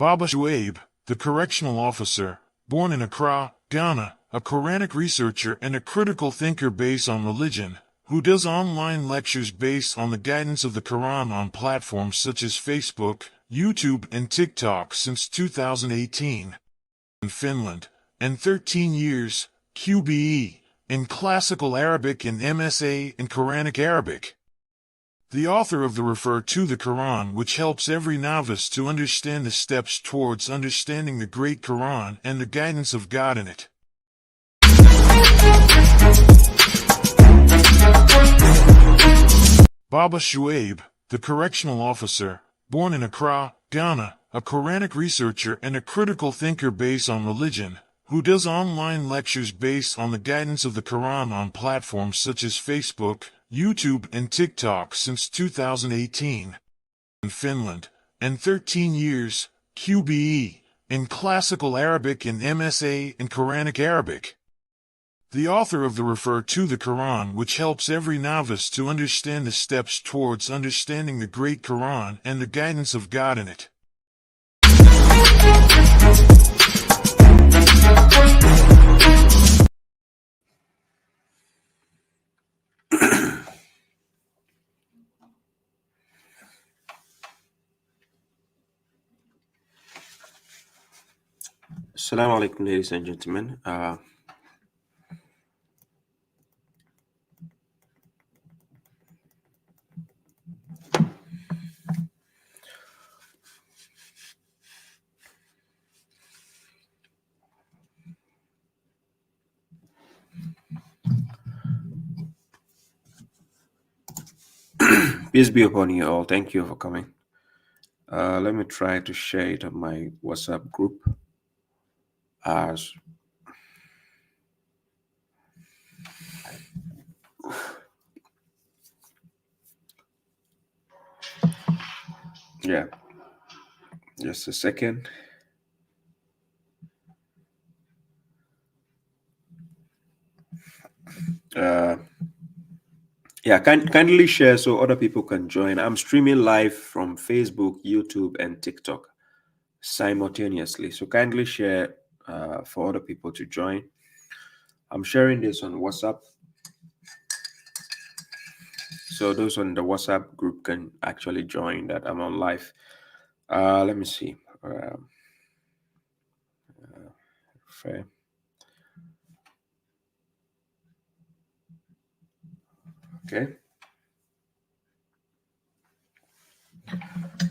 Babashuaib, the correctional officer, born in Accra, Ghana, a Quranic researcher and a critical thinker based on religion, who does online lectures based on the guidance of the Quran on platforms such as Facebook, YouTube and TikTok since 2018. In Finland, and 13 years, QBE, in Classical Arabic and MSA in Quranic Arabic. The author of the Refer to the Quran, which helps every novice to understand the steps towards understanding the Great Quran and the guidance of God in it. Babashuaib, the correctional officer, born in Accra, Ghana, a Quranic researcher and a critical thinker based on religion, who does online lectures based on the guidance of the Quran on platforms such as Facebook, YouTube and TikTok since 2018. In Finland, and 13 years, QBE, in Classical Arabic and MSA in Quranic Arabic. The author of the Refer to the Quran, which helps every novice to understand the steps towards understanding the Great Quran and the guidance of God in it. Assalamu alaikum, ladies and gentlemen. Peace be upon you all. Thank you for coming. Let me try to share it on my WhatsApp group. Yeah, just a second. Yeah, kindly share so other people can join. I'm streaming live from Facebook, YouTube, and TikTok simultaneously. So kindly share for other people to join. I'm sharing this on WhatsApp, so those on the WhatsApp group can actually join that I'm on live. Let me see. Fair. Okay.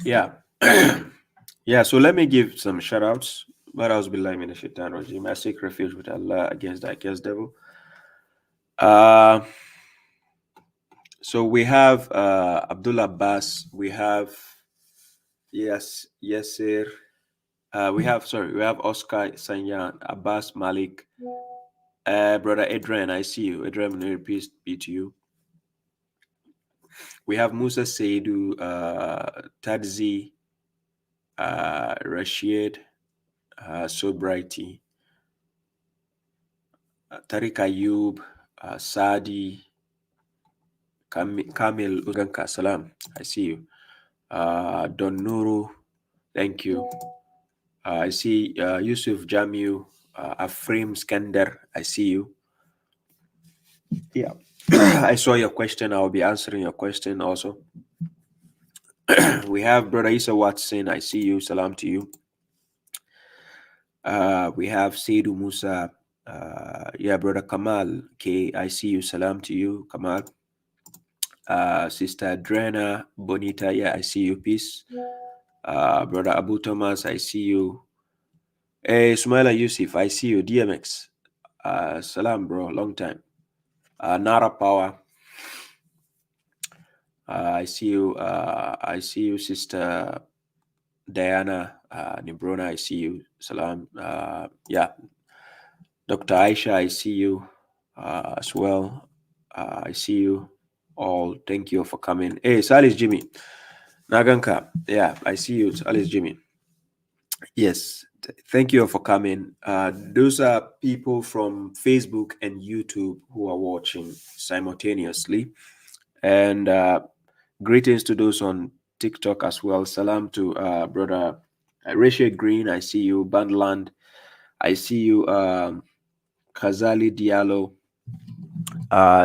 Yeah. Yeah, so let me give some shout outs. I seek refuge with Allah against the accursed devil. So we have Abdul Abbas, we have Yasir, we have Oscar Sanyan, Abbas Malik, brother Adrian, I see you. Adrian, peace be to you. We have Musa Seidu, Tadzi, Rashid, Sobriety, Tariq Ayub, Sadi, Kamil Uganka Salam, I see you. Don Nuru, thank you. I see Yusuf Jamiu, Afrim Skender, I see you. Yeah, I saw your question. I'll be answering your question also. We have Brother Isa Watson, I see you. Salam to you. We have Seidu Musa, yeah, Brother Kamal K, I see you. Salam to you, Kamal. Sister Drena Bonita, yeah, I see you. Peace. Brother Abu Thomas, I see you. Hey, Sumaila Yusuf, I see you. DMX, salam, bro, long time. Nara Power, I see you. I see you, Sister Diana Nibrona, I see you. Salam. Yeah, Dr. Aisha, I see you as well. I see you all. Thank you for coming. Hey, Salis Jimmy Naganka, yeah, I see you. Salis Jimmy, yes, thank you for coming. Those are people from Facebook and YouTube who are watching simultaneously, and greetings to those on TikTok as well. Salam to brother Rachel Green, I see you. Bandland, I see you. Khazali Diallo,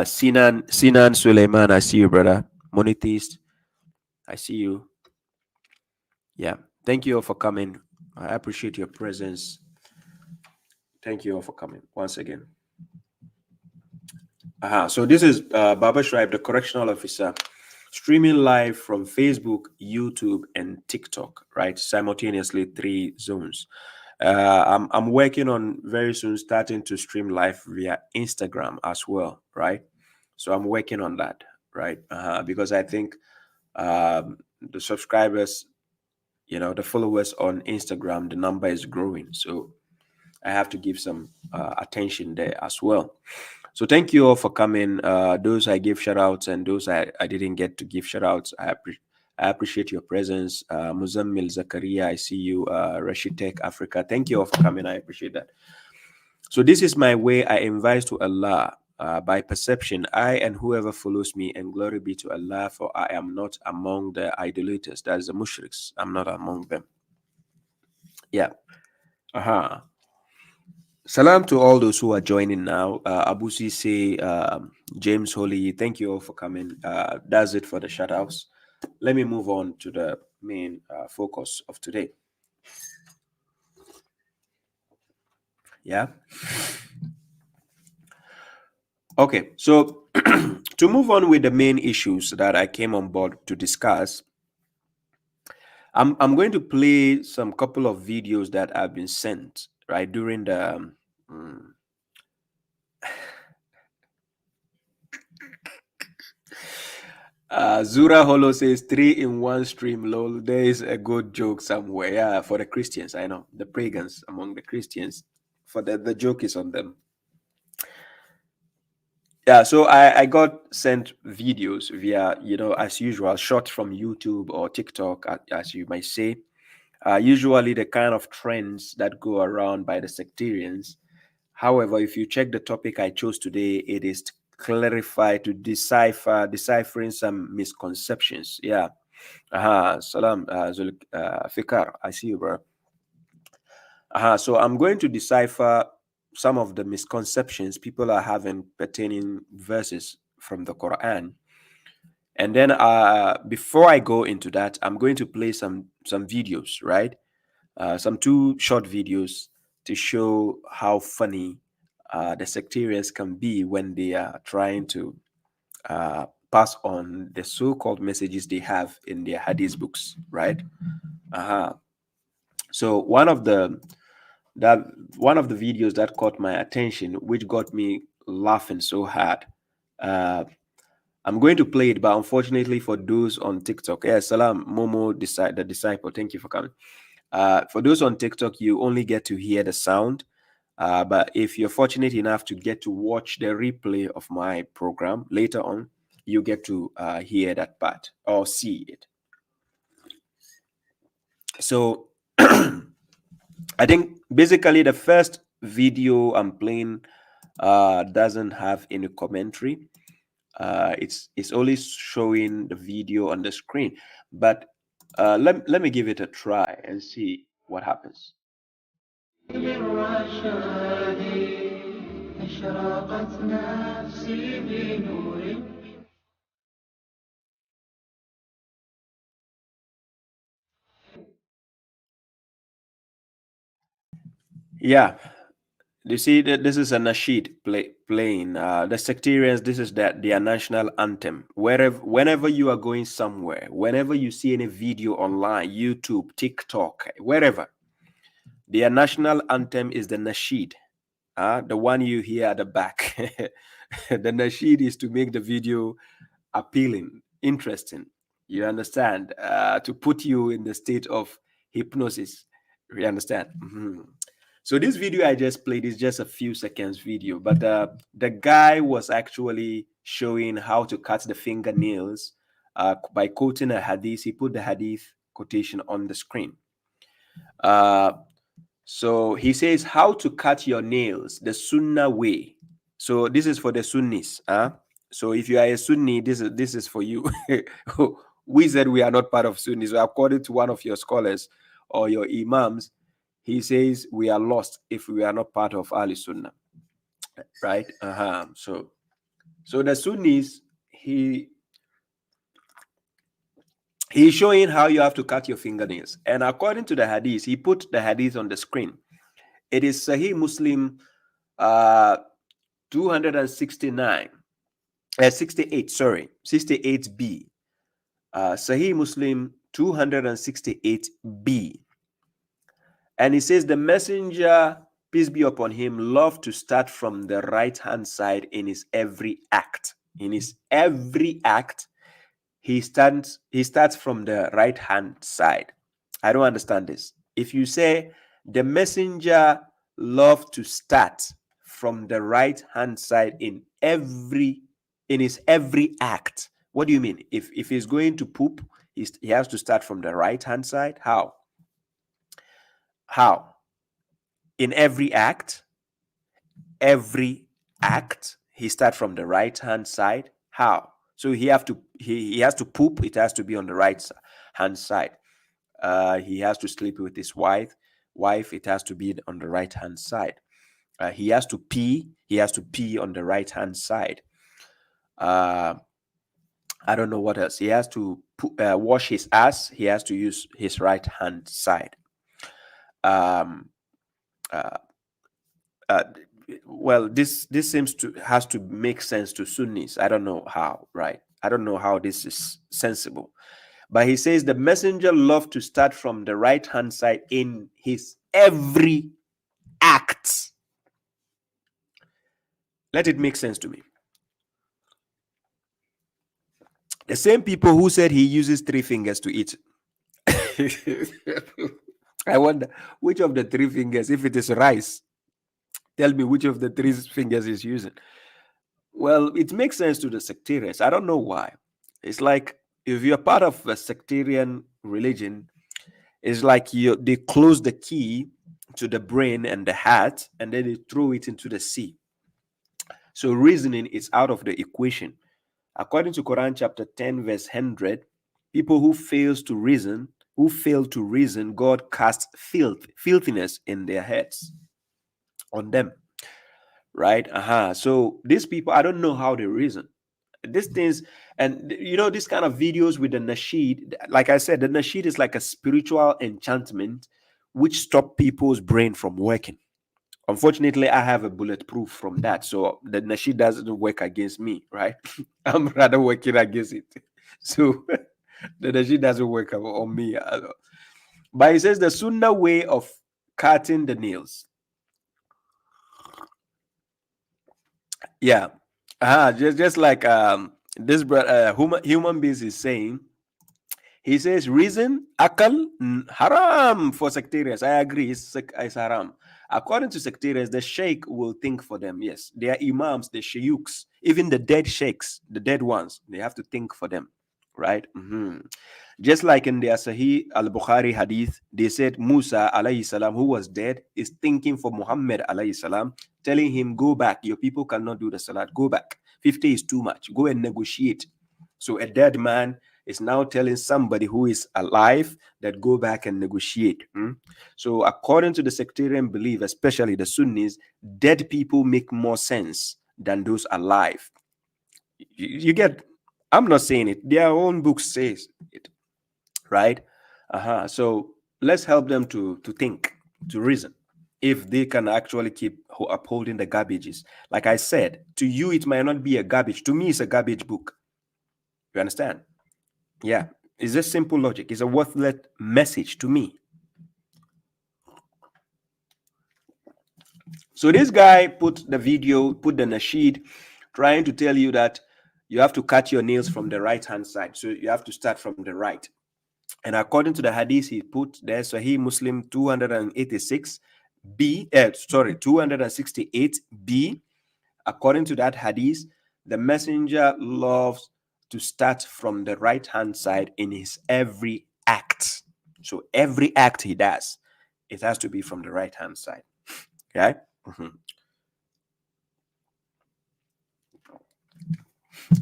Sinan Suleiman, I see you, brother. Monetist, I see you. Yeah, thank you all for coming. I appreciate your presence. Thank you all for coming once again. So this is babashuaib, the correctional officer, streaming live from Facebook, YouTube, and TikTok, right? Simultaneously, 3 zones. I'm working on very soon starting to stream live via Instagram as well, right? So I'm working on that, right? Because I think the subscribers, the followers on Instagram, the number is growing. So I have to give some attention there as well. So thank you all for coming. Those I gave shout outs and those I didn't get to give shout outs. I appreciate your presence. Muzammil Zakaria, I see you. Rashid Tech Africa, thank you all for coming. I appreciate that. So this is my way I invite to Allah by perception, I and whoever follows me, and glory be to Allah, for I am not among the idolaters, that is the mushriks. I'm not among them. Yeah. Salam to all those who are joining now. Abu Sisi, James Holy, thank you all for coming. That's it for the shoutouts. Let me move on to the main focus of today. Yeah. Okay, so to move on with the main issues that I came on board to discuss, I'm going to play some couple of videos that have been sent right during the Zura Holo says 3-in-1 stream. Lol, there is a good joke somewhere. Yeah, for the Christians, I know the pagans among the Christians. For the joke is on them. Yeah, so I got sent videos via, as usual, shot from YouTube or TikTok, as you might say. Usually the kind of trends that go around by the sectarians. However, if you check the topic I chose today, it is to clarify, to deciphering some misconceptions. Yeah. Salam, Fikar, I see you, bro. So I'm going to decipher some of the misconceptions people are having pertaining verses from the Quran. And then before I go into that, I'm going to play some videos, right? Some 2 short videos to show how funny the sectarians can be when they are trying to pass on the so-called messages they have in their hadith books, right? So one of the videos that caught my attention, which got me laughing so hard, I'm going to play it, but unfortunately for those on TikTok, salam Momo the disciple, thank you for coming. For those on TikTok, you only get to hear the sound. But if you're fortunate enough to get to watch the replay of my program later on, you get to hear that part or see it. So I think basically the first video I'm playing doesn't have any commentary. It's only showing the video on the screen. But let me give it a try and see what happens. Yeah, you see that this is a nasheed playing. The sectarians, this is their national anthem. Whenever you are going somewhere, whenever you see any video online, YouTube, TikTok, wherever, their national anthem is the nasheed. The one you hear at the back. The nasheed is to make the video appealing, interesting. You understand? To put you in the state of hypnosis. You understand? So this video I just played is just a few seconds video, but the guy was actually showing how to cut the fingernails by quoting a hadith. He put the hadith quotation on the screen. So he says how to cut your nails the Sunnah way. So this is for the Sunnis. So if you are a Sunni, this is for you. We said we are not part of Sunnis. So according to one of your scholars or your imams, he says we are lost if we are not part of Ahl Sunnah, right? So the Sunnis, he's showing how you have to cut your fingernails, and according to the hadith, he put the hadith on the screen. It is Sahih Muslim 269 68, sorry, 68b. Sahih Muslim 268b. And he says, the messenger, peace be upon him, loved to start from the right hand side in his every act. In his every act, he starts from the right hand side. I don't understand this. If you say the messenger loved to start from the right hand side in his every act, what do you mean? If he's going to poop, he has to start from the right hand side? How? In every act he starts from the right hand side? How? So he has to poop, it has to be on the right hand side. He has to sleep with his wife, it has to be on the right hand side. He has to pee on the right hand side. I don't know what else. He has to wash his ass, he has to use his right hand side. Well, this has to make sense to Sunnis. I don't know how, right? I don't know how this is sensible. But he says the messenger loved to start from the right hand side in his every act. Let it make sense to me. The same people who said he uses 3 fingers to eat. I wonder which of the 3 fingers, if it is rice, tell me which of the 3 fingers he's using. Well, it makes sense to the sectarians. I don't know why. It's like if you're part of a sectarian religion, it's like they close the key to the brain and the heart, and then they throw it into the sea. So reasoning is out of the equation. According to Quran chapter 10, verse 100, people who fail to reason, God casts filthiness in their heads on them. Right? So these people, I don't know how they reason. These things, and this kind of videos with the nasheed, like I said, the nasheed is like a spiritual enchantment which stop people's brain from working. Unfortunately, I have a bulletproof from that, so the nasheed doesn't work against me, right? I'm rather working against it. So the nasheed doesn't work on me. But he says the sunnah way of cutting the nails. Yeah. Just like this human beings is saying, he says reason akal haram for sectarians. I agree, it's haram. According to sectarians, the sheikh will think for them. Yes, they are imams, the sheikhs, even the dead sheikhs, the dead ones, they have to think for them, right? Just like in their Sahih al-Bukhari hadith, they said Musa alayhi salam, who was dead, is thinking for Muhammad alayhi salam, telling him, go back, your people cannot do the salat, go back, 50 is too much, go and negotiate. So a dead man is now telling somebody who is alive that go back and negotiate. So according to the sectarian belief, especially the Sunnis, dead people make more sense than those alive. You get, I'm not saying it, their own book says it, right? So let's help them to think, to reason, if they can actually keep upholding the garbages. Like I said, to you it might not be a garbage, to me it's a garbage book. You understand? Yeah, it's just simple logic. It's a worthless message to me. So this guy put the nasheed trying to tell you that you have to cut your nails from the right hand side. So you have to start from the right. And according to the hadith, he put there, Sahih Muslim 268b. According to that hadith, the messenger loves to start from the right hand side in his every act. So every act he does, it has to be from the right hand side. Okay?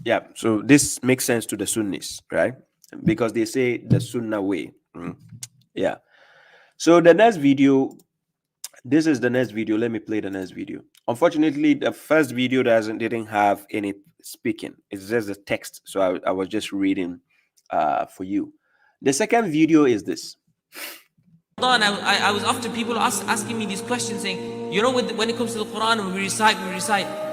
Yeah, so this makes sense to the Sunnis, right? Because they say the Sunnah way. Yeah. So the next video, this is the next video. Let me play the next video. Unfortunately, the first video didn't have any speaking. It's just the text. So I was just reading for you. The second video is this. I was after people asking me these questions, saying, you know, when it comes to the Quran, when we recite,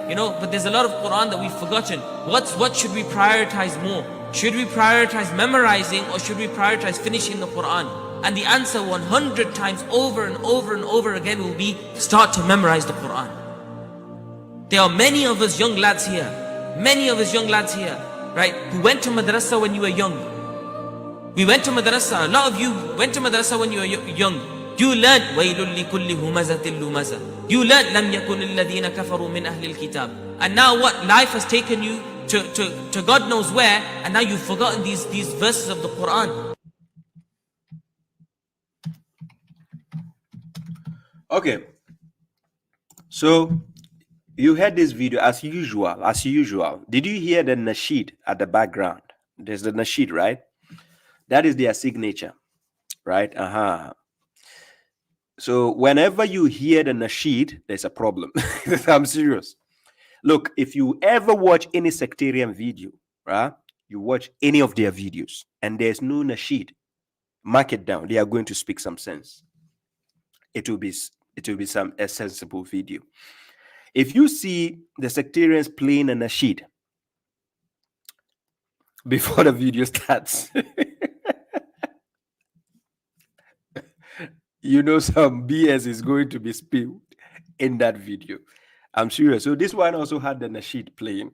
you know, but there's a lot of Quran that we've forgotten. What should we prioritize more? Should we prioritize memorizing, or should we prioritize finishing the Quran? And the answer 100 times over and over and over again will be, start to memorize the Quran. There are many of us young lads here, right, who went to madrasa when you were young. We went to madrasa. A lot of you went to madrasa when you were young. You learned وَيْلٌ لِكُلِّ هُمَزَةٍ لُمَزَةٍ. You learned لَمْ يَكُنِ الَّذِينَ كَفَرُوا مِنْ أَهْلِ الْكِتَابِ. And now what? Life has taken you to God knows where, and now you've forgotten these verses of the Quran. Okay. So you heard this video as usual. Did you hear the nasheed at the background? There's the nasheed, right? That is their signature, right? So whenever you hear the nasheed, there's a problem. I'm serious. Look, if you ever watch any sectarian video, right? You watch any of their videos and there's no nasheed, mark it down. They are going to speak some sense. It will be a sensible video. If you see the sectarians playing a nasheed before the video starts, you know some BS is going to be spilled in that video. I'm serious. So this one also had the nasheed playing.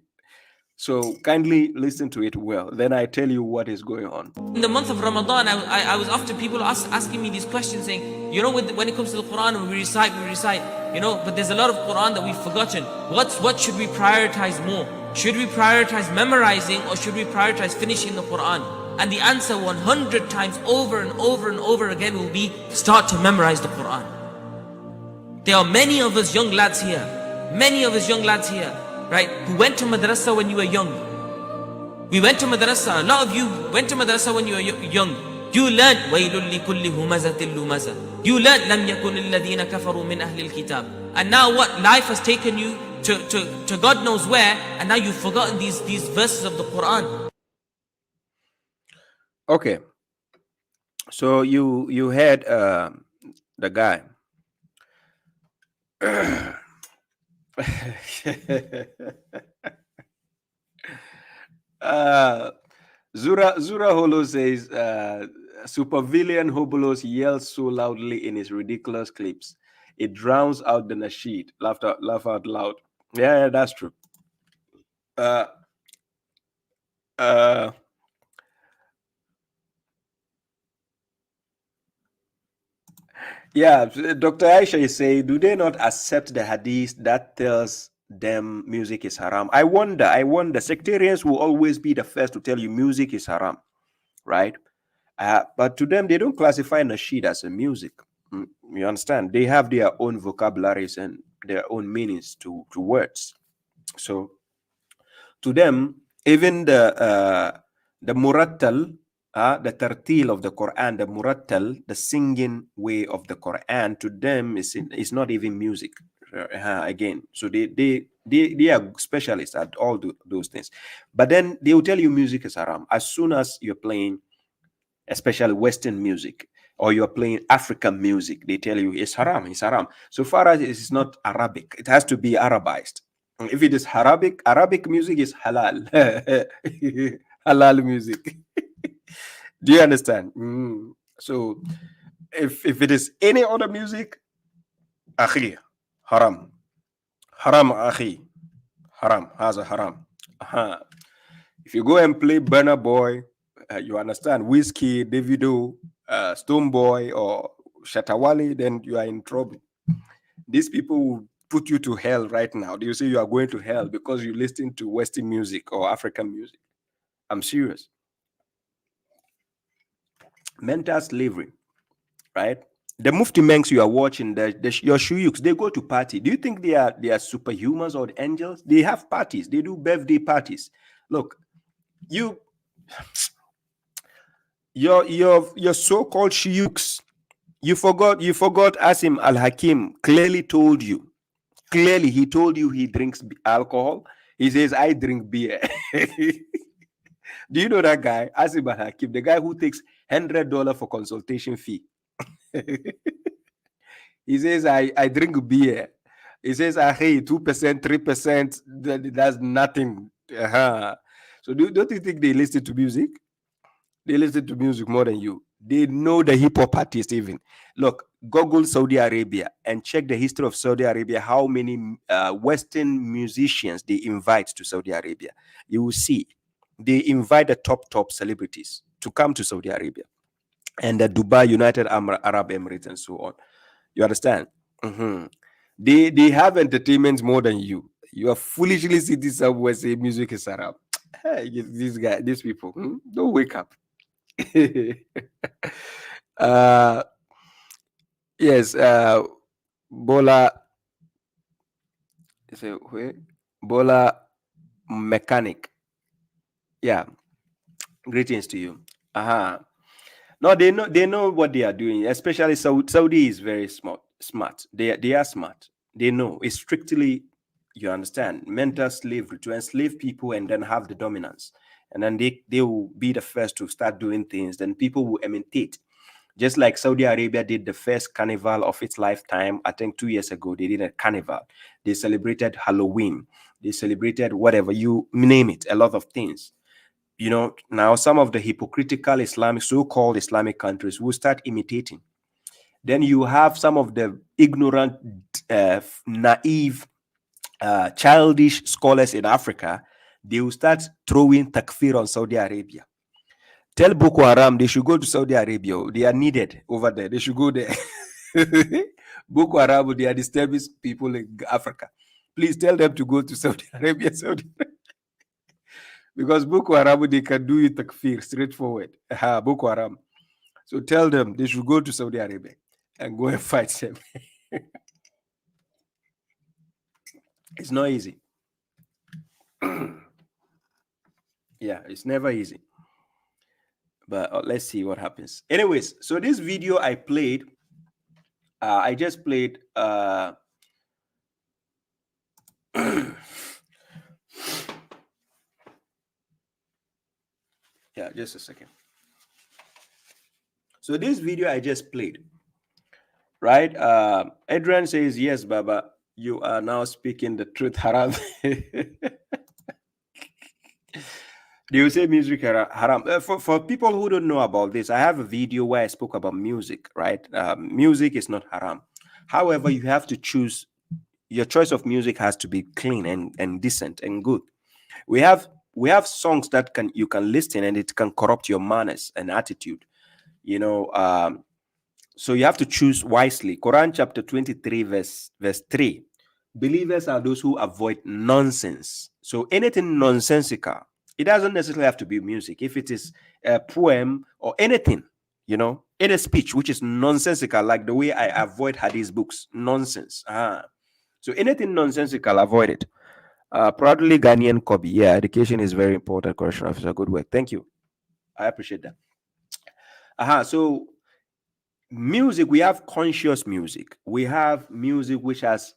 So kindly listen to it well. Then I tell you what is going on. In the month of Ramadan, I was after people asking me these questions, saying, you know, when it comes to the Quran, when we recite, you know, but there's a lot of Quran that we've forgotten. What should we prioritize more? Should we prioritize memorizing, or should we prioritize finishing the Quran? And the answer 100 times over and over and over again will be, start to memorize the Quran. There are many of us young lads here, right, who went to madrasa when you were young. We went to madrasa. A lot of you went to madrasa when you were young. You learned وَيْلٌ لِكُلِّ هُمَزَةٍ لُمَزَةٍ. You learned لَمْ يَكُنِ الَّذِينَ كَفَرُوا مِنْ أَهْلِ الْكِتَابِ. And now what? Life has taken you to God knows where, and now you've forgotten these verses of the Quran. Okay. So you heard the guy. Zura Holo says supervillain Hobolos yells so loudly in his ridiculous clips, it drowns out the nasheed. Laugh out loud. Yeah, that's true. Yeah, Dr. Aisha is saying, do they not accept the hadith that tells them music is haram? I wonder. Sectarians will always be the first to tell you music is haram, right? But to them, they don't classify nasheed as a music. You understand? They have their own vocabularies and their own meanings to words. So to them, even the murattal, the tartil of the Quran, the murattal, the singing way of the Quran, to them is not even music. Again, so they are specialists at all those things. But then they will tell you music is haram as soon as you're playing, especially Western music, or you're playing African music. They tell you it's haram. It's haram. So far as it is not Arabic, it has to be Arabized. If it is Arabic music is halal. Halal music. Do you understand? So if it is any other music, akhi, haram. Haram, akhi. Haram, has a haram. If you go and play Burna Boy, you understand, Whiskey, Davido, Stone Boy, or Shatawali, then you are in trouble. These people will put you to hell right now. Do you say you are going to hell because you listen to Western music or African music? I'm serious. Mental slavery, right? The Mufti Mengs you are watching, your shuyuks, they go to party. Do you think they are superhumans or angels? They have parties. They do birthday parties. Look, your so-called shuyuks, You forgot Asim Al Hakim clearly told you. Clearly, he told you he drinks alcohol. He says, I drink beer. Do you know that guy? Asim Al Hakim, the guy who takes $100 for consultation fee. He says, I drink beer. He says, hey, 2%, 3%, that's nothing. So don't you think they listen to music? They listen to music more than you. They know the hip hop artists even. Look, Google Saudi Arabia and check the history of Saudi Arabia, how many Western musicians they invite to Saudi Arabia. You will see they invite the top celebrities to come to Saudi Arabia and the Dubai, United Arab Emirates, and so on. You understand? They have entertainment more than you. You are foolishly sitting somewhere saying music is haram. Hey, these people, don't wake up. Yes, Bola. Bola mechanic. Yeah, greetings to you. No, they know what they are doing. Especially Saudi is very smart. They are smart. They know it's strictly, you understand, mental slavery, to enslave people and then have the dominance. And then they will be the first to start doing things. Then people will imitate. Just like Saudi Arabia did the first carnival of its lifetime, I think 2 years ago, they did a carnival. They celebrated Halloween. They celebrated whatever, you name it, a lot of things. You know, now some of the hypocritical Islamic, so-called Islamic countries will start imitating. Then you have some of the ignorant, naive, childish scholars in Africa. They will start throwing takfir on Saudi Arabia. Tell Boko Haram they should go to Saudi Arabia. They are needed over there. They should go there. Boko Haram, they are disturbing people in Africa. Please tell them to go to Saudi Arabia. Because Boko Haram, they can do it takfir, straightforward. Boko Haram. So tell them they should go to Saudi Arabia and go and fight them. It's not easy. Yeah, it's never easy. But let's see what happens. Anyways, so this video I played, I just played yeah, just a second. So this video I just played, right? Adrian says, yes, Baba, you are now speaking the truth, haram. They will say music haram. For people who don't know about this, I have a video where I spoke about music, right? Music is not haram. However, you have to choose. Your choice of music has to be clean and decent and good. We have songs that you can listen and it can corrupt your manners and attitude. You know, so you have to choose wisely. Quran chapter 23 verse 3. Believers are those who avoid nonsense. So anything nonsensical, it doesn't necessarily have to be music. If it is a poem or anything, you know, any speech which is nonsensical, like the way I avoid Hadith books, nonsense. So anything nonsensical, avoid it. Proudly Ghanaian Kobe. Yeah, education is very important. Correctional officer, good work. Thank you. I appreciate that. So music, we have conscious music. We have music which has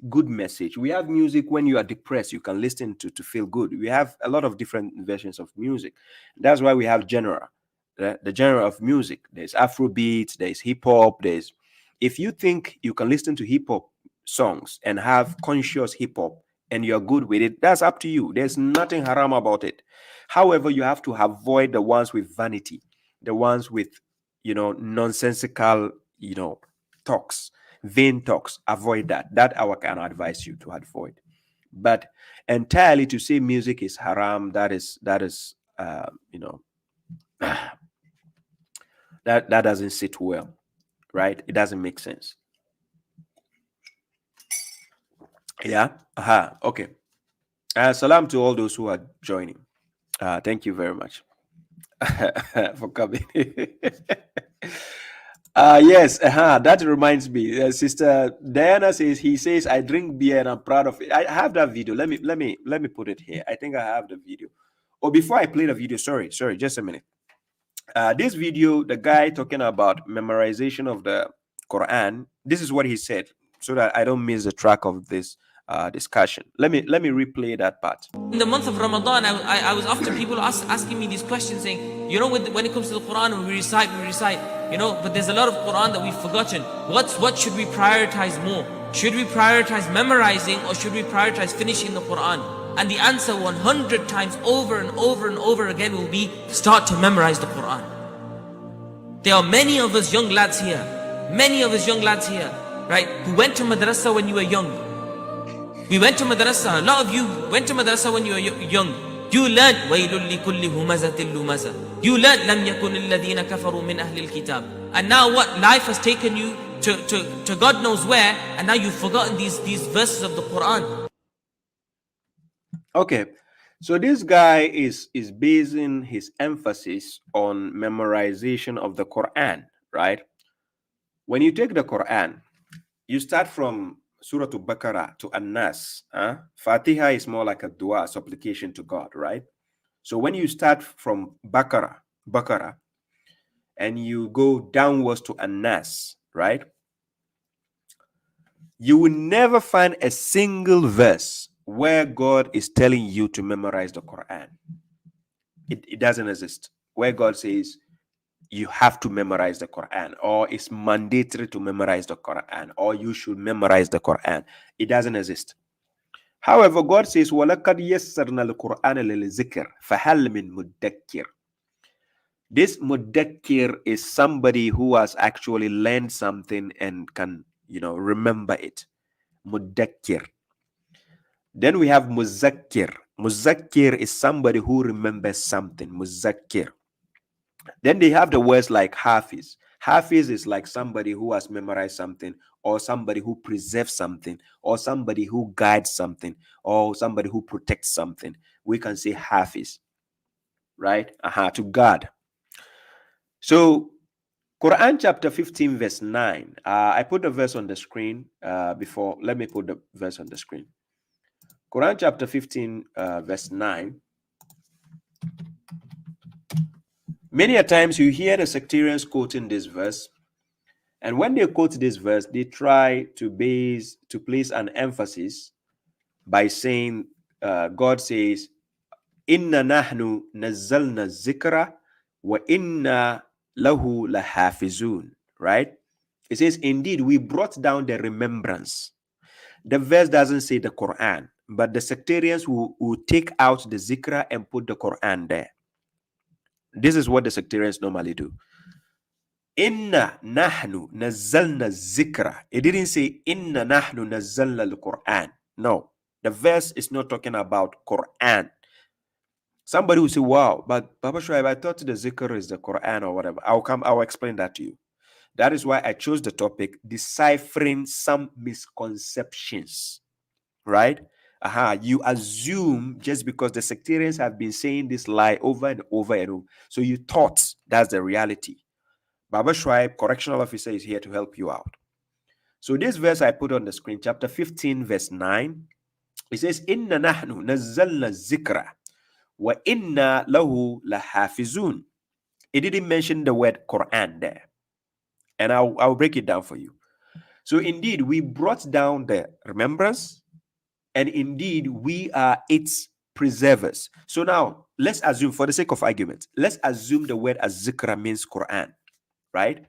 good message. We have music when you are depressed, you can listen to feel good. We have a lot of different versions of music. That's why we have genre. The genre of music. There's Afrobeat, there's hip hop. If you think you can listen to hip hop songs and have conscious hip hop and you're good with it, that's up to you. There's nothing haram about it. However, you have to avoid the ones with vanity, the ones with, you know, nonsensical, you know, talks, vain talks. Avoid that. That I can advise you to avoid. But entirely to say music is haram, that is you know, that doesn't sit well, right? It doesn't make sense. Yeah. Okay. Salam to all those who are joining. Thank you very much for coming. Yes. That reminds me. Sister Diana says, he says, I drink beer and I'm proud of it. I have that video. Let me put it here. I think I have the video. Oh, before I play the video, sorry, just a minute. This video, the guy talking about memorization of the Quran, this is what he said, so that I don't miss the track of this discussion. Let me replay that part. In the month of Ramadan, I was after people asking me these questions, saying, you know, when it comes to the Quran, we recite, you know, but there's a lot of Quran that we've forgotten. What should we prioritize more? Should we prioritize memorizing, or should we prioritize finishing the Quran? And the answer 100 times over and over and over again will be, start to memorize the Quran. There are many of us young lads here, right, who went to madrasa when you were young. We went to madrasa. A lot of you went to madrasa when you were young. You learned وَيْلٌ لِكُلِّ هُمَزَةٍ لُمَزَةٍ. You learned لَمْ يَكُنِ الَّذِينَ كَفَرُوا مِنْ أَهْلِ الْكِتَابِ. And now what? Life has taken you to God knows where, and now you've forgotten these verses of the Quran. Okay, so this guy is basing his emphasis on memorization of the Quran, right? When you take the Quran, you start from Surah to Baqarah to An-Nas. Fatiha is more like a dua, supplication to God, right? So when you start from Baqarah, and you go downwards to An-Nas, right? You will never find a single verse where God is telling you to memorize the Quran. It doesn't exist. Where God says you have to memorize the Quran, or it's mandatory to memorize the Quran, or you should memorize the Quran. It doesn't exist. However, God says, وَلَقَدْ يَسَّرْنَا الْقُرْآنَ لِلْذِكْرِ فَهَلْ مِن مُدَّكِّرٍ. This mudakkir is somebody who has actually learned something and can, remember it. Mudakkir. Then we have muzakkir. Muzakkir is somebody who remembers something. Muzakkir. Then they have the words like hafiz. Hafiz is like somebody who has memorized something, or somebody who preserves something, or somebody who guides something, or somebody who protects something. We can say hafiz, right? To guard. So Quran chapter 15 verse 9. I put the verse on the screen before. Let me put the verse on the screen. Quran chapter 15 verse 9. Many a times you hear the sectarians quoting this verse, and when they quote this verse, they try to place an emphasis by saying, God says, "Inna nahnu nazzalna zikra wa inna lahu lahafizun." Right? It says, "Indeed, we brought down the remembrance." The verse doesn't say the Quran, but the sectarians will take out the zikra and put the Quran there. This is what the sectarians normally do. Inna nahnu nazzalna zikra. It didn't say inna nahnu nazzalna al-Quran. No, the verse is not talking about Quran. Somebody will say, wow, but babashuaib, I thought the zikr is the Quran or whatever. I'll explain that to you. That is why I chose the topic, deciphering some misconceptions, right? You assume just because the sectarians have been saying this lie over and over and over, so you thought that's the reality. babashuaib, correctional officer, is here to help you out. So this verse I put on the screen, chapter 15 verse 9, it says, "Inna nahnu nazzalna zikra wa inna lahu lahafizun." It didn't mention the word Quran there, and I'll break it down for you. So indeed, we brought down the remembrance, and indeed, we are its preservers. So now, let's assume, for the sake of argument, let's assume the word az-zikra means Quran, right?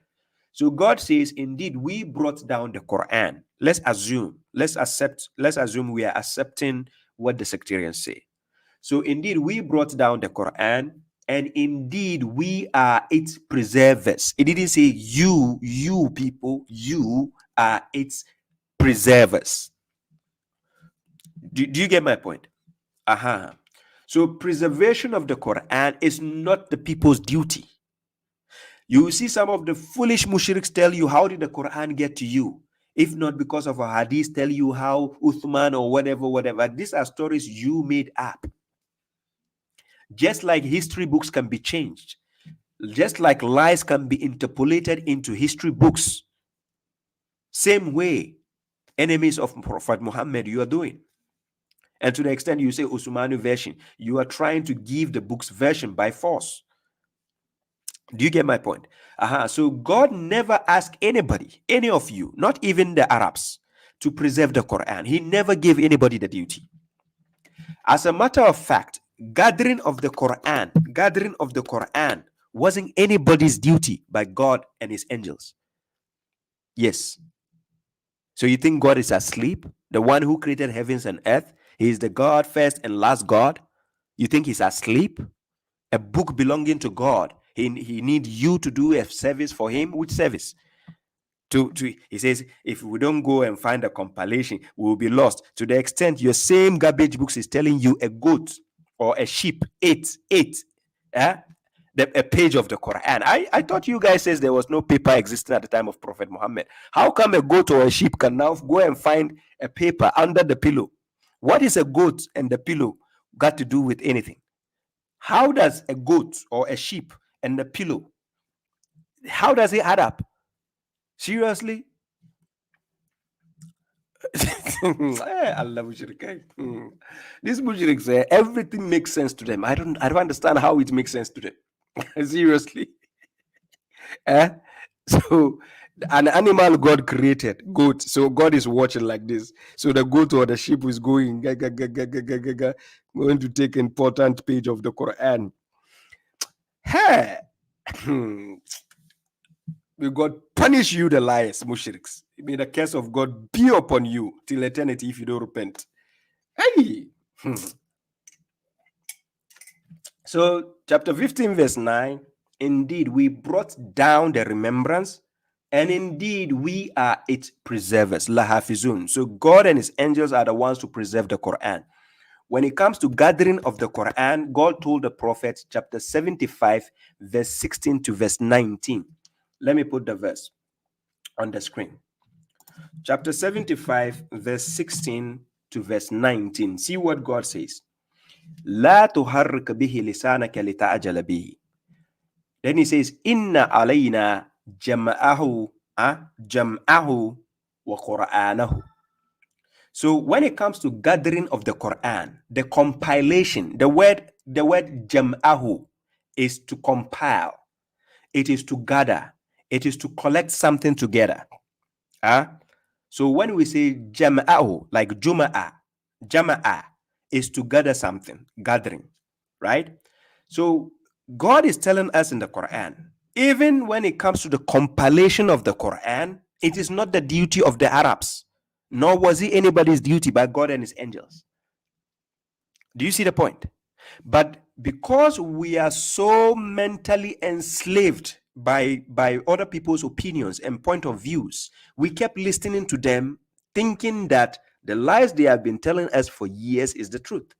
So God says, indeed, we brought down the Quran. Let's assume we are accepting what the sectarians say. So indeed, we brought down the Quran, and indeed, we are its preservers. It didn't say you people, you are its preservers. Do you get my point? So preservation of the Quran is not the people's duty. You will see some of the foolish mushriks tell you, how did the Quran get to you? If not because of a hadith, tell you how Uthman or whatever. These are stories you made up. Just like history books can be changed, just like lies can be interpolated into history books, same way enemies of Prophet Muhammad you are doing. And to the extent you say Usmani version, you are trying to give the book's version by force. Do you get my point? So God never asked anybody, any of you, not even the Arabs, to preserve the Quran. He never gave anybody the duty. As a matter of fact, gathering of the Quran wasn't anybody's duty by God and his angels. Yes. So you think God is asleep? The one who created heavens and earth, he is the God first and last God. You think he's asleep? A book belonging to God. He need you to do a service for him. Which service? He says, if we don't go and find a compilation, we will be lost. To the extent your same garbage books is telling you a goat or a sheep ate a page of the Quran. I thought you guys says there was no paper existing at the time of Prophet Muhammad. How come a goat or a sheep can now go and find a paper under the pillow? What is a goat and the pillow got to do with anything? How does a goat or a sheep and the pillow, how does it add up? Seriously? Allah mushrik. These mushriks, everything makes sense to them. I don't understand how it makes sense to them. Seriously. So an animal God created, goat. So God is watching like this. So the goat or the sheep is going to take important page of the Quran. Hey. May God punish you, the liars, mushriks. May the curse of God be upon you till eternity if you don't repent. Hey! So, chapter 15, verse 9, indeed, we brought down the remembrance, and indeed, we are its preservers, lahafizun. So, God and his angels are the ones to preserve the Quran. When it comes to gathering of the Quran, God told the prophet, chapter 75, verse 16 to verse 19. Let me put the verse on the screen. Chapter 75, verse 16 to verse 19. See what God says. لا تحرك به لسانك لتعجل به. Then he says, إن علينا جمعه وقرآنه. So when it comes to gathering of the Quran, the compilation, the word jam'ahu is to compile. It is to gather. It is to collect something together. So when we say jama'ahu, like jama'a is to gather something, gathering, right? So God is telling us in the Quran, even when it comes to the compilation of the Quran, it is not the duty of the Arabs, nor was it anybody's duty by God and his angels. Do you see the point? But because we are so mentally enslaved by other people's opinions and point of views, we kept listening to them, thinking that the lies they have been telling us for years is the truth.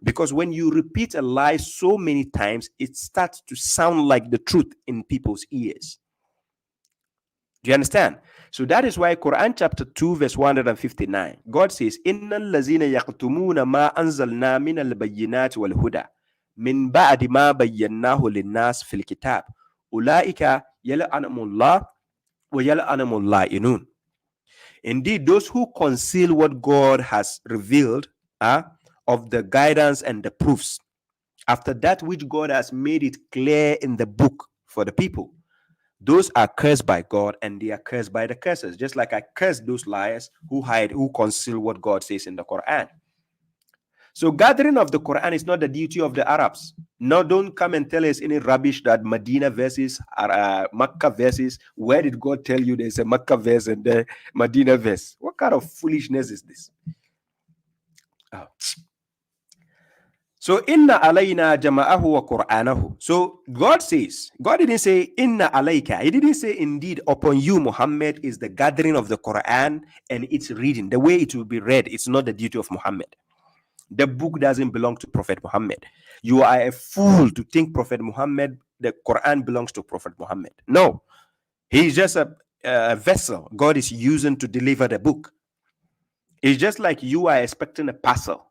Because when you repeat a lie so many times, it starts to sound like the truth in people's ears. Do you understand? So that is why Quran chapter 2 verse 159, God says, Inna allazina yaqtumuna ma anzalna min al-bayyinati wal huda min ba'di ma bayyannahu lin-nas fil kitab ulaika yal'anumullah wa yal'anumul la'inun. Indeed, those who conceal what God has revealed of the guidance and the proofs after that which God has made it clear in the book for the people, those are cursed by God and they are cursed by the curses. Just like I cursed those liars who conceal what God says in the Quran. So gathering of the Quran is not the duty of the Arabs. No, don't come and tell us any rubbish that Medina verses are Makkah verses. Where did God tell you there's a Makkah verse and the Medina verse? What kind of foolishness is this? Oh. So inna alayna jama'ahu wa qur'anahu. So God says, God didn't say inna alayka. He didn't say indeed upon you, Muhammad, is the gathering of the Quran and its reading. The way it will be read, it's not the duty of Muhammad. The book doesn't belong to Prophet Muhammad. You are a fool to think Prophet Muhammad, the Quran belongs to Prophet Muhammad. No, he's just a vessel God is using to deliver the book. It's just like you are expecting a parcel.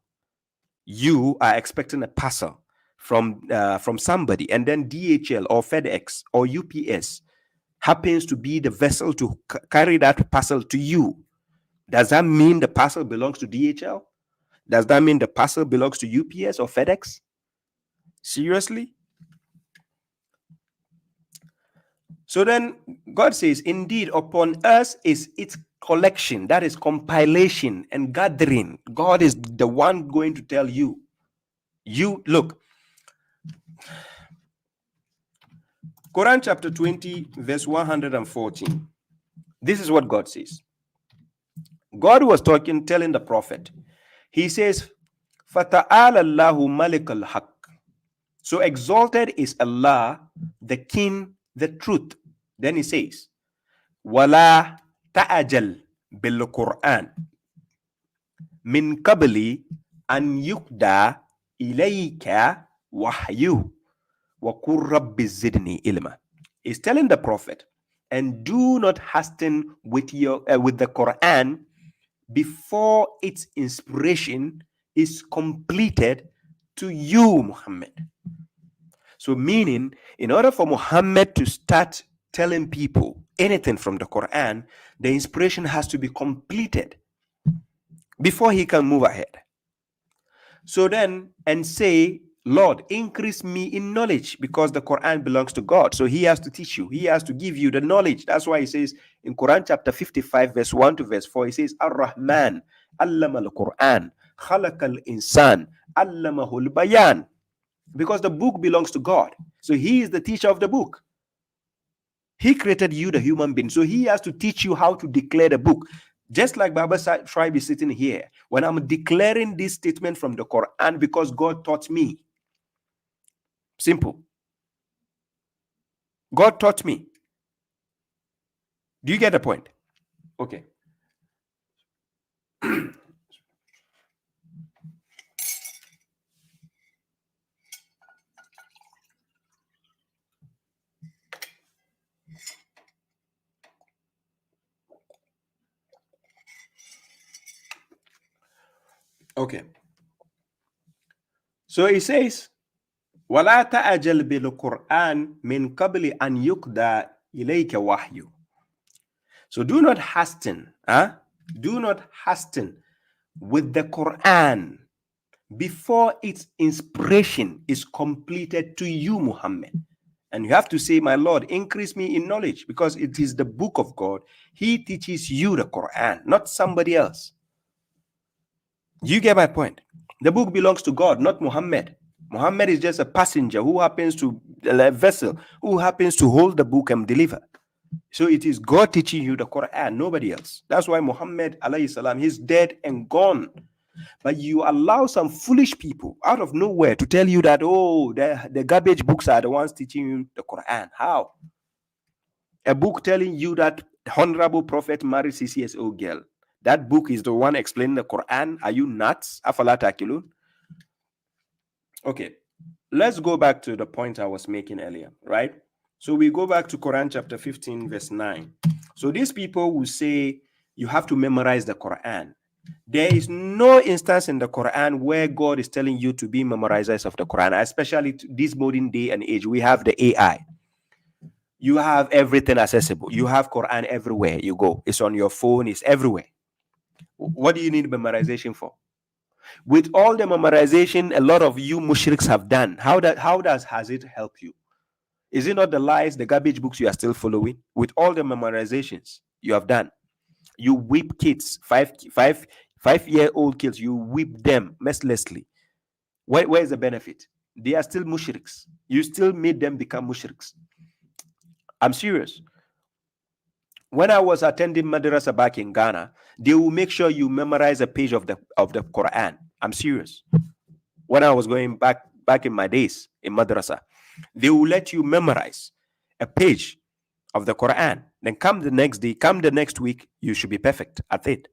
You are expecting a parcel from somebody, and then DHL or FedEx or UPS happens to be the vessel to carry that parcel to you. Does that mean the parcel belongs to DHL? Does that mean the parcel belongs to UPS or FedEx? Seriously? So then God says, indeed, upon us is its collection, that is compilation and gathering. God is the one going to tell you. You look, Quran chapter 20, verse 114. This is what God says. God was telling the prophet. He says, Fata'ala Allahu Malik al-Haq. So exalted is Allah, the King, the truth. Then he says, Wala ta'ajal bil Quran min qabli an yukda ilayka wahyu wa qur rabbi zidni ilma. Is telling the prophet, and do not hasten with the Quran before its inspiration is completed to you, Muhammad. So meaning, in order for Muhammad to start telling people anything from the Quran, the inspiration has to be completed before he can move ahead. So then, and say, Lord, increase me in knowledge, because the Quran belongs to God. So he has to teach you. He has to give you the knowledge. That's why he says in Quran chapter 55, verse 1 to verse 4, he says, Ar-Rahman, Allama al-Quran, Khalaq al-Insan, Allamahul Bayan. Because the book belongs to God. So he is the teacher of the book. He created you, the human being. So he has to teach you how to declare the book. Just like babashuaib is sitting here. When I'm declaring this statement from the Quran because God taught me. Simple. God taught me. Do you get the point? Okay. Okay. So he says, وَلَا تَأَجَلْ بِالْقُرْآنِ مِنْ قَبْلِ أَنْ يُقْدَى إِلَيْكَ وَحْيُ. So do not hasten, do not hasten with the Quran before its inspiration is completed to you, Muhammad. And you have to say, my Lord, increase me in knowledge, because it is the book of God. He teaches you the Quran, not somebody else. You get my point? The book belongs to God, not Muhammad. Muhammad is just a passenger who happens to, a vessel, who happens to hold the book and deliver. So it is God teaching you the Quran, nobody else. That's why Muhammad, alayhi salam, he's dead and gone. But you allow some foolish people out of nowhere to tell you that, oh, the garbage books are the ones teaching you the Quran. How? A book telling you that Honorable Prophet married CCSO girl. That book is the one explaining the Quran. Are you nuts? Afala takilun? Okay, let's go back to the point I was making earlier, right? So we go back to Quran chapter 15, verse 9. So these people will say you have to memorize the Quran. There is no instance in the Quran where God is telling you to be memorizers of the Quran, especially this modern day and age. We have the AI. You have everything accessible. You have Quran everywhere you go. It's on your phone. It's everywhere. What do you need memorization for? With all the memorization a lot of you mushriks have done, has it helped you? Is it not the lies, the garbage books you are still following? With all the memorizations you have done, you whip kids, five-year-old kids, you whip them mercilessly. Where is the benefit? They are still mushriks. You still made them become mushriks. I'm serious. When I was attending madrasa back in Ghana, they will make sure you memorize a page of the Quran. I'm serious. When I was going back in my days in madrasa, they will let you memorize a page of the Quran. Then come the next day, come the next week, you should be perfect at it.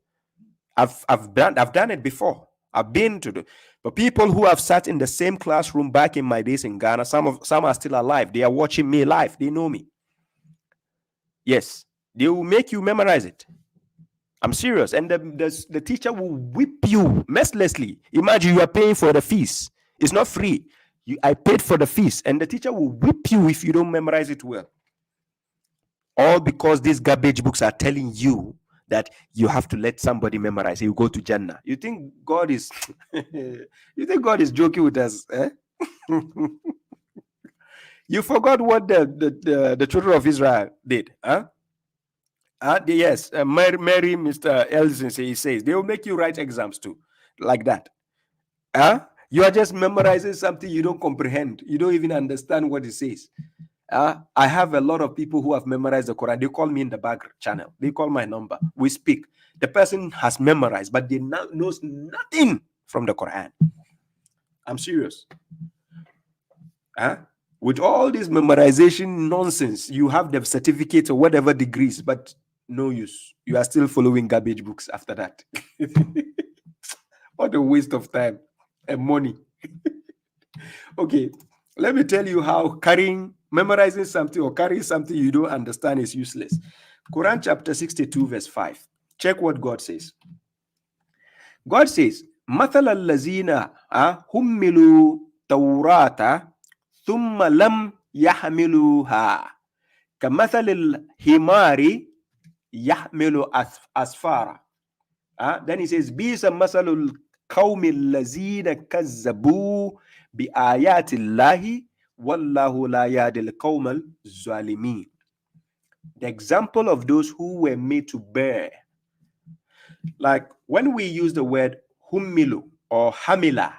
I've done it before. I've been to but people who have sat in the same classroom back in my days in Ghana, some are still alive. They are watching me live. They know me. Yes, they will make you memorize it. I'm serious. And the teacher will whip you mercilessly. Imagine you are paying for the fees. It's not free. I paid for the fees, and the teacher will whip you if you don't memorize it well. All because these garbage books are telling you that you have to let somebody memorize. You go to Jannah. You think God is you think God is joking with us? Eh? You forgot what the children of Israel did, huh? Yes, Mary, Mr. Elson, he says they will make you write exams too, like that. You are just memorizing something you don't comprehend. You don't even understand what it says. I have a lot of people who have memorized the Quran. They call me in the back channel. They call my number. We speak. The person has memorized, but they knows nothing from the Quran. I'm serious. With all this memorization nonsense, you have the certificate or whatever degrees, but no use. You are still following garbage books after that. What a waste of time and money. Okay, let me tell you how memorizing something or carrying something you don't understand is useless. Quran chapter 62 verse 5. Check what God says. God says, مثل الذين حملوا توراة ثم لم يحملوها كمثل الحمار يحمل أسفارا. Then he says, بئس مثل القوم الذين كذبوا بآيات الله والله لا يهدي القوم الظالمين. The example of those who were made to bear. Like when we use the word hummilu or hamila,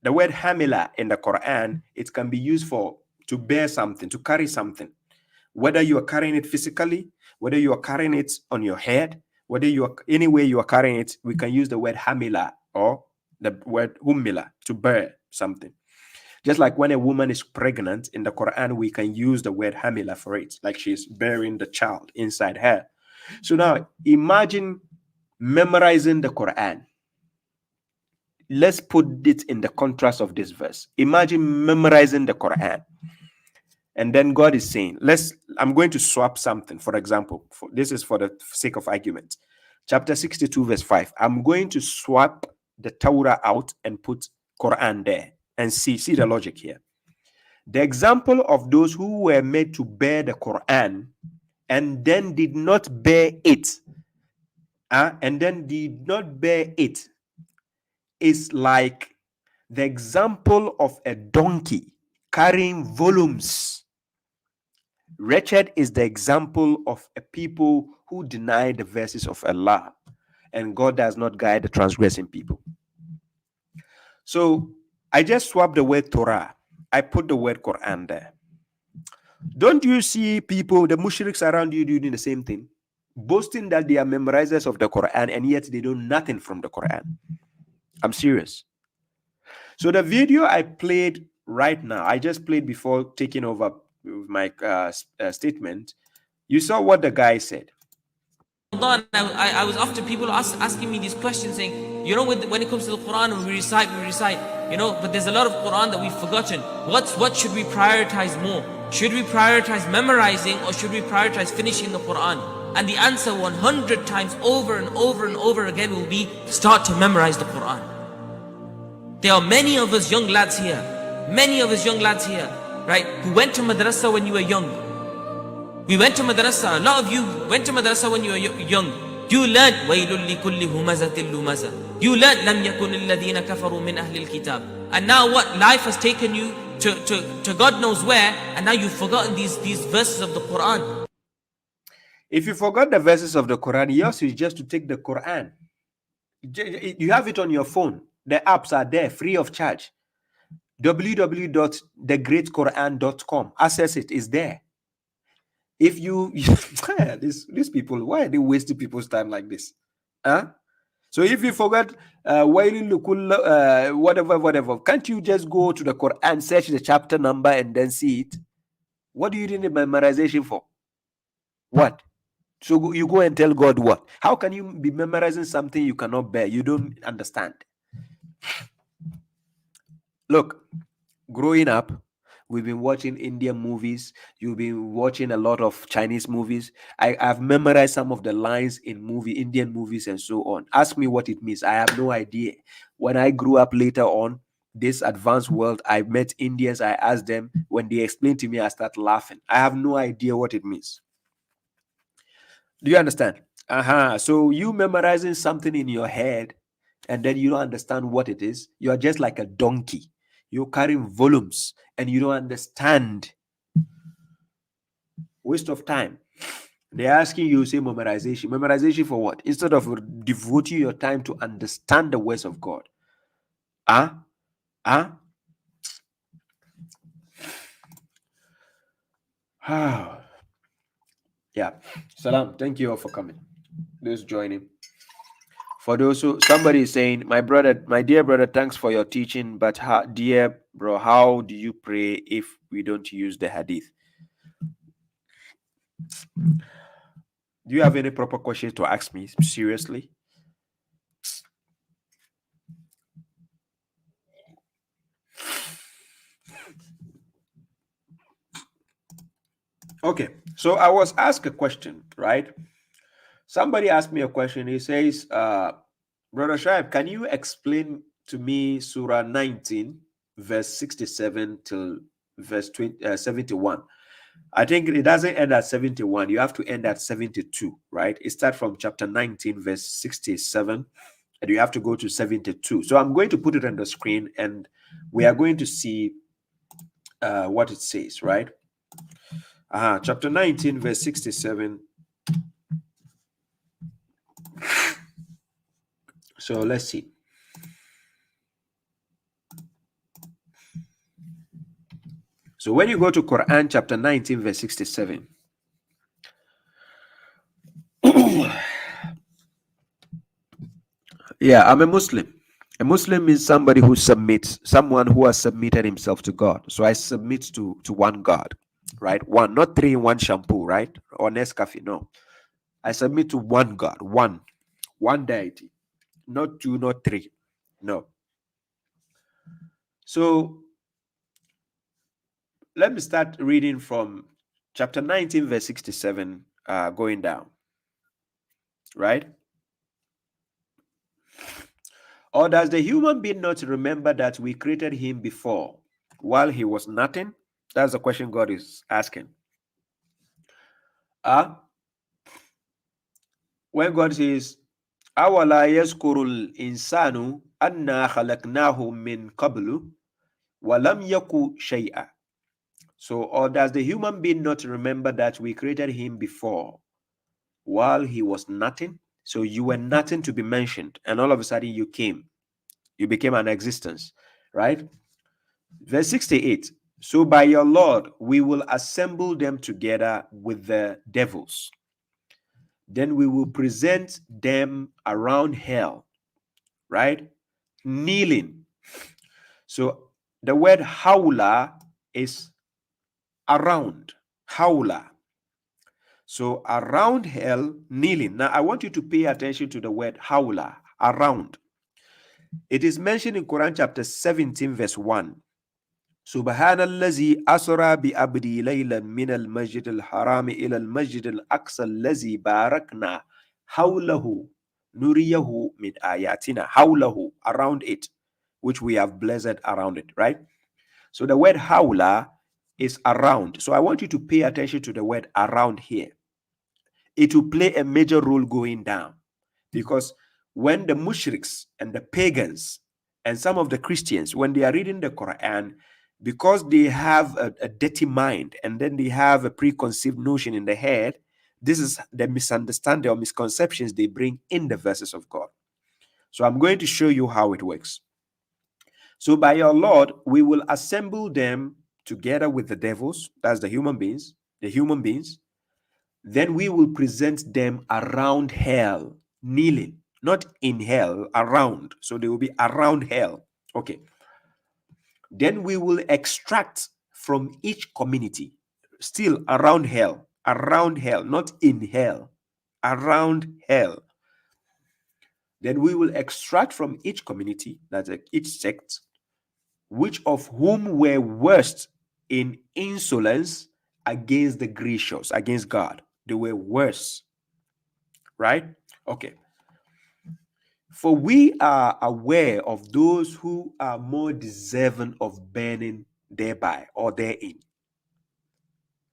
the word hamila in the Quran, it can be used to bear something, to carry something. Whether you are carrying it physically, whether you are carrying it on your head, whether you are any way you are carrying it, we can use the word hamila or the word hummila to bear something. Just like when a woman is pregnant in the Quran, we can use the word hamila for it, like she's bearing the child inside her. So now imagine memorizing the Quran. Let's put it in the contrast of this verse. Imagine memorizing the Quran. And then God is saying, I'm going to swap something. For example, this is for the sake of argument. Chapter 62 verse 5. I'm going to swap the Torah out and put Quran there and see the logic here. The example of those who were made to bear the Quran and then did not bear it, is like the example of a donkey carrying volumes. Wretched is the example of a people who deny the verses of Allah, and God does not guide the transgressing people. So I just swapped the word Torah. I put the word Quran there. Don't you see people, the mushriks around you, doing the same thing? Boasting that they are memorizers of the Quran, and yet they know nothing from the Quran. I'm serious. So the video I played right now, I just played before taking over with my statement. You saw what the guy said. I was after people asking me these questions, saying, when it comes to the Quran, we recite, but there's a lot of Quran that we've forgotten. What should we prioritize more? Should we prioritize memorizing, or should we prioritize finishing the Quran? And the answer 100 times over and over and over again will be, start to memorize the Quran. There are many of us young lads here, right, who went to madrasa when you were young. We went to madrasa. A lot of you went to madrasa when you were young. You learned وَيْلٌ لِكُلِّ هُمَزَةٍ لُمَزَةٍ. You learned لَمْ يَكُنِ الَّذِينَ كَفَرُوا مِنْ أَهْلِ الْكِتَابِ. And now what? Life has taken you to God knows where, and now you've forgotten these verses of the Quran. If you forgot the verses of the Quran, yours is just to take the Quran. You have it on your phone. The apps are there, free of charge. www.thegreatquran.com. Access it, is there. If you these people, why are they wasting people's time like this? So if you forgot whatever, can't you just go to the Quran, search the chapter number, and then see it? What do you need memorization for? What? So you go and tell God what? How can you be memorizing something you cannot bear? You don't understand. Look, growing up, we've been watching Indian movies. You've been watching a lot of Chinese movies. I've memorized some of the lines in Indian movies and so on. Ask me what it means. I have no idea. When I grew up later on, this advanced world, I met Indians. I asked them. When they explained to me, I start laughing. I have no idea what it means. Do you understand? So you memorizing something in your head, and then you don't understand what it is. You are just like a donkey. You're carrying volumes, and you don't understand Waste of time. They're asking you, say memorization. Memorization for what? Instead of devoting your time to understand the words of God. Yeah. Salam. Thank you all for coming. Those joining. For those who, somebody is saying, my dear brother, thanks for your teaching, but dear bro, how do you pray if we don't use the hadith? Do you have any proper questions to ask me? Seriously? Okay, so I was asked a question, right? Somebody asked me a question. He says, Brother Shaib, can you explain to me Surah 19, verse 67 till verse 71? I think it doesn't end at 71. You have to end at 72, right? It starts from chapter 19, verse 67, and you have to go to 72. So I'm going to put it on the screen, and we are going to see what it says, right? Chapter 19, verse 67. So let's see. So when you go to Quran chapter 19, verse 67, yeah, I'm a Muslim. A Muslim is somebody who submits, someone who has submitted himself to God. So I submit to one God, right? One, not three in one shampoo, right? Or Nescafe, no. I submit to one God, one deity, not two, not three, no. So let me start reading from chapter 19, verse 67, going down, right? Or does the human being not remember that we created him before while he was nothing? That's the question God is asking. When God says, Awala yazkurul insanu anna khalaqnahu min qablu walam yaku shay'a. So, or does the human being not remember that we created him before while he was nothing? So you were nothing to be mentioned, and all of a sudden you came. You became an existence, right? Verse 68. So by your Lord, we will assemble them together with the devils. Then we will present them around hell, right? Kneeling. So the word hawla is around. Hawla. So around hell, kneeling. Now I want you to pay attention to the word hawla, around. It is mentioned in Quran chapter 17, verse 1. Subhanallazi asra bi abdi laylan min al-masjid al-haram ila al-masjid al-aqsa allazi barakna hawlahu nuriyahu min ayatina. Hawlahu, around it, which we have blessed around it, right? So the word hawla is around. So I want you to pay attention to the word around here. It will play a major role going down, because when the mushriks and the pagans and some of the Christians, when they are reading the Quran, because they have a dirty mind and then they have a preconceived notion in the head, this is the misunderstanding or misconceptions they bring in the verses of God. So I'm going to show you how it works. So by your Lord, we will assemble them together with the devils, that's the human beings, then we will present them around hell, kneeling, not in hell, around. So they will be around hell. Okay. Then we will extract from each community, still around hell, not in hell, around hell. Then we will extract from each community, that's each sect, which of whom were worst in insolence against the gracious, against God. They were worse, right? Okay. For we are aware of those who are more deserving of burning thereby or therein.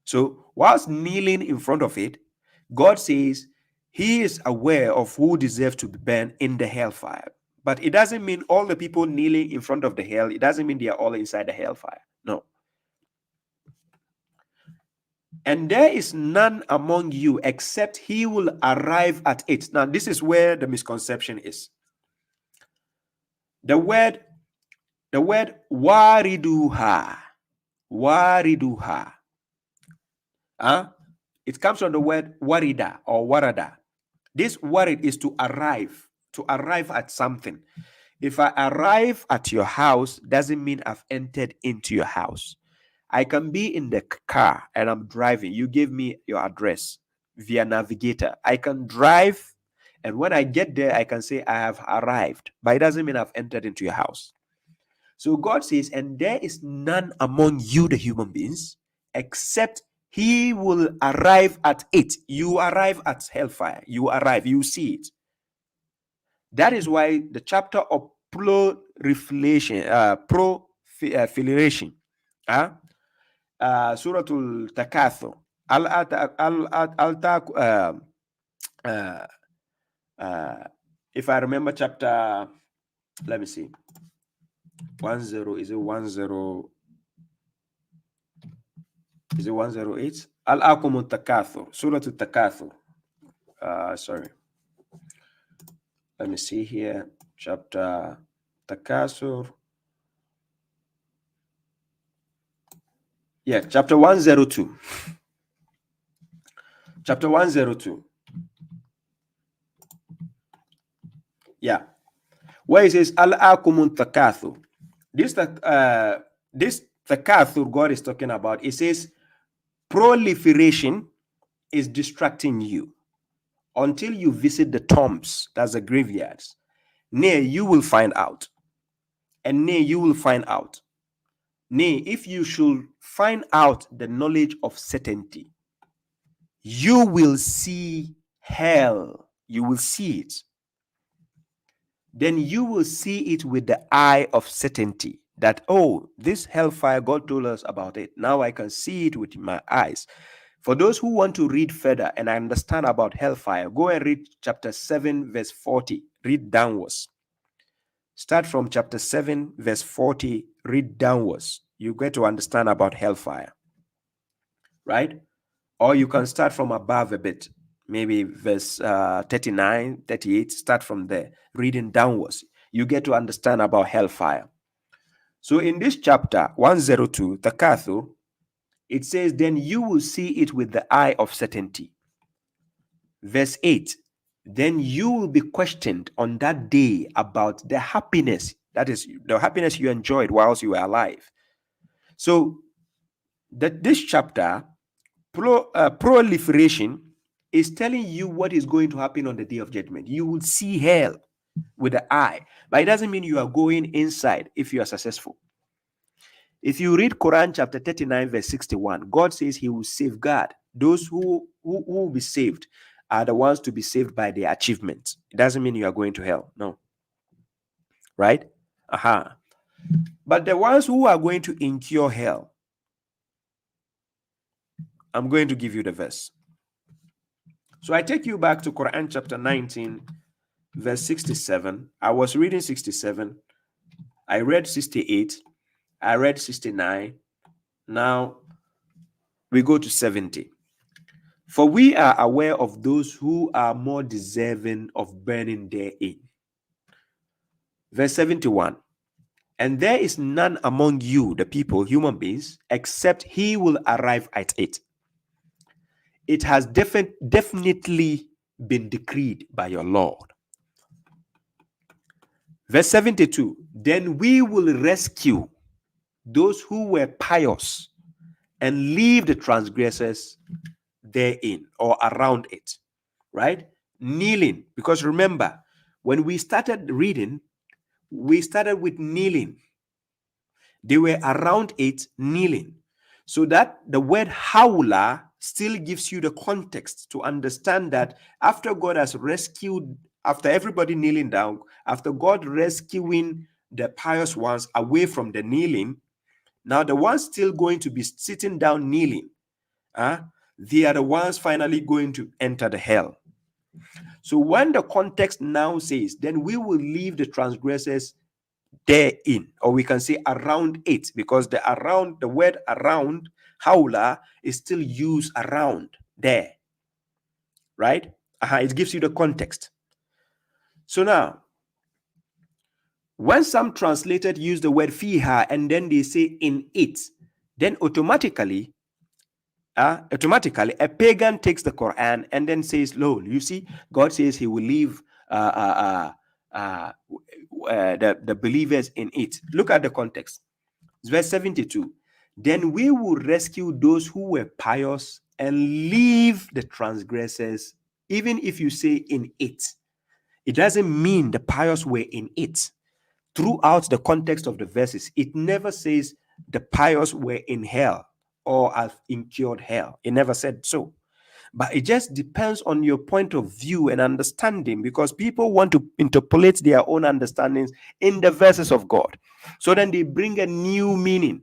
So, whilst kneeling in front of it, God says he is aware of who deserve to be burned in the hellfire. But it doesn't mean all the people kneeling in front of the hell, it doesn't mean they are all inside the hellfire. No. And there is none among you except he will arrive at it. Now, this is where the misconception is. The word wariduha. Wariduha. It comes from the word warida or warada. This warid is to arrive at something. If I arrive at your house, doesn't mean I've entered into your house. I can be in the car and I'm driving. You give me your address via navigator. I can drive, and when I get there, I can say I have arrived, but it doesn't mean I've entered into your house. So God says, and there is none among you, the human beings, except he will arrive at it. You arrive at hellfire. You arrive, you see it. That is why the chapter of proliferation, Suratul Takathur, if I remember chapter, let me see, 10, is it 10? Is it 108? Al-Aqum Takathur, Suratul Takathur. Sorry. Let me see here. Chapter Takasur. Yeah, chapter 102. Chapter 102. Yeah. Where it says Al-Akumun Takathur. This Takathur God is talking about. It says proliferation is distracting you until you visit the tombs, that's the graveyards. Nay, you will find out. And nay, you will find out. Nay, if you should find out the knowledge of certainty, you will see hell. You will see it. Then you will see it with the eye of certainty that, oh, this hellfire, God told us about it. Now I can see it with my eyes. For those who want to read further and understand about hellfire, go and read chapter 7, verse 40. Read downwards. Start from chapter 7, verse 40. Read downwards. You get to understand about hellfire. Right? Or you can start from above a bit. Maybe verse 39, 38. Start from there. Reading downwards. You get to understand about hellfire. So in this chapter 102, Takathur, it says, then you will see it with the eye of certainty. Verse 8, then you will be questioned on that day about the happiness, that is, the happiness you enjoyed whilst you were alive. So this chapter, proliferation, is telling you what is going to happen on the day of judgment. You will see hell with the eye, but it doesn't mean you are going inside if you are successful. If you read Koran chapter 39, verse 61, God says he will safeguard. Those who will be saved are the ones to be saved by their achievements. It doesn't mean you are going to hell. No. Right? But the ones who are going to incur hell, I'm going to give you the verse. So I take you back to Quran chapter 19, verse 67. I was reading 67. I read 68. I read 69. Now we go to 70. For we are aware of those who are more deserving of burning therein. Verse 71. And there is none among you, the people, human beings, except he will arrive at it. It has definitely been decreed by your Lord. Verse 72. Then we will rescue those who were pious and leave the transgressors therein or around it, right? Kneeling, because remember, when we started reading, we started with kneeling. They were around it kneeling. So that the word hawla still gives you the context to understand that after God has rescued, after everybody kneeling down, after God rescuing the pious ones away from the kneeling, now the ones still going to be sitting down kneeling, they are the ones finally going to enter the hell. So when the context now says, then we will leave the transgressors therein, or we can say around it, because the word around hawla is still used around there, right? It gives you the context. So now, when some translated use the word fiha and then they say in it, then automatically a pagan takes the Quran and then says, "Lo, you see, God says He will leave the believers in it." Look at the context. Verse 72. Then we will rescue those who were pious and leave the transgressors. Even if you say in it, it doesn't mean the pious were in it. Throughout the context of the verses, it never says the pious were in hell or have incurred hell. It never said so. But it just depends on your point of view and understanding, because people want to interpolate their own understandings in the verses of God. So then they bring a new meaning.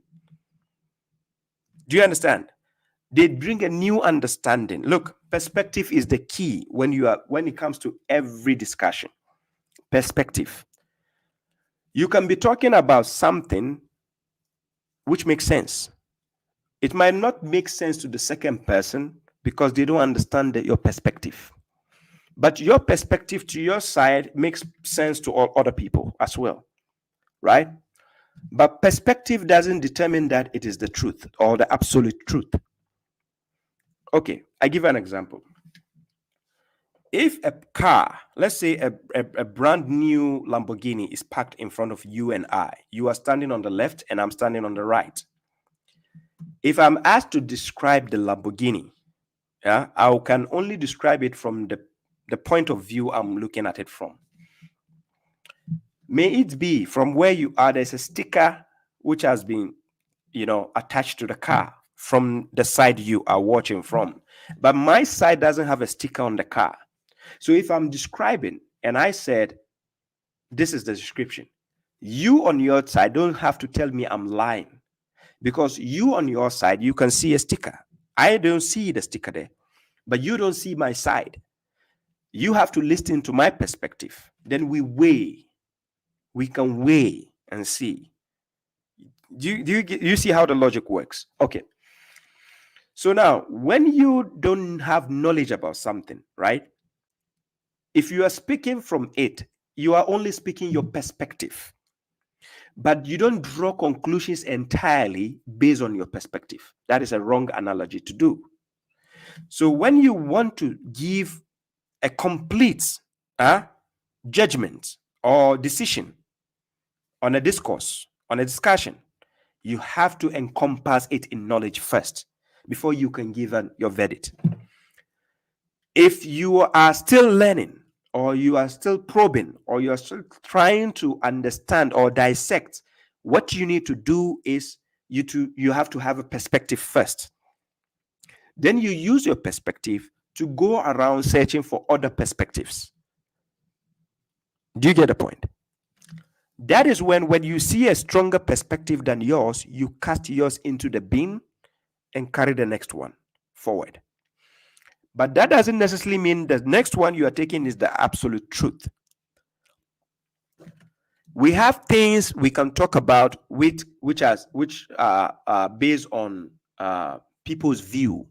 Do you understand? They bring a new understanding. Look, perspective is the key when it comes to every discussion. Perspective. You can be talking about something which makes sense. It might not make sense to the second person because they don't understand your perspective. But your perspective to your side makes sense to all other people as well, right? But perspective doesn't determine that it is the truth or the absolute truth. Okay, I give an example. If a car, let's say a brand new Lamborghini is parked in front of you and I, you are standing on the left and I'm standing on the right. If I'm asked to describe the Lamborghini, I can only describe it from the point of view I'm looking at it from. May it be from where you are, there's a sticker which has been, attached to the car from the side you are watching from. But my side doesn't have a sticker on the car. So if I'm describing and I said, this is the description, you on your side don't have to tell me I'm lying, because you on your side, you can see a sticker. I don't see the sticker there, but you don't see my side. You have to listen to my perspective. Then we can weigh and see. Do you see how the logic works? Okay. So now, when you don't have knowledge about something, right? If you are speaking from it, you are only speaking your perspective. But you don't draw conclusions entirely based on your perspective. That is a wrong analogy to do. So when you want to give a complete judgment or decision on a discourse, on a discussion, you have to encompass it in knowledge first before you can give your verdict. If you are still learning, or you are still probing, or you are still trying to understand or dissect, what you need to do is you have to have a perspective first. Then you use your perspective to go around searching for other perspectives. Do you get the point? That is when you see a stronger perspective than yours, you cast yours into the bin and carry the next one forward. But that doesn't necessarily mean the next one you are taking is the absolute truth. We have things we can talk about which are based on people's view,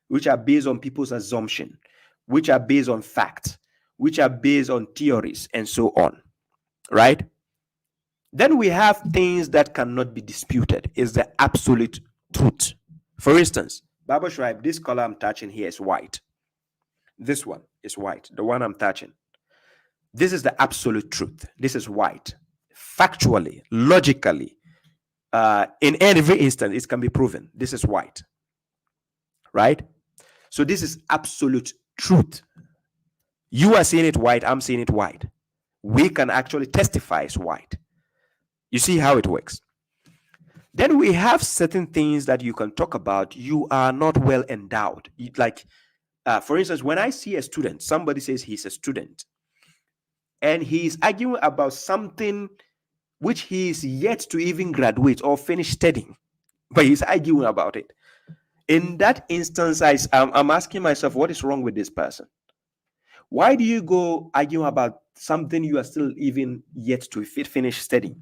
which are based on people's assumption, which are based on facts, which are based on theories, and so on, right? Then we have things that cannot be disputed, is the absolute truth. For instance, babashuaib, this color I'm touching here is white. This one is white, the one I'm touching. This is the absolute truth. This is white. Factually, logically, in every instance, it can be proven. This is white, right? So this is absolute truth. You are seeing it white, I'm seeing it white. We can actually testify it's white. You see how it works? Then we have certain things that you can talk about. You are not well endowed. Like, for instance, when I see a student, somebody says he's a student, and he's arguing about something which he is yet to even graduate or finish studying, but he's arguing about it. In that instance, I'm asking myself, what is wrong with this person? Why do you go arguing about something you are still even yet to finish studying?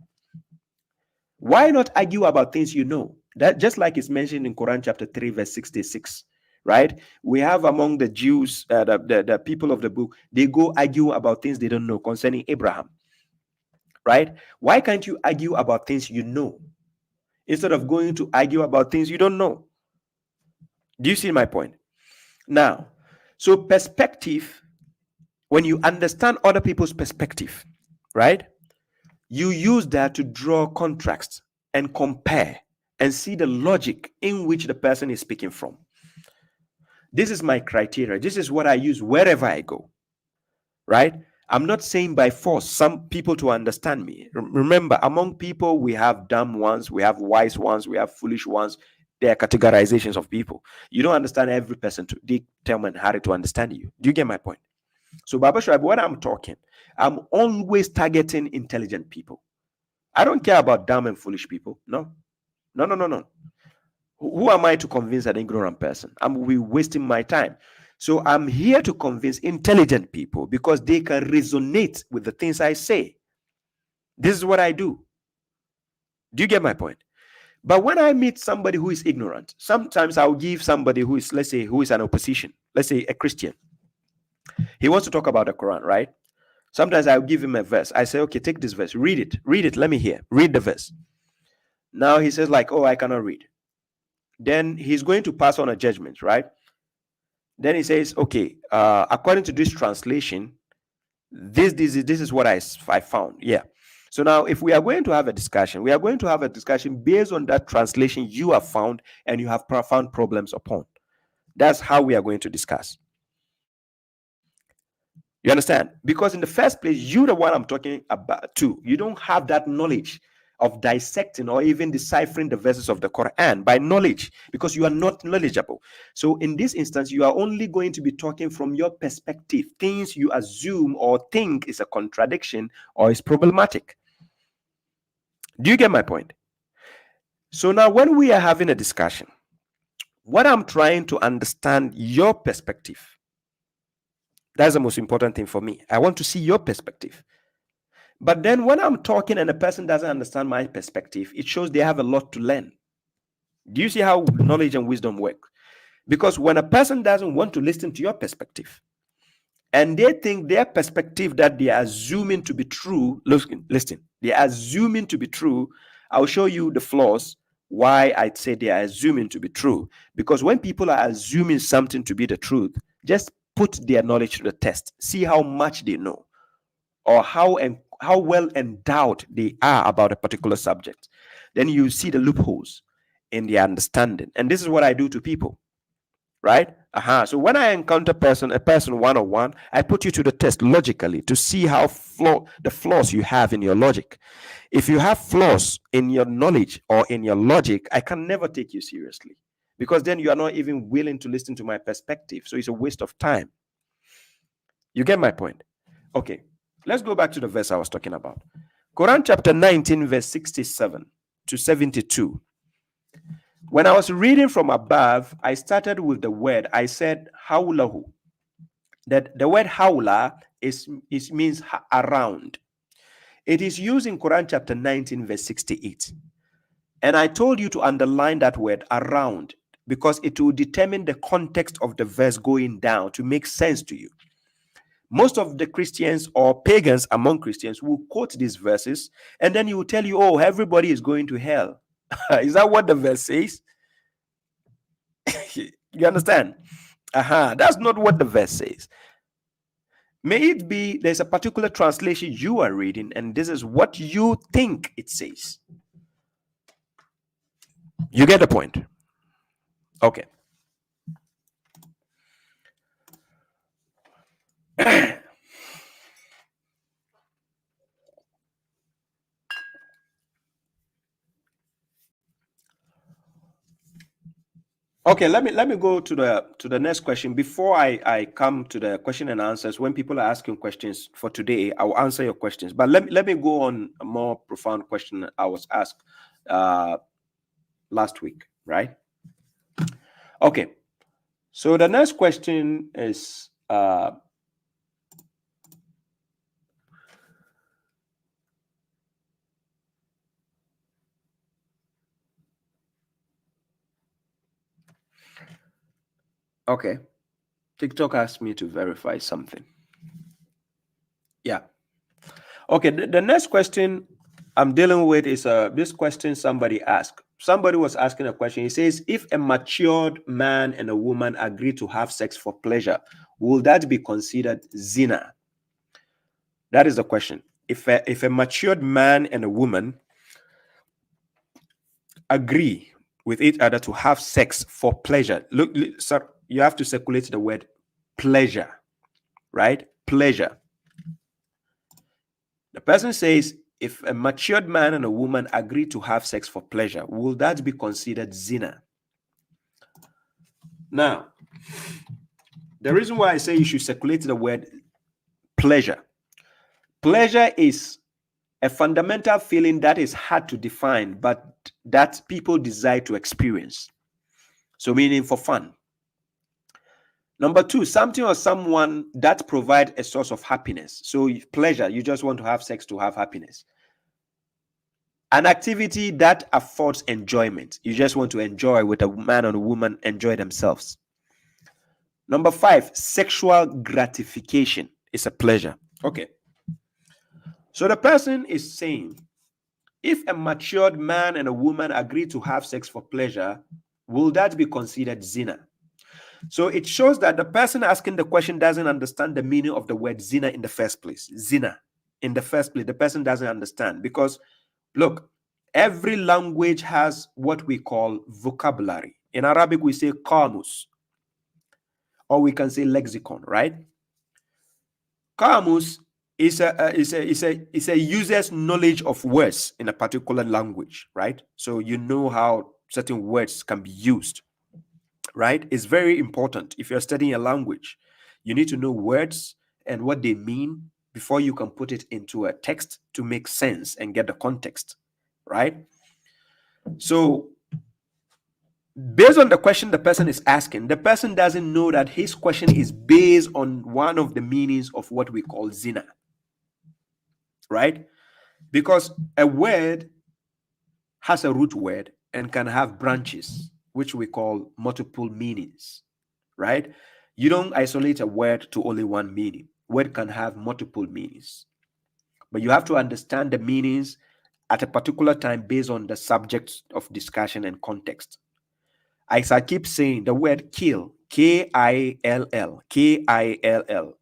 Why not argue about things you know? That just like it's mentioned in Quran chapter 3, verse 66, right? We have among the Jews, the people of the book, they go argue about things they don't know concerning Abraham, right? Why can't you argue about things you know instead of going to argue about things you don't know? Do you see my point? Now, so perspective, when you understand other people's perspective, right? You use that to draw contrasts and compare and see the logic in which the person is speaking from. This is my criteria. This is what I use wherever I go, right? I'm not saying by force some people to understand me. Remember, among people, we have dumb ones, we have wise ones, we have foolish ones. There are categorizations of people. You don't understand every person to determine how to understand you. Do you get my point? So, babashuaib, when I'm talking, I'm always targeting intelligent people. I don't care about dumb and foolish people. No. Who am I to convince an ignorant person? I'm wasting my time. So I'm here to convince intelligent people because they can resonate with the things I say. This is what I do. Do you get my point? But when I meet somebody who is ignorant, sometimes I'll give somebody who is, let's say, who is an opposition, let's say a Christian. He wants to talk about the Quran, right? Sometimes I'll give him a verse. I say, okay, take this verse, read it, let me hear, read the verse. Now he says like, oh, I cannot read. Then he's going to pass on a judgment, right? Then he says, okay, according to this translation, this is what I found. Yeah. So now if we are going to have a discussion, we are going to have a discussion based on that translation you have found and you have found problems upon. That's how we are going to discuss. You understand? Because in the first place, you're the one I'm talking about too. You don't have that knowledge of dissecting or even deciphering the verses of the Quran by knowledge because you are not knowledgeable. So in this instance, you are only going to be talking from your perspective, things you assume or think is a contradiction or is problematic. Do you get my point? So now when we are having a discussion, what I'm trying to understand your perspective. That's the most important thing for me. I want to see your perspective. But then when I'm talking and a person doesn't understand my perspective, it shows they have a lot to learn. Do you see how knowledge and wisdom work? Because when a person doesn't want to listen to your perspective and they think their perspective that they are assuming to be true, listen, they are assuming to be true. I'll show you the flaws why I'd say they are assuming to be true. Because when people are assuming something to be the truth, just put their knowledge to the test. See how much they know or how well endowed they are about a particular subject. Then you see the loopholes in their understanding. And this is what I do to people, right? So when I encounter a person one-on-one, I put you to the test logically to see how the flaws you have in your logic. If you have flaws in your knowledge or in your logic, I can never take you seriously because then you are not even willing to listen to my perspective. So it's a waste of time. You get my point? Okay. Let's go back to the verse I was talking about. Quran chapter 19, verse 67 to 72. When I was reading from above, I started with the word. I said, hawlahu. That the word hawla means around. It is used in Quran chapter 19, verse 68. And I told you to underline that word around because it will determine the context of the verse going down to make sense to you. Most of the Christians or pagans among Christians will quote these verses and then he will tell you, oh, everybody is going to hell. Is that what the verse says? You understand? That's not what the verse says. May it be there's a particular translation you are reading and this is what you think it says. You get the point? Okay. Okay, let me go to the next question before I come to the question and answers. When people are asking questions for today, I will answer your questions. But let me go on a more profound question I was asked last week, right? Okay, so the next question is Okay. TikTok asked me to verify something. Yeah. Okay. The next question I'm dealing with is this question somebody asked. Somebody was asking a question. He says, if a matured man and a woman agree to have sex for pleasure, will that be considered zina? That is the question. If a matured man and a woman agree with each other to have sex for pleasure, look, sir, you have to circulate the word pleasure, right? Pleasure. The person says, if a matured man and a woman agree to have sex for pleasure, will that be considered zina? Now, the reason why I say you should circulate the word pleasure is a fundamental feeling that is hard to define, but that people desire to experience. So meaning for fun. Number two, something or someone that provide a source of happiness. So pleasure, you just want to have sex to have happiness. An activity that affords enjoyment. You just want to enjoy with a man or a woman, enjoy themselves. Number five, sexual gratification is a pleasure. Okay. So the person is saying, if a matured man and a woman agree to have sex for pleasure, will that be considered zina? So it shows that the person asking the question doesn't understand the meaning of the word zina in the first place. Zina, in the first place, the person doesn't understand because, look, every language has what we call vocabulary. In Arabic, we say qamus, or we can say lexicon, right? Qamus is a user's knowledge of words in a particular language, right? So you know how certain words can be used, right? It's very important. If you're studying a language, you need to know words and what they mean before you can put it into a text to make sense and get the context, right? So based on the question the person is asking, the person doesn't know that his question is based on one of the meanings of what we call zina, right? Because a word has a root word and can have branches, which we call multiple meanings, right? You don't isolate a word to only one meaning. Word can have multiple meanings, but you have to understand the meanings at a particular time based on the subject of discussion and context. As I keep saying, the word kill, K-I-L-L, K-I-L-L.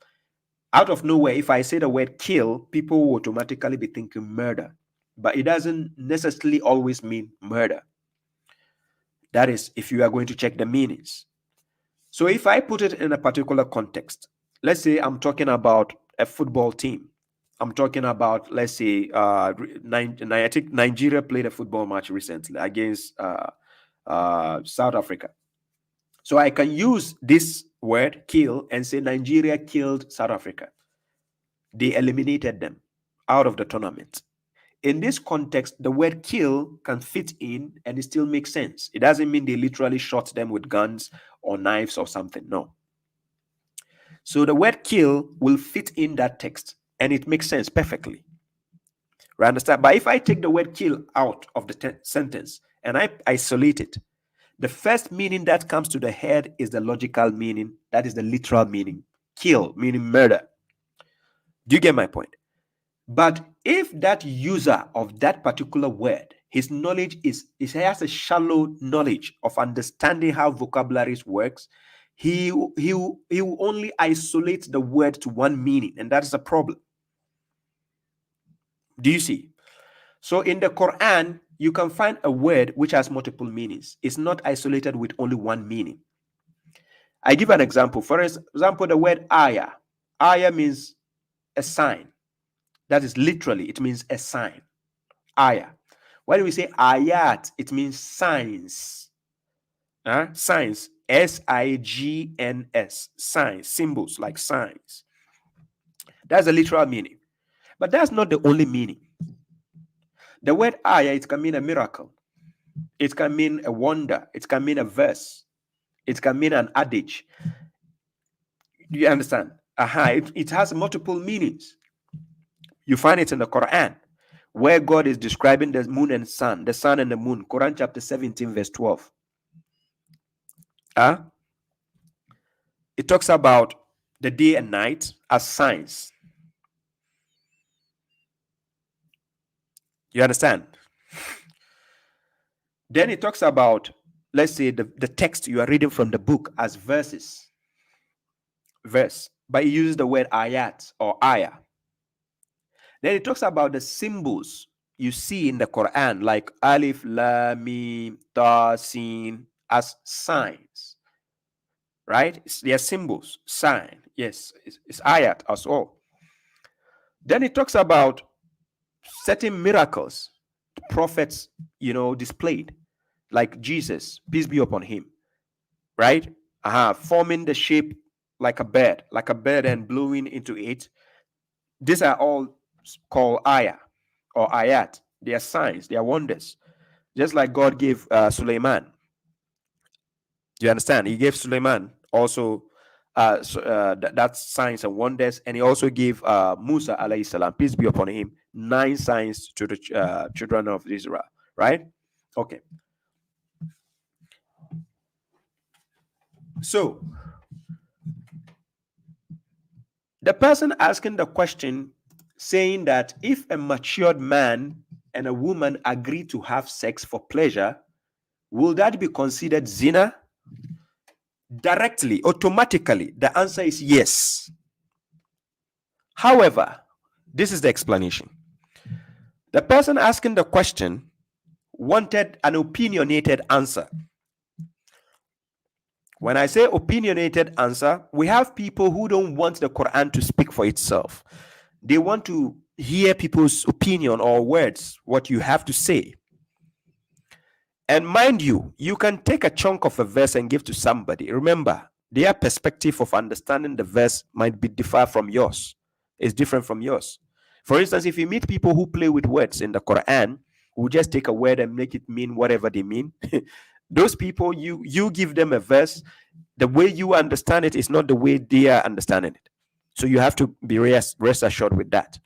Out of nowhere, if I say the word kill, people will automatically be thinking murder, but it doesn't necessarily always mean murder. That is, if you are going to check the meanings. So if I put it in a particular context, let's say I'm talking about a football team. I'm talking about, let's say, I think Nigeria played a football match recently against South Africa. So I can use this word kill and say Nigeria killed South Africa. They eliminated them out of the tournament. In this context, the word kill can fit in and it still makes sense. It doesn't mean they literally shot them with guns or knives or something. No. So the word kill will fit in that text and it makes sense perfectly. Right? Understand? But if I take the word kill out of the sentence and I isolate it, the first meaning that comes to the head is the logical meaning. That is the literal meaning. Kill, meaning murder. Do you get my point? But if that user of that particular word, his knowledge he has a shallow knowledge of understanding how vocabularies works, he will only isolate the word to one meaning, and that is a problem. Do you see? So in the Quran, you can find a word which has multiple meanings. It's not isolated with only one meaning. I give an example. For example, the word ayah. Ayah means a sign. That is literally, it means a sign. Ayah. When we say ayat, it means signs. Signs. S-I-G-N-S. Signs. Symbols like signs. That's the literal meaning. But that's not the only meaning. The word ayah, it can mean a miracle. It can mean a wonder. It can mean a verse. It can mean an adage. Do you understand? It has multiple meanings. You find it in the Quran, where God is describing the moon and sun, the sun and the moon. Quran chapter 17, verse 12. it talks about the day and night as signs. You understand? Then it talks about, let's say, the text you are reading from the book as verses. Verse. But it uses the word ayat or ayah. Then it talks about the symbols you see in the Quran, like alif, lam, mim, ta, sin, as signs. Right? They are symbols, sign. Yes, it's ayat as well. Then it talks about certain miracles the prophets, displayed, like Jesus, peace be upon him, right? Forming the shape like a bird and blowing into it. These are all called ayah or ayat. They are signs, they are wonders. Just like God gave Sulaiman. You understand? He gave Sulaiman also that's signs and wonders, and he also gave Musa alayhi salam, peace be upon him, 9 signs to the children of Israel, right? Okay. So the person asking the question saying that if a matured man and a woman agree to have sex for pleasure, will that be considered zina? Directly, automatically, the answer is yes. However, this is the explanation. The person asking the question wanted an opinionated answer. When I say opinionated answer, we have people who don't want the Quran to speak for itself. They want to hear people's opinion or words, what you have to say. And mind you, you can take a chunk of a verse and give to somebody. Remember, their perspective of understanding the verse might be different from yours. It's different from yours. For instance, if you meet people who play with words in the Quran, who just take a word and make it mean whatever they mean, those people, you give them a verse, the way you understand it is not the way they are understanding it. So you have to be rest assured with that,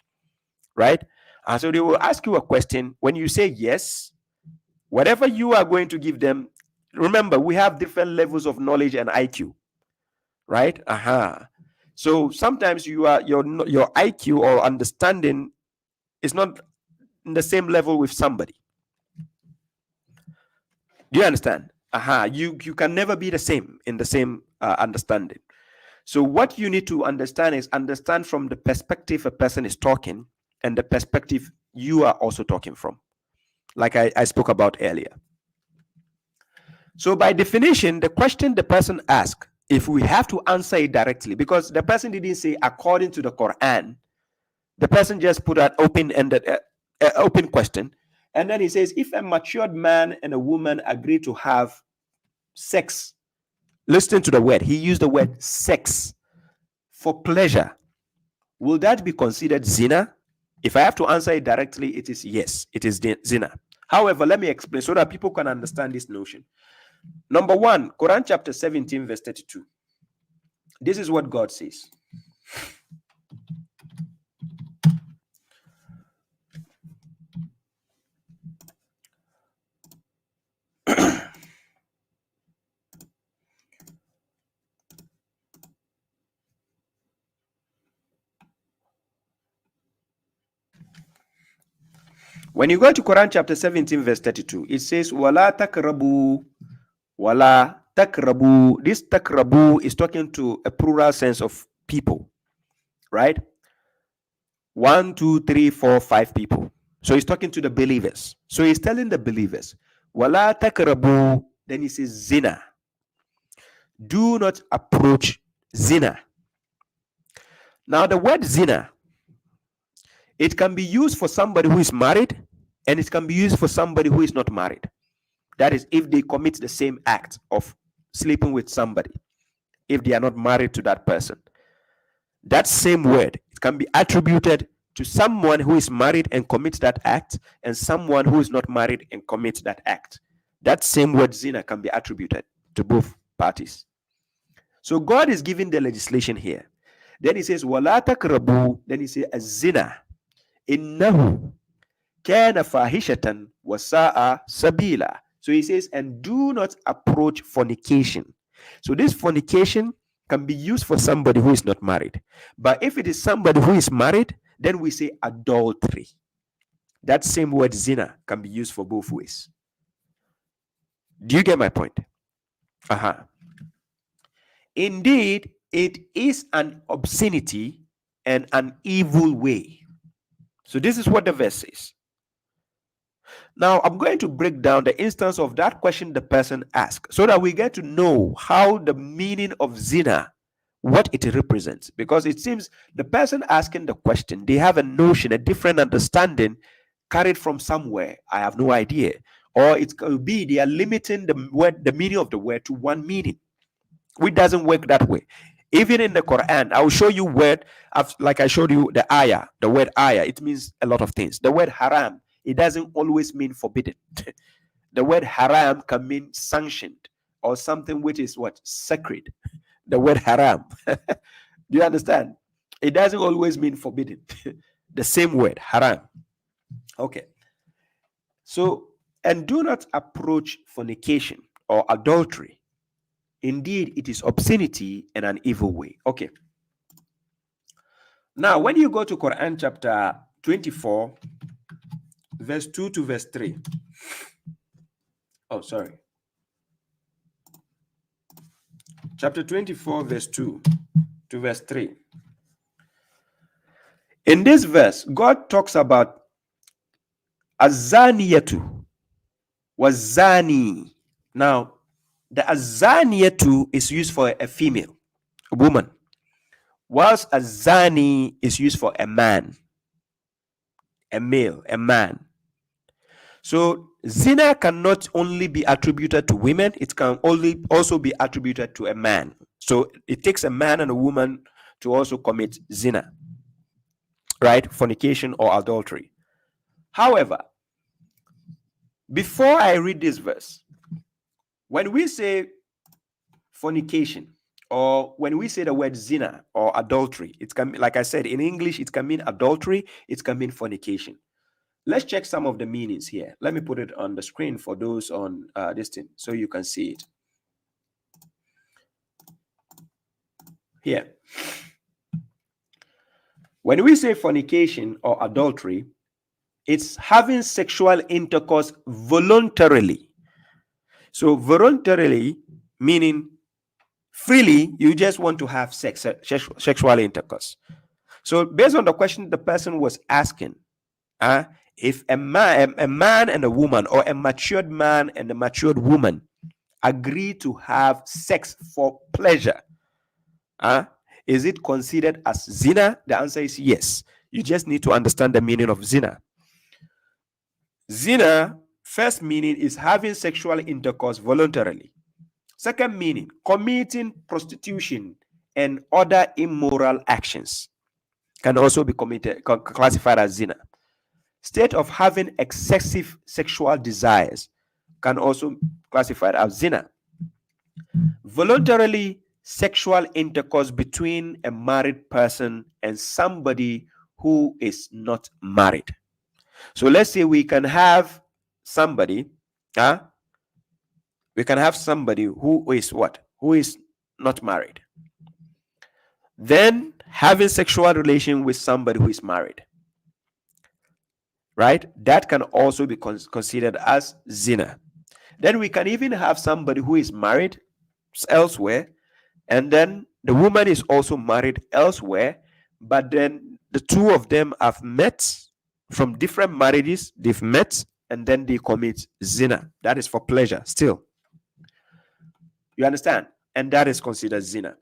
right? And so they will ask you a question. When you say yes, whatever you are going to give them, remember, we have different levels of knowledge and IQ, right? So sometimes your IQ or understanding is not in the same level with somebody. Do you understand? You can never be the same in the same understanding. So what you need to understand is understand from the perspective a person is talking and the perspective you are also talking from, like I spoke about earlier. So by definition, the question the person asked, if we have to answer it directly, because the person didn't say according to the Quran, the person just put an open-ended open question, and then he says, if a matured man and a woman agree to have sex, listen to the word, he used the word sex, for pleasure, will that be considered zina? If I have to answer it directly, it is yes, it is zina. However, let me explain so that people can understand this notion. Number 1, Quran chapter 17 verse 32. This is what God says. When you go to Quran chapter 17 verse 32, it says, Wala takrabu, wala takrabu. This takrabu is talking to a plural sense of people, right? 1, 2, 3, 4, 5 people. So he's talking to the believers. So he's telling the believers, Wala takrabu, then he says zina. Do not approach zina. Now the word zina, it can be used for somebody who is married, and it can be used for somebody who is not married. That is, if they commit the same act of sleeping with somebody, if they are not married to that person. That same word, it can be attributed to someone who is married and commits that act, and someone who is not married and commits that act. That same word zina can be attributed to both parties. So God is giving the legislation here. Then he says, Wala takrabu, then he says, az-zina. Innahu kana fahishatan wa sa'a sabila. So he says, and do not approach fornication. So this fornication can be used for somebody who is not married. But if it is somebody who is married, then we say adultery. That same word zina can be used for both ways. Do you get my point? Indeed, it is an obscenity and an evil way. So this is what the verse says. Now, I'm going to break down the instance of that question the person asked so that we get to know how the meaning of zina, what it represents. Because it seems the person asking the question, they have a notion, a different understanding carried from somewhere. I have no idea. Or it could be they are limiting the word, the meaning of the word to one meaning, which doesn't work that way. Even in the Quran, I will show you word, like I showed you the ayah, the word ayah, it means a lot of things. The word haram, it doesn't always mean forbidden. The word haram can mean sanctioned or something which is what? Sacred. The word haram. Do you understand? It doesn't always mean forbidden. The same word, haram. Okay. So, and do not approach fornication or adultery. Indeed, it is obscenity and an evil way. Okay. Now, when you go to Quran chapter 24, verse 2 to verse 3. Oh, sorry. Chapter 24, verse 2 to verse 3. In this verse, God talks about azaniyatu wazani. Now, the azaniyatu is used for a female, a woman, whilst azani is used for a man, a male, a man. So zina cannot only be attributed to women, it can only also be attributed to a man. So it takes a man and a woman to also commit zina, right? Fornication or adultery. However, before I read this verse, when we say fornication or when we say the word zina or adultery, it can, like I said, in English, it can mean adultery, it can mean fornication. Let's check some of the meanings here. Let me put it on the screen for those on this thing so you can see it. Here. When we say fornication or adultery, it's having sexual intercourse voluntarily. So voluntarily meaning freely, you just want to have sex, sexual intercourse. So based on the question the person was asking, if a man and a woman, or a matured man and a matured woman agree to have sex for pleasure, is it considered as zina? The answer is yes. You just need to understand the meaning of zina. Zina, first meaning is having sexual intercourse voluntarily. Second meaning, committing prostitution and other immoral actions can also be classified as zina. State of having excessive sexual desires can also be classified as zina. Voluntarily sexual intercourse between a married person and somebody who is not married. So let's say we can have somebody, we can have somebody who is what? Who is not married. Then having sexual relation with somebody who is married. Right? That can also be considered as zina. Then we can even have somebody who is married elsewhere, and then the woman is also married elsewhere, but then the two of them have met from different marriages, they've met, and then they commit zina. That is for pleasure still. You understand? And that is considered zina.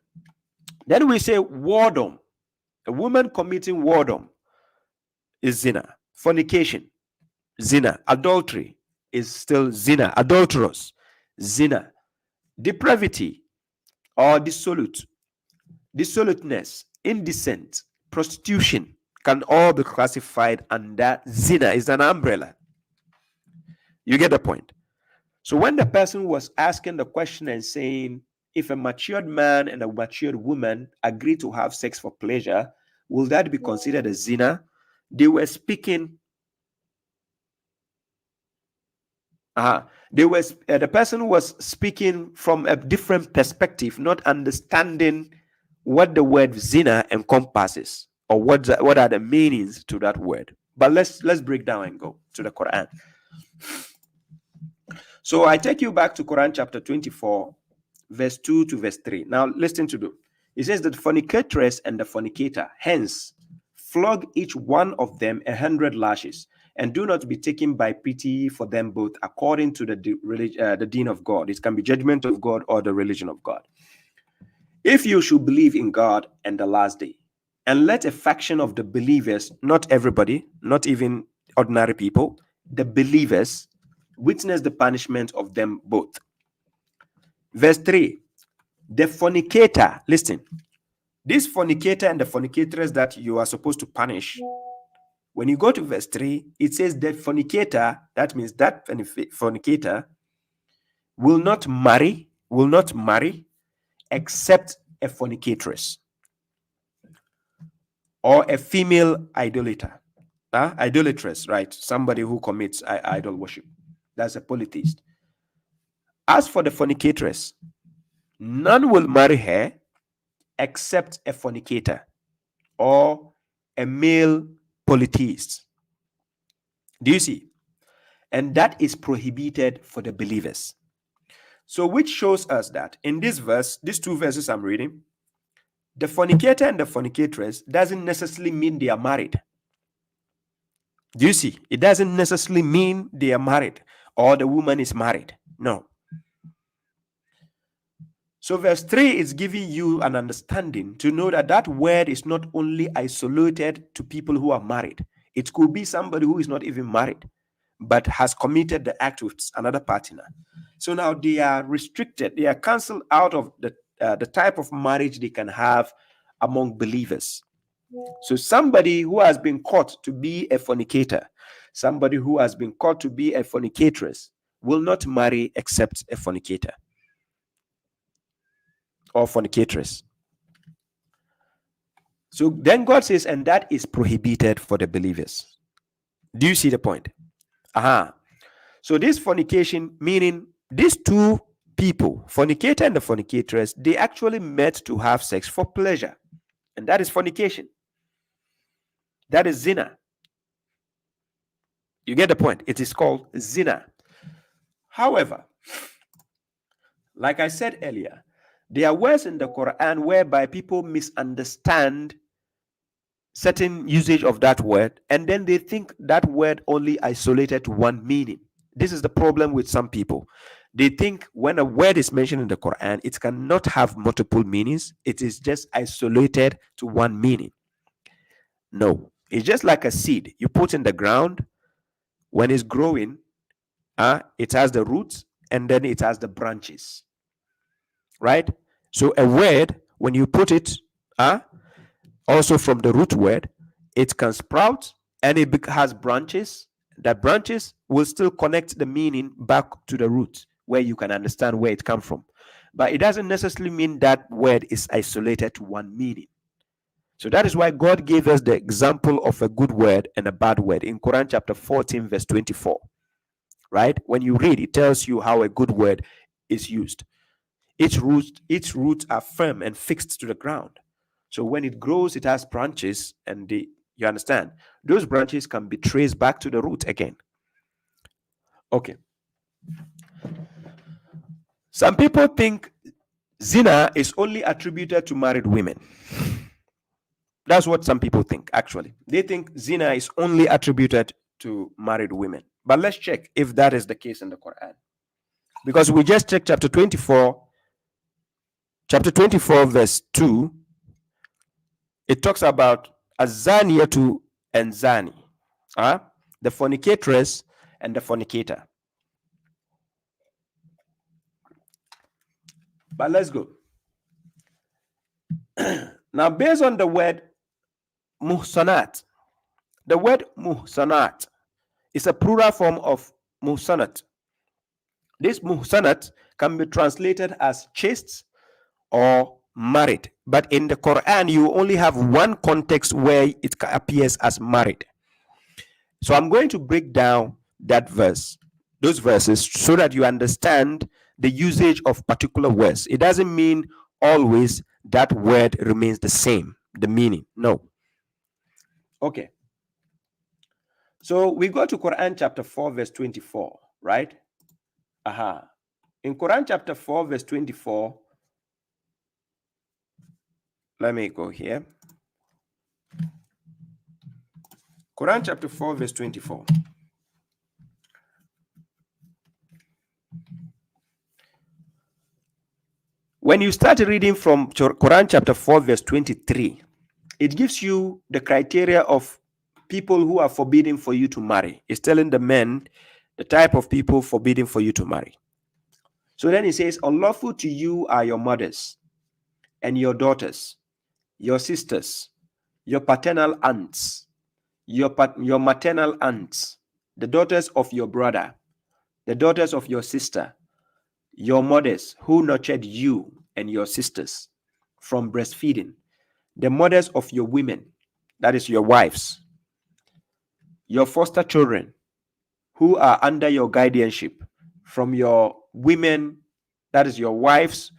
Then we say whoredom. A woman committing whoredom is zina. Fornication, zina. Adultery is still zina. Adulterous, zina. Depravity or dissoluteness, indecent, prostitution can all be classified under zina. Is an umbrella. You get the point? So when the person was asking the question and saying, if a matured man and a matured woman agree to have sex for pleasure, will that be considered a zina? They were speaking. The person was speaking from a different perspective, not understanding what the word zina encompasses, or what are the meanings to that word. But let's break down and go to the Quran. So I take you back to Quran chapter 24, verse 2 to verse 3. Now listen to this. It says that fornicatress and the fornicator, hence flog each one of them 100 lashes, and do not be taken by pity for them both, according to the deen of God. It can be judgment of God or the religion of God. If you should believe in God and the last day, and let a faction of the believers, not everybody, not even ordinary people, the believers, witness the punishment of them both. Verse 3, the fornicator, listen, this fornicator and the fornicatress that you are supposed to punish, when you go to verse 3, it says the fornicator, that means that fornicator will not marry except a fornicatress or a female idolater. Idolatress, right? Somebody who commits idol worship. That's a polytheist. As for the fornicatress, none will marry her except a fornicator or a male polytheist. Do you see? And that is prohibited for the believers. So which shows us that in this verse, these two verses I'm reading, the fornicator and the fornicatress doesn't necessarily mean they are married. Do you see? It doesn't necessarily mean they are married or the woman is married. No. So verse 3 is giving you an understanding to know that that word is not only isolated to people who are married. It could be somebody who is not even married, but has committed the act with another partner. So now they are restricted. They are cancelled out of the type of marriage they can have among believers. So somebody who has been caught to be a fornicator, somebody who has been caught to be a fornicatress, will not marry except a fornicator or fornicatress. So then God says, and that is prohibited for the believers. Do you see the point? So this fornication, meaning these two people, fornicator and the fornicatress, they actually met to have sex for pleasure. And that is fornication. That is zina. You get the point? It is called zina. However, like I said earlier, there are words in the Quran whereby people misunderstand certain usage of that word, and then they think that word only isolated to one meaning. This is the problem with some people. They think when a word is mentioned in the Quran, it cannot have multiple meanings. It is just isolated to one meaning. No, it's just like a seed you put in the ground. When it's growing, it has the roots and then it has the branches, right? So a word, when you put it also from the root word, it can sprout and it has branches. The branches will still connect the meaning back to the root where you can understand where it comes from. But it doesn't necessarily mean that word is isolated to one meaning. So that is why God gave us the example of a good word and a bad word in Quran chapter 14 verse 24, right? When you read, it tells you how a good word is used. Its roots are firm and fixed to the ground. So when it grows, it has branches, and you understand, those branches can be traced back to the root again. Okay. Some people think zina is only attributed to married women. That's what some people think, actually. They think zina is only attributed to married women. But let's check if that is the case in the Quran. Because we just checked chapter 24 verse 2. It talks about azaniyatu and zani, the fornicatress and the fornicator. But let's go. Now, based on the word MUHSONAT, the word MUHSONAT is a plural form of MUHSONAT. This MUHSONAT can be translated as chaste or married, but in the Quran you only have one context where it appears as married. So I'm going to break down those verses, so that you understand the usage of particular words. It doesn't mean always that word remains the same, the meaning. No. Okay. So we go to Quran chapter 4, verse 24, right? In Quran chapter 4, verse 24, let me go here. Quran chapter 4, verse 24. When you start reading from Quran chapter 4, verse 23, it gives you the criteria of people who are forbidden for you to marry. It's telling the men the type of people forbidden for you to marry. So then it says, unlawful to you are your mothers and your daughters, your sisters, your paternal aunts, your maternal aunts, the daughters of your brother, the daughters of your sister, your mothers who nurtured you and your sisters from breastfeeding, the mothers of your women, that is your wives, your foster children who are under your guardianship from your women, that is your wives,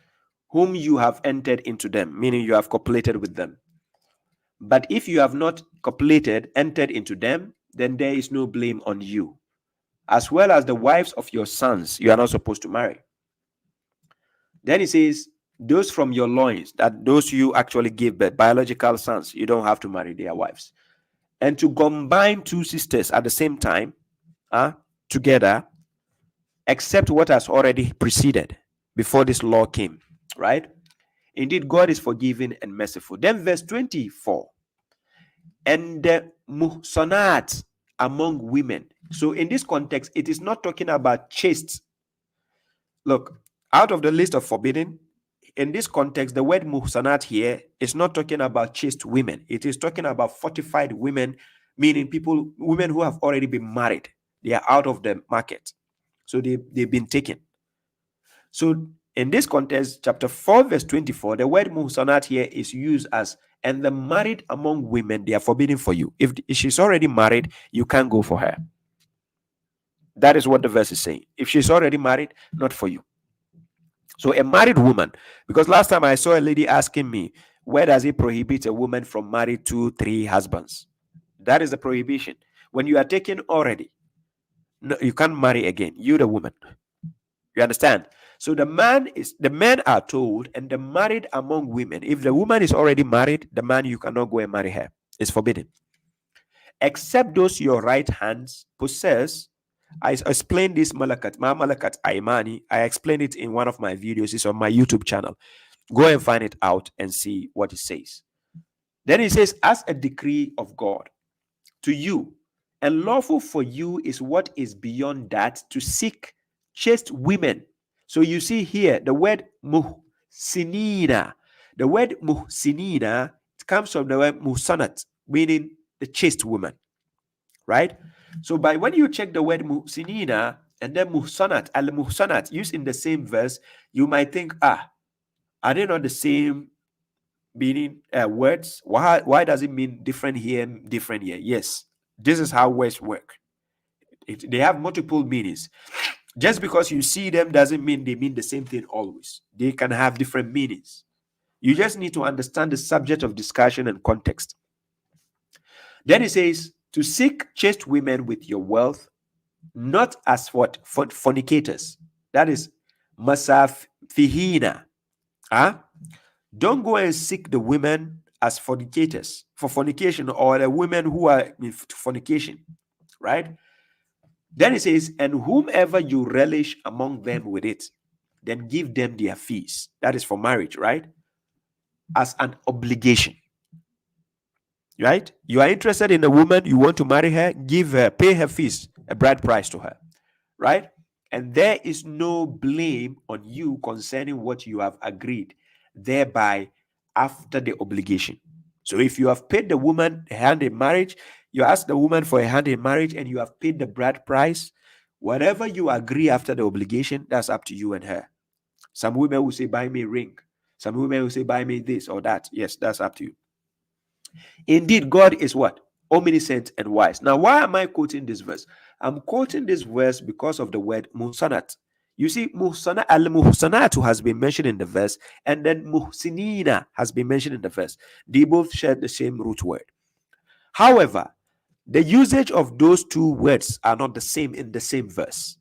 whom you have entered into them, meaning you have copulated with them. But if you have not copulated, entered into them, then there is no blame on you. As well as the wives of your sons, you are not supposed to marry. Then he says, those from your loins, that those you actually give birth, biological sons, you don't have to marry their wives. And to combine two sisters at the same time, together, except what has already preceded before this law came, right? Indeed, God is forgiving and merciful. Then verse 24, and the MUHSONAT among women. So in this context, it is not talking about chaste. Look, out of the list of forbidden, in this context, the word MUHSONAT here is not talking about chaste women. It is talking about fortified women, meaning women who have already been married. They are out of the market. So they've been taken. So in this context, chapter 4, verse 24, the word MUHSONAT here is used as, and the married among women, they are forbidden for you. If she's already married, you can't go for her. That is what the verse is saying. If she's already married, not for you. So a married woman, because last time I saw a lady asking me, where does it prohibit a woman from married 2-3 husbands? That is the prohibition. When you are taken already, no, you can't marry again. You the woman. You understand? So the men are told, and the married among women, if the woman is already married, the man, you cannot go and marry her. It's forbidden. Except those your right hands possess. I explained this malakat aimani. I explained it in one of my videos. It's on my YouTube channel. Go and find it out and see what it says. Then it says, as a decree of God to you, and lawful for you is what is beyond that, to seek chaste women. So you see here the word muhsinina. The word muhsinina, it comes from the word muhsanat, meaning the chaste woman, right? So when you check the word muhsinina and then muhsanat, al-muhsanat, used in the same verse, you might think, are they not the same meaning words? Why does it mean different here, different here? Yes, this is how words work. They have multiple meanings. Just because you see them doesn't mean they mean the same thing always. They can have different meanings. You just need to understand the subject of discussion and context. Then it says, to seek chaste women with your wealth, not as what? Fornicators. That is masafihina. Don't go and seek the women as fornicators for fornication, or the women who are in fornication, right? Then it says, and whomever you relish among them with it, then give them their fees. That is for marriage, right? As an obligation, right? You are interested in a woman, you want to marry her, pay her fees, a bride price to her, right? And there is no blame on you concerning what you have agreed thereby after the obligation. So if you have paid the woman a hand in marriage, you ask the woman for a hand in marriage, and you have paid the bride price, whatever you agree after the obligation, that's up to you and her. Some women will say, buy me a ring. Some women will say, buy me this or that. Yes, that's up to you. Indeed, God is what? Omniscient and wise. Now, why am I quoting this verse? I'm quoting this verse because of the word muhsanat. You see, al-muhsanatu has been mentioned in the verse, and then muhsinina has been mentioned in the verse. They both share the same root word. However, the usage of those two words are not the same in the same verse.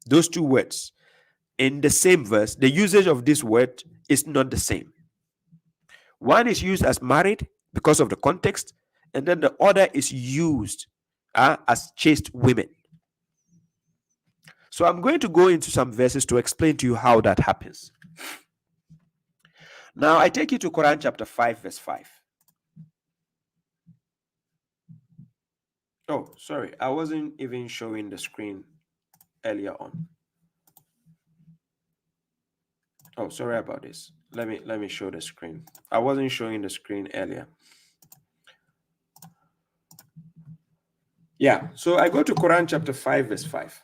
Those two words in the same verse, the usage of this word is not the same. One is used as married because of the context, and then the other is used as chaste women. So I'm going to go into some verses to explain to you how that happens. Now I take you to Quran chapter 5 verse 5. Oh, sorry, I wasn't even showing the screen earlier on. Oh, sorry about this. Let me show the screen. I wasn't showing the screen earlier. Yeah, so I go to Quran chapter 5 verse 5.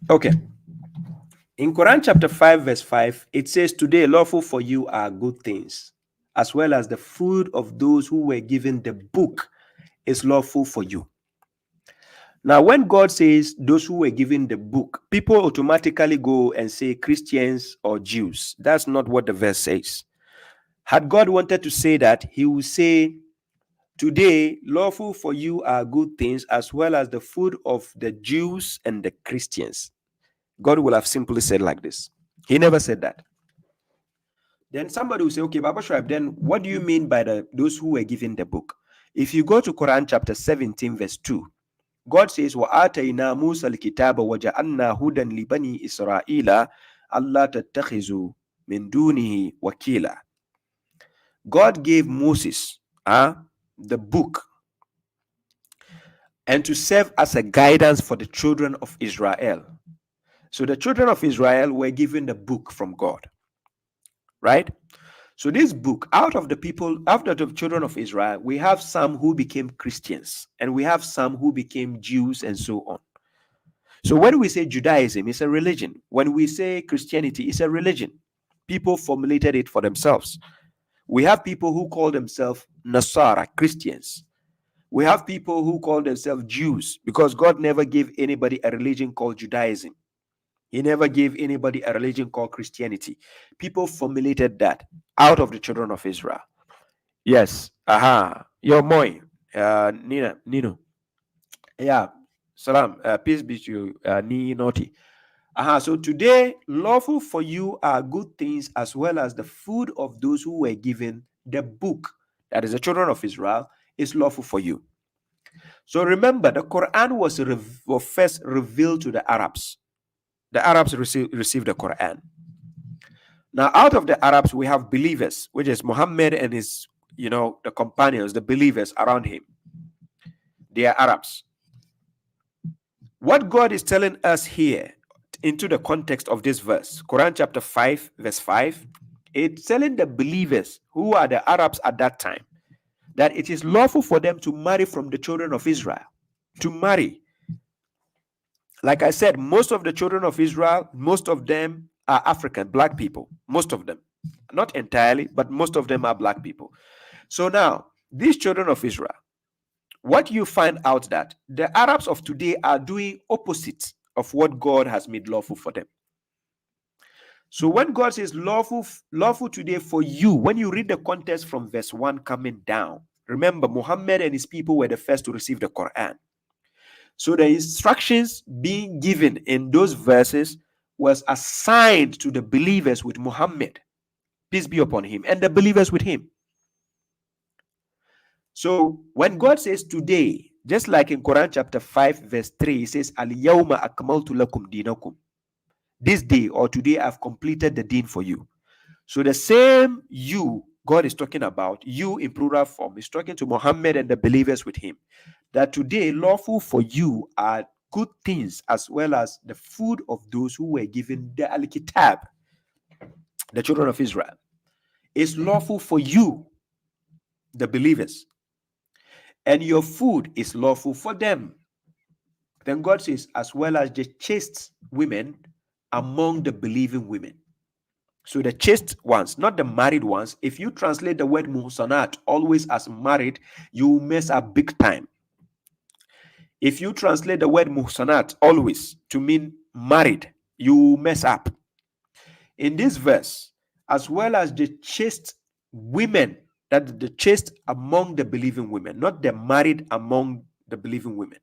Okay. In Quran chapter 5 verse 5, it says, "Today lawful for you are good things, as well as the food of those who were given the book is lawful for you." Now, when God says those who were given the book, people automatically go and say Christians or Jews. That's not what the verse says. Had God wanted to say that, he would say, "Today lawful for you are good things, as well as the food of the Jews and the Christians." God will have simply said like this. He never said that. Then somebody will say, "Okay, babashuaib, then what do you mean by those who were given the book?" If you go to Quran chapter 17 verse 2, God says, وَآتَيْنَا مُوسَى الْكِتَابَ وَجَعَلْنَا هُدًى لِبَنِي إِسْرَائِيلَ أَلَّا تَتَّخِذُوا مِن دُونِهِ وَكِيلًا. God gave Moses the book and to serve as a guidance for the children of Israel. So the children of Israel were given the book from God, right? So this book, out of the people, after the children of Israel, we have some who became Christians and we have some who became Jews and so on. So when we say Judaism, it's a religion. When we say Christianity, it's a religion. People formulated it for themselves. We have people who call themselves Nasara, Christians. We have people who call themselves Jews because God never gave anybody a religion called Judaism. He never gave anybody a religion called Christianity. People formulated that out of the children of Israel. Yes. Your boy, Nino. Yeah. Salam. Peace be to you, Naughty. So today, lawful for you are good things, as well as the food of those who were given the book, that is the children of Israel, is lawful for you. So remember, the Quran was first revealed to the Arabs. The Arabs received the Quran. Now, out of the Arabs, we have believers, which is Muhammad and his, the companions, the believers around him. They are Arabs. What God is telling us here, into the context of this verse, Quran chapter 5, verse 5, it's telling the believers who are the Arabs at that time that it is lawful for them to marry from the children of Israel. To marry. Like I said, most of the children of Israel, most of them are African, black people. Most of them. Not entirely, but most of them are black people. So now, these children of Israel, what you find out that the Arabs of today are doing opposite of what God has made lawful for them. So when God says lawful today for you, when you read the context from verse 1 coming down, remember Muhammad and his people were the first to receive the Quran. So the instructions being given in those verses was assigned to the believers with Muhammad, peace be upon him, and the believers with him. So when God says today, just like in Quran chapter 5 verse 3, it says, Al-yawma akmaltu lakum dinakum. This day or today I've completed the deen for you. So the same you God is talking about, you in plural form, is talking to Muhammad and the believers with him, that today lawful for you are good things, as well as the food of those who were given the Al-Kitab, the children of Israel. Is lawful for you, the believers, and your food is lawful for them. Then God says, as well as the chaste women among the believing women. So the chaste ones, not the married ones. If you translate the word muhsanat always as married, you mess up big time. If you translate the word muhsanat always to mean married, you mess up. In this verse, as well as the chaste women, that the chaste among the believing women, not the married among the believing women.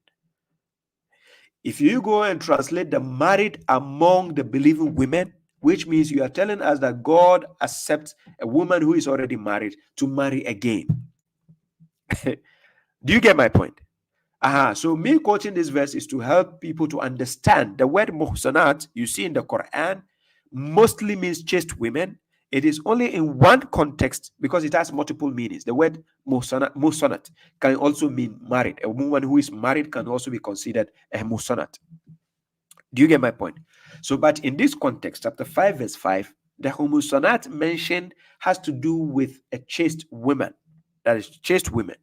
If you go and translate the married among the believing women, which means you are telling us that God accepts a woman who is already married to marry again. Do you get my point? So me quoting this verse is to help people to understand the word muhsanat you see in the Quran mostly means chaste women. It is only in one context because it has multiple meanings. The word muhsanat can also mean married. A woman who is married can also be considered a muhsanat. Do you get my point? So, but in this context, chapter 5, verse 5, the muhsanat mentioned has to do with a chaste woman. That is, chaste women.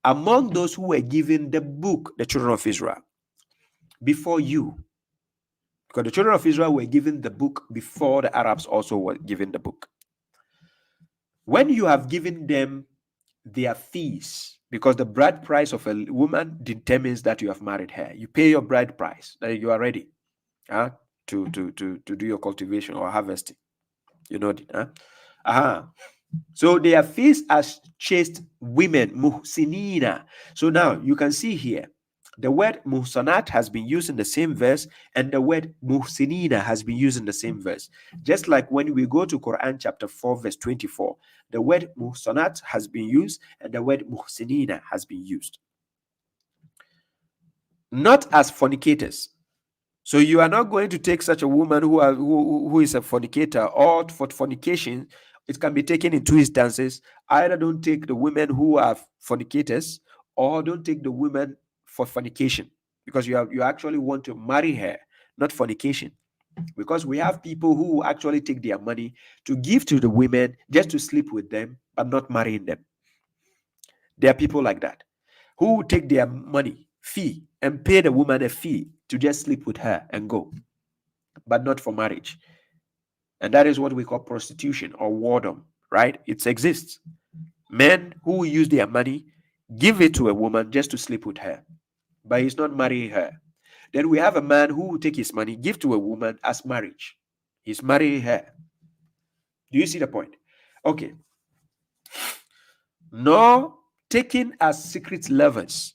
Among those who were given the book, the children of Israel, before you. Because the children of Israel were given the book before the Arabs also were given the book. When you have given them their fees, because the bride price of a woman determines that you have married her. You pay your bride price, that you are ready to do your cultivation or harvesting. You know it. So their fees as chaste women, muhsinina. So now you can see here, the word muhsanat has been used in the same verse, and the word muhsinina has been used in the same verse. Just like when we go to Quran chapter 4, verse 24, the word muhsanat has been used, and the word muhsinina has been used. Not as fornicators. So you are not going to take such a woman who is a fornicator, or for fornication, it can be taken in two instances. Either don't take the women who are fornicators, or don't take the women for fornication, because you actually want to marry her, not fornication. Because we have people who actually take their money to give to the women just to sleep with them, but not marrying them. There are people like that who take their money, fee, and pay the woman a fee to just sleep with her and go, but not for marriage. And that is what we call prostitution or whoredom, right? It exists. Men who use their money, give it to a woman just to sleep with her, but he's not marrying her. Then we have a man who will take his money, give to a woman as marriage. He's marrying her. Do you see the point? Okay. Nor taken as secret lovers.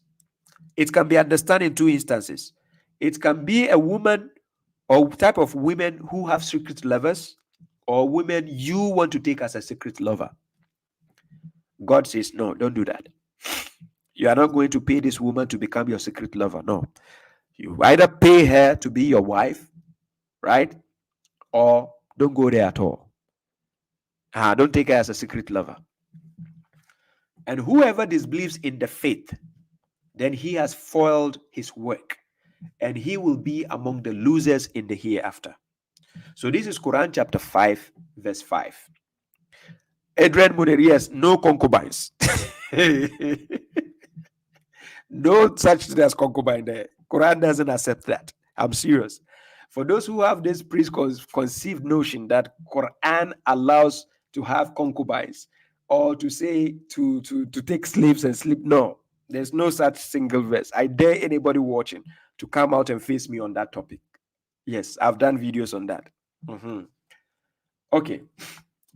It can be understood in two instances. It can be a woman or type of women who have secret lovers, or women you want to take as a secret lover. God says, no, don't do that. You are not going to pay this woman to become your secret lover. No. You either pay her to be your wife, right? Or don't go there at all. Don't take her as a secret lover. And whoever disbelieves in the faith, then he has foiled his work, and he will be among the losers in the hereafter. So this is Quran chapter 5, verse 5. Adrian Munerias, no concubines. No such thing as concubine there. Quran doesn't accept that. I'm serious. For those who have this preconceived notion that Quran allows to have concubines, or to say to take slaves and sleep, no, there's no such single verse. I dare anybody watching to come out and face me on that topic. Yes, I've done videos on that. Okay,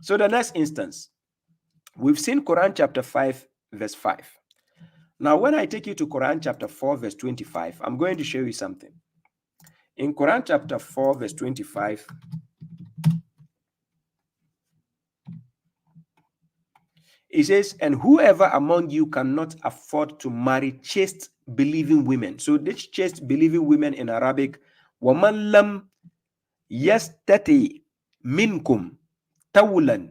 so the next instance, we've seen Quran chapter 5, verse 5. Now, when I take you to Quran chapter 4, verse 25, I'm going to show you something. In Quran chapter 4, verse 25, it says, and whoever among you cannot afford to marry chaste believing women. So this chaste believing women in Arabic, وَمَنْ لَمْ يَسْتَطِعْ مِنْكُمْ طَوْلًا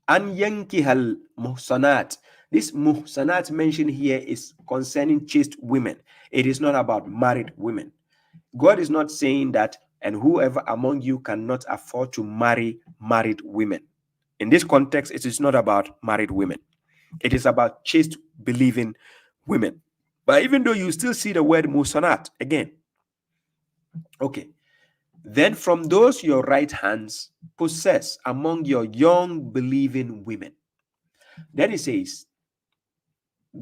أَنْ يَنْكِحَ الْمُحْصَنَاتِ. This muhsanat mentioned here is concerning chaste women. It is not about married women. God is not saying that, and whoever among you cannot afford to marry married women. In this context, it is not about married women. It is about chaste believing women. But even though you still see the word muhsanat again. Okay. Then from those your right hands possess among your young believing women. Then it says,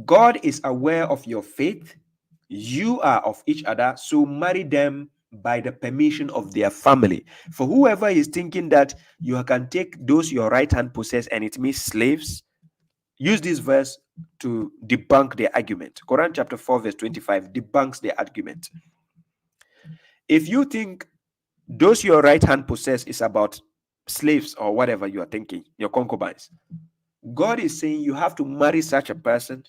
God is aware of your faith. You are of each other, so marry them by the permission of their family. For whoever is thinking that you can take those your right hand possess and it means slaves, use this verse to debunk their argument. Quran chapter 4 verse 25 debunks their argument. If you think those your right hand possess is about slaves or whatever you are thinking, your concubines, God is saying you have to marry such a person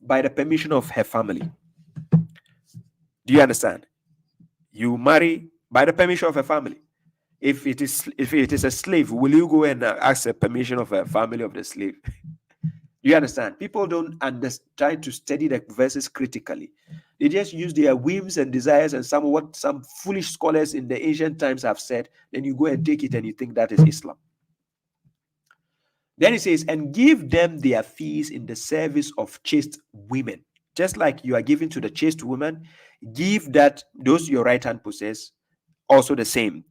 by the permission of her family. Do you understand? You marry by the permission of her family. If it is a slave, will you go and ask the permission of a family of the slave? You understand? People don't try to study the verses critically. They just use their whims and desires and some foolish scholars in the ancient times have said. Then you go and take it and you think that is Islam. Then it says, and give them their fees in the service of chaste women. Just like you are giving to the chaste woman, give that those your right hand possess also the same.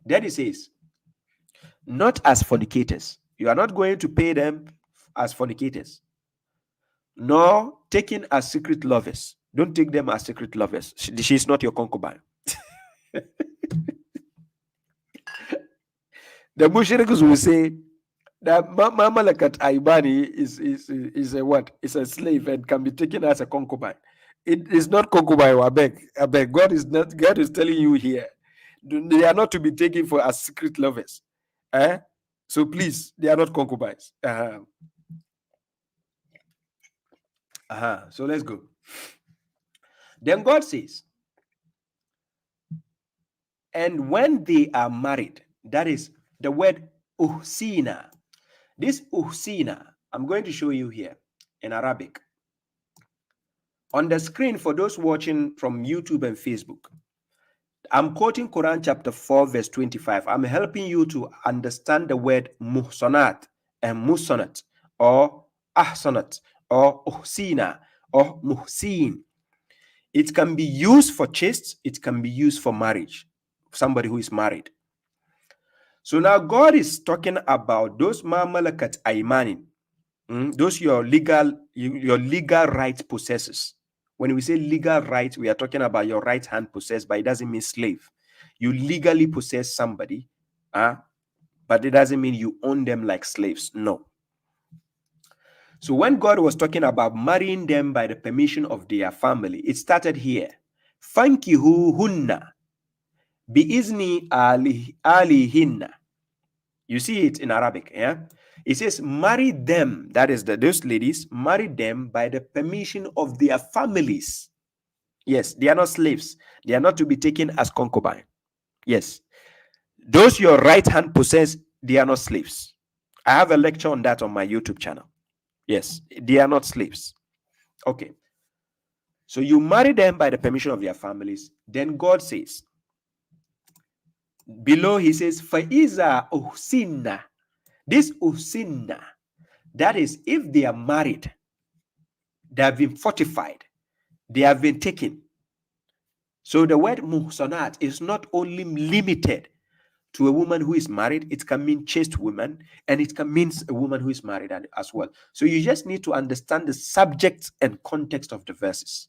Then it says, not as fornicators. You are not going to pay them as fornicators, nor taken as secret lovers. Don't take them as secret lovers. She's not your concubine. The mushriks will say that Mamalakat Aibani is a what? Is a slave and can be taken as a concubine. It is not concubine. I beg. God is telling you here. They are not to be taken for as secret lovers. So please, they are not concubines. So let's go. Then God says, and when they are married, that is the word uhsina. This uhsina, I'm going to show you here in Arabic. On the screen for those watching from YouTube and Facebook, I'm quoting Quran chapter 4 verse 25. I'm helping you to understand the word muhsonat and muhsonat or ahsonat or uhsina or muhsin. It can be used for chaste, it can be used for marriage, somebody who is married. So now God is talking about those mamalakat aymanin, those your legal right possessors. When we say legal right, we are talking about your right hand possessed, but it doesn't mean slave. You legally possess somebody, but it doesn't mean you own them like slaves. No. So when God was talking about marrying them by the permission of their family, it started here. Fankihuhunna biizni alihinna. You see it in Arabic, yeah? It says, marry them, that is those ladies, marry them by the permission of their families. Yes, they are not slaves. They are not to be taken as concubine. Yes. Those your right hand possess, they are not slaves. I have a lecture on that on my YouTube channel. Yes, they are not slaves. Okay. So you marry them by the permission of their families. Then God says, below he says, Faiza uhsinna. This uhsinna, that is, if they are married, they have been fortified, they have been taken. So the word muhsonat is not only limited to a woman who is married, it can mean chaste woman, and it can mean a woman who is married as well. So you just need to understand the subject and context of the verses.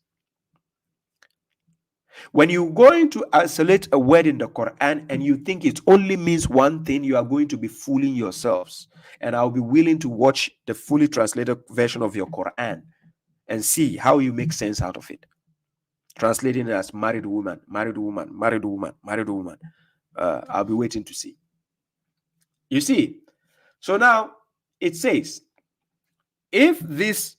When you're going to isolate a word in the Quran and you think it only means one thing, you are going to be fooling yourselves. And I'll be willing to watch the fully translated version of your Quran and see how you make sense out of it. Translating it as married woman, married woman, married woman, married woman. I'll be waiting to see. You see? So now it says, if this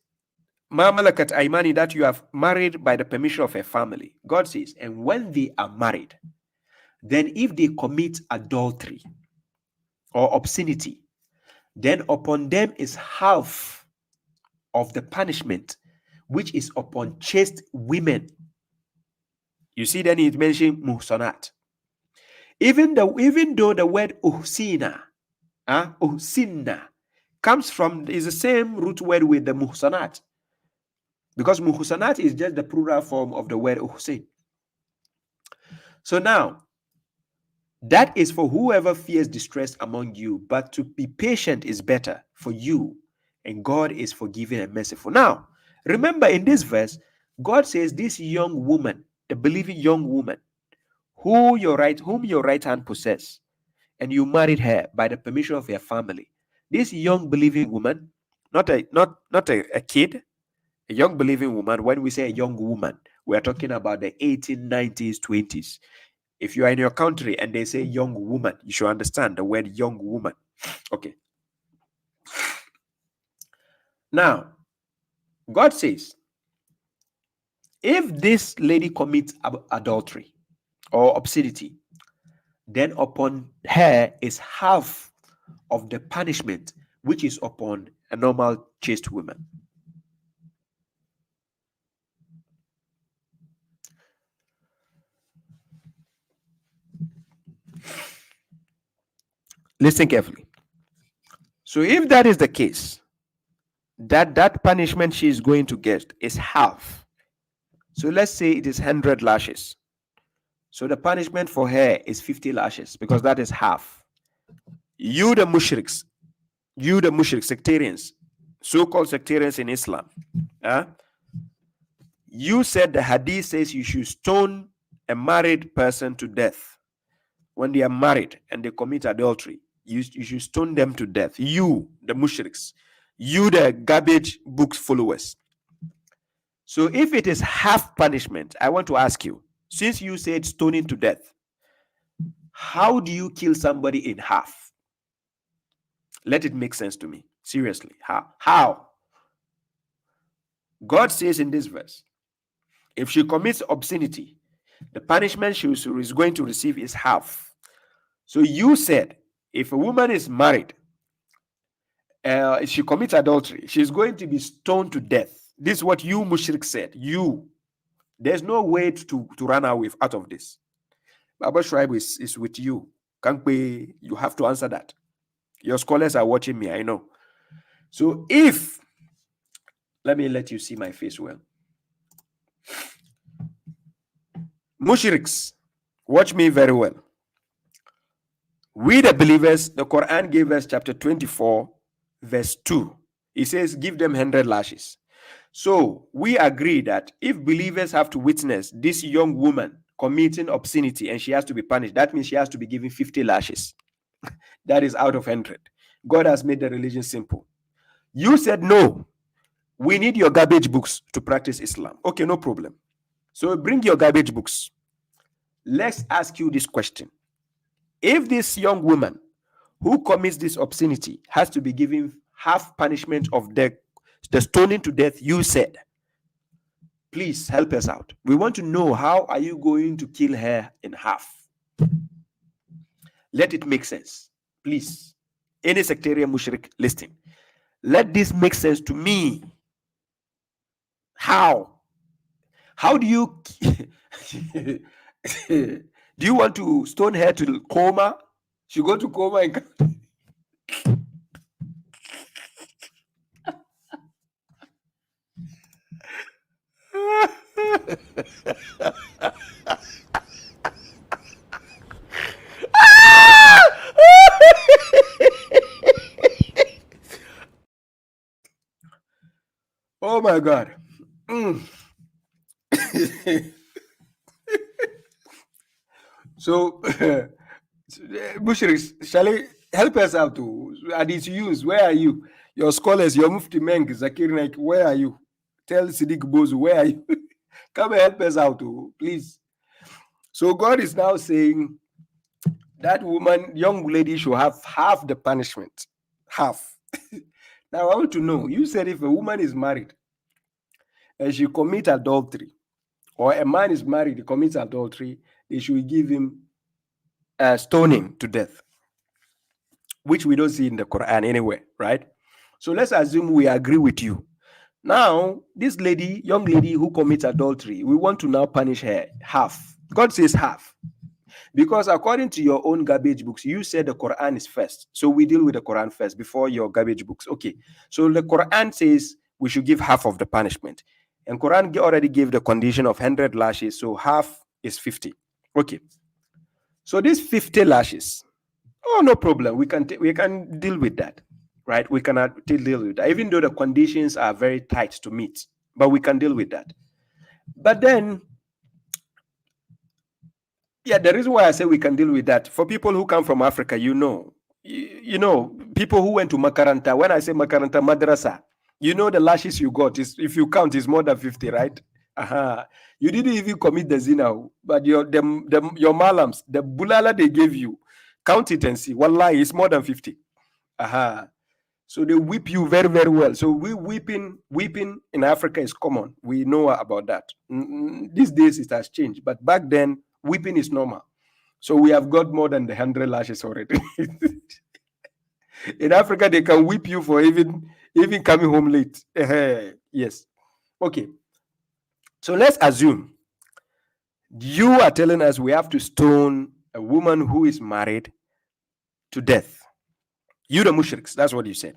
Mamalakat Aimani that you have married by the permission of a family, God says, and when they are married, then if they commit adultery or obscenity, then upon them is half of the punishment which is upon chaste women. You see, then it mentioned muhsonat. Even though the word uhsina, uhsinna, comes from, is the same root word with the muhsanat. Because muhsanat is just the plural form of the word uhsin. So now, that is for whoever fears distress among you, but to be patient is better for you, and God is forgiving and merciful. Now, remember in this verse, God says this young woman, the believing young woman, whom your right hand possess, and you married her by the permission of your family. This young believing woman, not a kid, a young believing woman. When we say a young woman, we are talking about the 1890s, 20s. If you are in your country and they say young woman, you should understand the word young woman. Okay. Now, God says, if this lady commits adultery or obscenity, then upon her is half of the punishment which is upon a normal chaste woman. Listen carefully. So if that is the case, that punishment she is going to get is half. So let's say it is 100 lashes. So the punishment for her is 50 lashes, because that is half. You the mushriks, sectarians, so-called sectarians in Islam, you said the hadith says you should stone a married person to death. When they are married and they commit adultery, you should stone them to death. You, the mushriks, you, the garbage books followers. So if it is half punishment, I want to ask you, since you said stoning to death, how do you kill somebody in half? Let it make sense to me. Seriously, how? God says in this verse, if she commits obscenity, the punishment she is going to receive is half. So you said, if a woman is married, if she commits adultery, she's going to be stoned to death. This is what you mushrik said. There's no way to run out of this. Babashuaib is with you. Kankpe, you have to answer that. Your scholars are watching me, I know. So let me let you see my face well. Mushriks, watch me very well. We the believers, the Quran gave us chapter 24, verse 2. It says, give them 100 lashes. So we agree that if believers have to witness this young woman committing obscenity and she has to be punished, that means she has to be given 50 lashes. That is out of 100. God has made the religion simple. You said, no, we need your garbage books to practice Islam. Okay, no problem. So bring your garbage books. Let's ask you this question. If this young woman who commits this obscenity has to be given half punishment of the stoning to death, you said, please help us out. We want to know, how are you going to kill her in half? Let it make sense. Please, any sectarian mushrik listening, let this make sense to me. How do you do you want to stone her to coma? She go to coma and oh my God. So Bushris, shall I help us out to Hadith use? Where are you? Your scholars, your Mufti Meng, Zakir Naik, where are you? Tell Siddiq Bozu, where are you? Come and help us out, please. So God is now saying that woman, young lady, should have half the punishment. Half. Now I want to know, you said if a woman is married and she commits adultery, or a man is married, he commits adultery, they should give him stoning to death, which we don't see in the Quran anywhere, right? So let's assume we agree with you. Now, this lady, young lady who commits adultery, we want to now punish her half. God says half. Because according to your own garbage books, you said the Quran is first. So we deal with the Quran first before your garbage books. Okay. So the Quran says we should give half of the punishment. And Quran already gave the condition of 100 lashes. So half is 50. Okay. So these 50 lashes, oh, no problem. We can deal with that, right? We cannot deal with that, even though the conditions are very tight to meet, but we can deal with that. But then, yeah, the reason why I say we can deal with that, for people who come from Africa, you know, people who went to Makaranta, when I say Makaranta, Madrasa, you know the lashes you got, is, if you count, is more than 50, right? You didn't even commit the ZINA, but your malams, the bulala they gave you, count it and see. Wallahi, it's more than 50. So they whip you very, very well. So whipping in Africa is common. We know about that. These days it has changed, but back then whipping is normal. So we have got more than the 100 lashes already. In Africa, they can whip you for even coming home late. Yes. Okay. So let's assume you are telling us we have to stone a woman who is married to death. You the mushriks, that's what you said.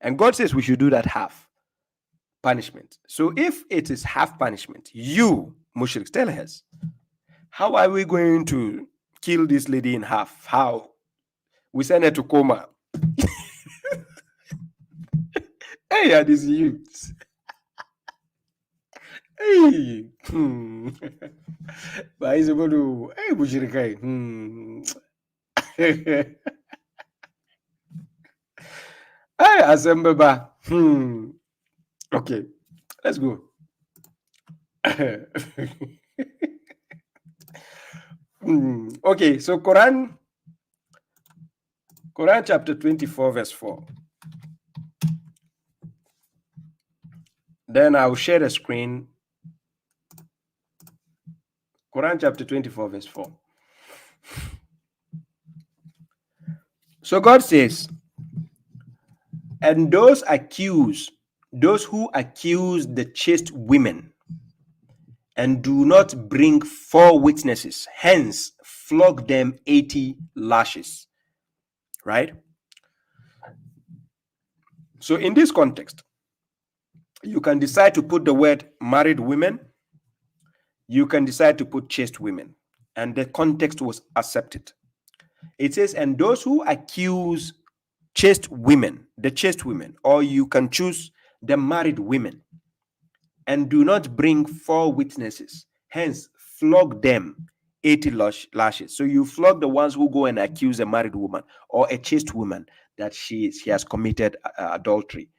And God says we should do that half punishment. So if it is half punishment, you mushriks, tell us, how are we going to kill this lady in half? How? We send her to coma. Hey, are these youths? Hey. But he's able to, hey, mushrikai. Hey, Asembeba. Okay, let's go. Okay, so Quran chapter 24, verse 4. Then I'll share the screen. Quran chapter 24, verse 4. So God says, and those who accuse the chaste women and do not bring 4 witnesses, hence flog them 80 lashes. Right? So in this context, you can decide to put the word married women. You can decide to put chaste women. And the context was accepted. It says, and those who accuse chaste women, the chaste women, or you can choose the married women, and do not bring 4 witnesses, hence flog them 80 lashes. So you flog the ones who go and accuse a married woman or a chaste woman that she has committed adultery.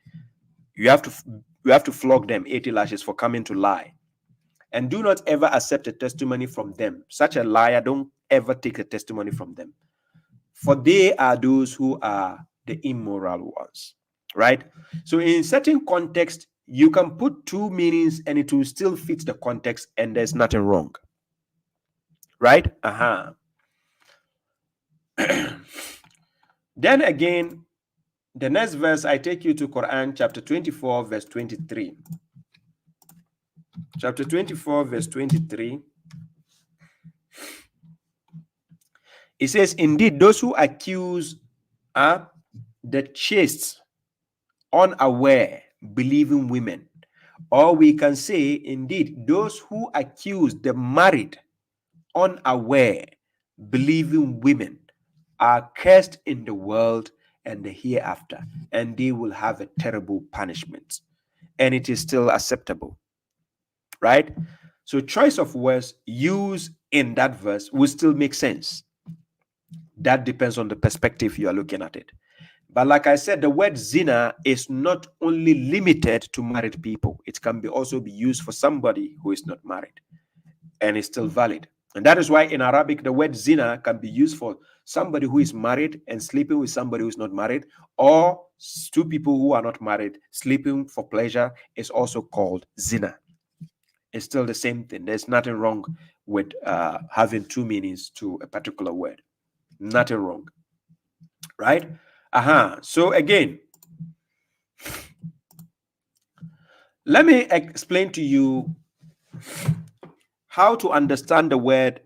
You have to flog them 80 lashes for coming to lie. And do not ever accept a testimony from them. Such a liar, don't ever take a testimony from them. For they are those who are the immoral ones. Right? So in certain context, you can put 2 meanings and it will still fit the context and there's nothing wrong. Right? Then again, the next verse, I take you to Quran chapter 24, verse 23. Chapter 24, verse 23. It says, indeed, those who accuse the chaste, unaware, believing women, or we can say, indeed, those who accuse the married, unaware, believing women are cursed in the world and the hereafter, and they will have a terrible punishment. And it is still acceptable. Right? So choice of words used in that verse will still make sense. That depends on the perspective you are looking at it. But like I said, the word zina is not only limited to married people. It can also be used for somebody who is not married, and it's still valid. And that is why in Arabic, the word zina can be used for somebody who is married and sleeping with somebody who is not married, or 2 people who are not married sleeping for pleasure is also called zina. It's still the same thing. There's nothing wrong with having 2 meanings to a particular word. Nothing wrong. Right? So again, let me explain to you how to understand the word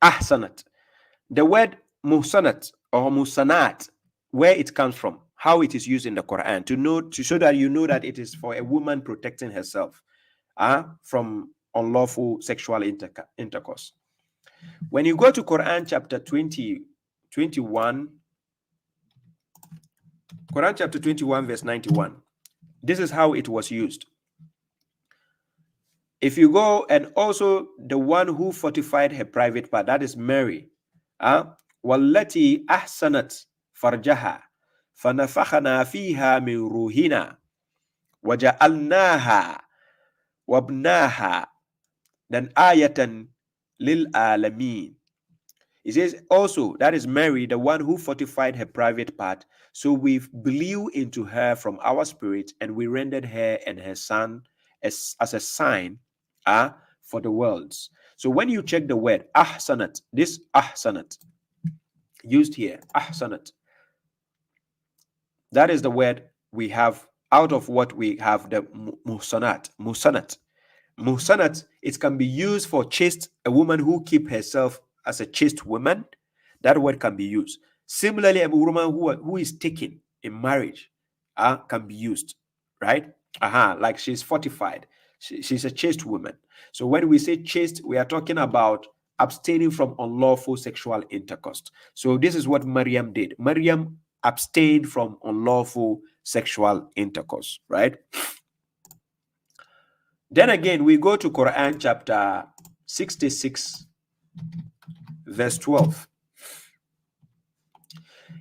ahsanat. The word muhsanat or muhsanat, where it comes from, how it is used in the Quran, to show that you know that it is for a woman protecting herself from unlawful sexual intercourse. When you go to Quran chapter 21, Quran chapter 21 verse 91, this is how it was used. If you go, and also the one who fortified her private part, that is Mary. Wallati ahsanat farjaha fanafakhana fiha min ruhina waja'alnaha wabnaha dan ayatan lil alamin. It says also, that is Mary, the one who fortified her private part. So we blew into her from our spirit, and we rendered her and her son as a sign for the worlds. So when you check the word ahsanat, this ahsanat used here, ahsanat, that is the word we have out of what we have, the muhsanat. Muhsanat, it can be used for chaste, a woman who keep herself as a chaste woman. That word can be used. Similarly, a woman who is taken in marriage can be used, right? Like she's fortified. She's a chaste woman. So when we say chaste, we are talking about abstaining from unlawful sexual intercourse. So this is what Maryam did. Maryam abstained from unlawful sexual intercourse, right? Then again, we go to Quran chapter 66, verse 12.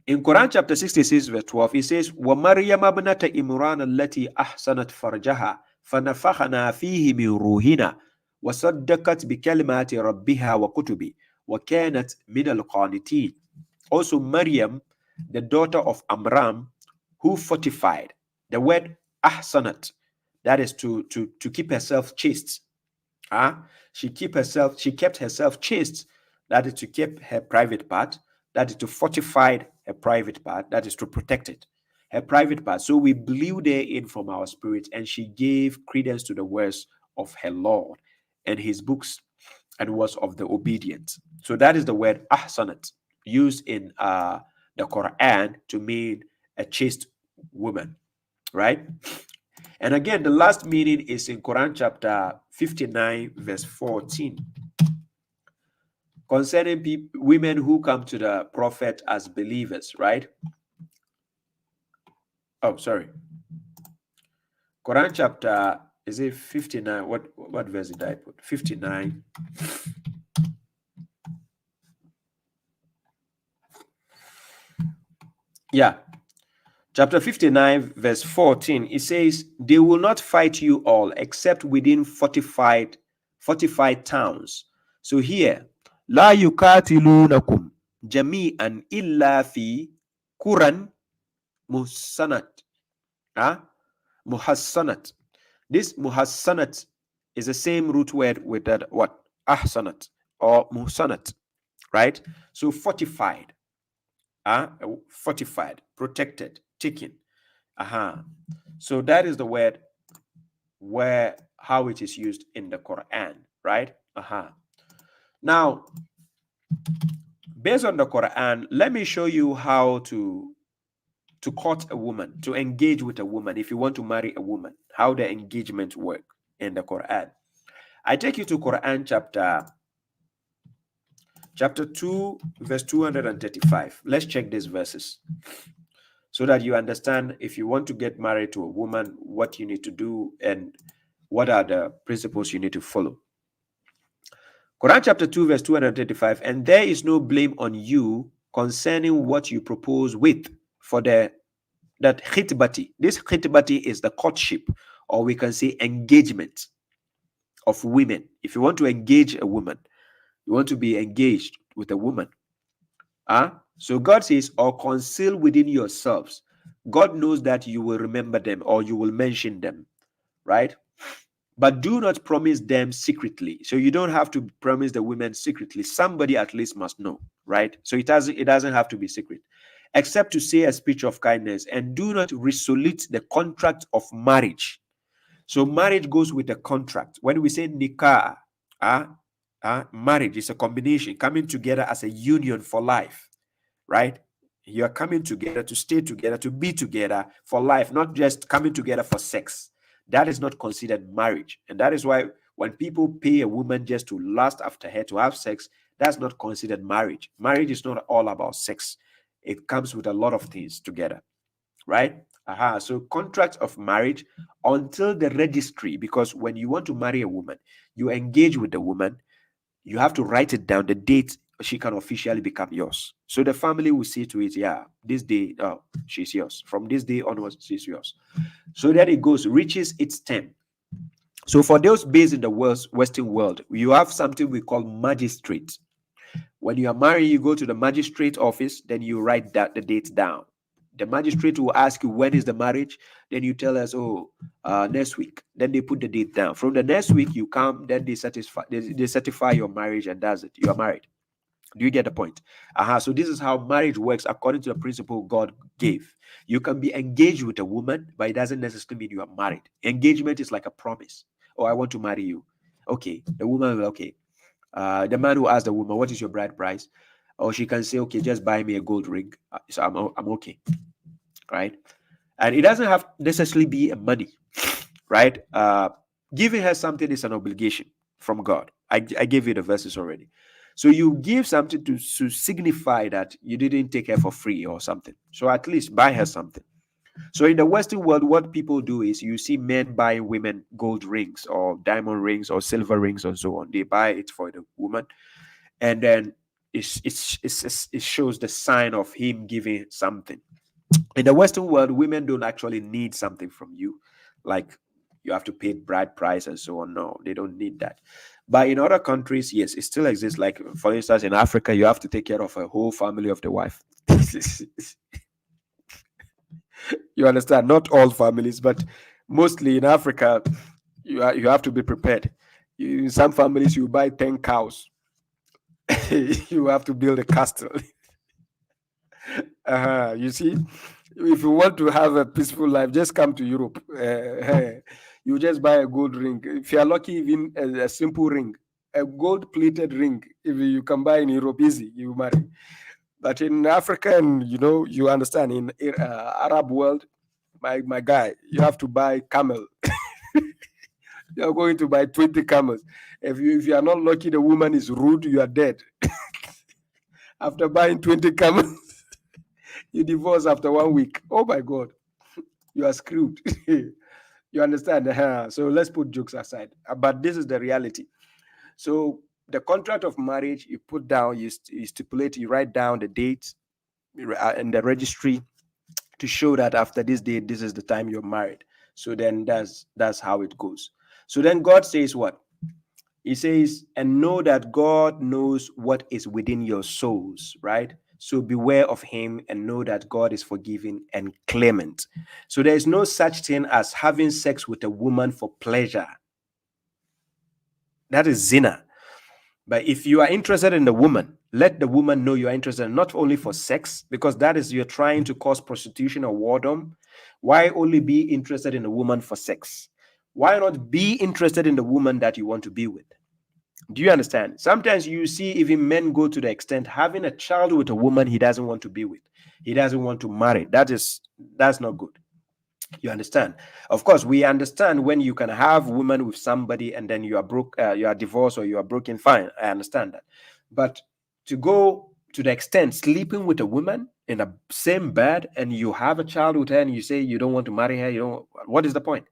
In Quran chapter 66, verse 12, it says, وَمَرْيَمَ ابْنَةَ إِمْرَانَ الَّتِي أَحْسَنَتْ فَرْجَهَا فَنَفَخْنَا فِيهِ مِنْ رُوحِنَا وَصَدَّقَتْ بِكَلِمَاتِ رَبِّهَا وَكُتُبِهِ وَكَانَتْ مِنَ الْقَانِتِينَ. Also Maryam, the daughter of Amram, who fortified. The word ahsanat, that is to keep herself chaste. She kept herself chaste. That is to keep her private part. That is to fortify her private part. That is to protect it. Her private part. So we blew therein from our spirit, and she gave credence to the words of her Lord and his books, and was of the obedient. So that is the word ahsanat, used in the Quran to mean a chaste woman, right? And again, the last meaning is in Quran chapter 59, verse 14, concerning women who come to the prophet as believers, right? Oh, sorry. Quran chapter, is it 59? What verse did I put? 59. Yeah. Chapter 59, verse 14, it says, they will not fight you all except within fortified towns. So here, La yukatilunakum jami'an illa fi Quran muhsanat. Muhassanat. This muhassanat is the same root word with that what? Ahsanat or muhsanat, right? So fortified. Fortified, protected, taken. So that is the word how it is used in the Quran, right? Now, based on the Quran, let me show you how to court a woman, to engage with a woman. If you want to marry a woman, how the engagement work in the Quran. I take you to Quran chapter 2, verse 235. Let's check these verses so that you understand, if you want to get married to a woman, what you need to do and what are the principles you need to follow. Quran chapter 2, verse 235. And there is no blame on you concerning what you propose with, for that khitbati. This khitbati is the courtship, or we can say engagement of women. If you want to engage a woman, you want to be engaged with a woman. So God says, or conceal within yourselves. God knows that you will remember them or you will mention them, right? But do not promise them secretly. So you don't have to promise the women secretly. Somebody at least must know, right? So it doesn't have to be secret, except to say a speech of kindness, and do not resolute the contract of marriage. So marriage goes with a contract. When we say nikah, marriage is a combination, coming together as a union for life, right? You are coming together to stay together, to be together for life, not just coming together for sex. That is not considered marriage. And that is why when people pay a woman just to lust after her, to have sex, That's not considered marriage. Marriage is not all about sex. It comes with a lot of things together, right? So contract of marriage until the registry, because when you want to marry a woman, you engage with the woman, you have to write it down, the date she can officially become yours. So the family will see to it, yeah, this day, she's yours. From this day onwards, she's yours. So that it goes, reaches its term. So for those based in the Western world, you have something we call magistrate. When you are married, you go to the magistrate office, then you write that the date down. The magistrate will ask you, when is the marriage? Then you tell us, next week. Then they put the date down. From the next week, you come, then they certify your marriage, and that's it. You are married. Do you get the point? So this is how marriage works according to the principle God gave. You can be engaged with a woman, but it doesn't necessarily mean you are married. Engagement is like a promise. Oh, I want to marry you. Okay. The woman will, okay. The man who asks the woman, what is your bride price? Or she can say, okay, just buy me a gold ring. So I'm okay. Right? And it doesn't have necessarily be a money. Right? Giving her something is an obligation from God. I gave you the verses already. So you give something to signify that you didn't take her for free or something. So at least buy her something. So in the Western world, what people do is you see men buying women gold rings or diamond rings or silver rings and so on. They buy it for the woman, and then it shows the sign of him giving something. In the Western world, women don't actually need something from you, like you have to pay bride price and so on. No, they don't need that. But in other countries, yes, it still exists. Like, for instance, in Africa, you have to take care of a whole family of the wife. You understand? Not all families, but mostly in Africa, you have to be prepared. In some families, you buy 10 cows. You have to build a castle. You see, if you want to have a peaceful life, just come to Europe. You just buy a gold ring. If you are lucky, even a simple ring, a gold-plated ring, if you can buy in Europe, easy, you marry. But in Africa, and you understand, in Arab world, my guy, you have to buy camel. You are going to buy 20 camels. If you are not lucky, the woman is rude, you are dead. After buying 20 camels, you divorce after 1 week. Oh my God, you are screwed. You understand? So let's put jokes aside. But this is the reality. So the contract of marriage, you put down, you stipulate, you write down the date in the registry to show that after this date, this is the time you're married. So then that's how it goes. So then God says what? He says, and know that God knows what is within your souls, right? So beware of him and know that God is forgiving and clement. So there is no such thing as having sex with a woman for pleasure. That is zina. But if you are interested in the woman, let the woman know you are interested not only for sex, because that is you're trying to cause prostitution or whoredom. Why only be interested in a woman for sex? Why not be interested in the woman that you want to be with? Do you understand? Sometimes you see even men go to the extent having a child with a woman he doesn't want to be with. He doesn't want to marry. That's not good. You understand? Of course, we understand when you can have women with somebody and then you are broke, you are divorced or you are broken. Fine, I understand that. But to go to the extent sleeping with a woman in the same bed and you have a child with her and you say you don't want to marry her, what is the point?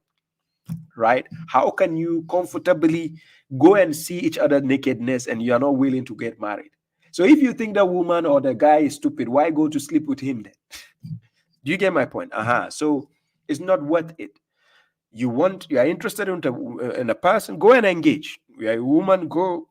Right? How can you comfortably go and see each other nakedness and you are not willing to get married? So if you think the woman or the guy is stupid, why go to sleep with him then? Do you get my point? So it's not worth it. You are interested in a person, go and engage. You are a woman, go,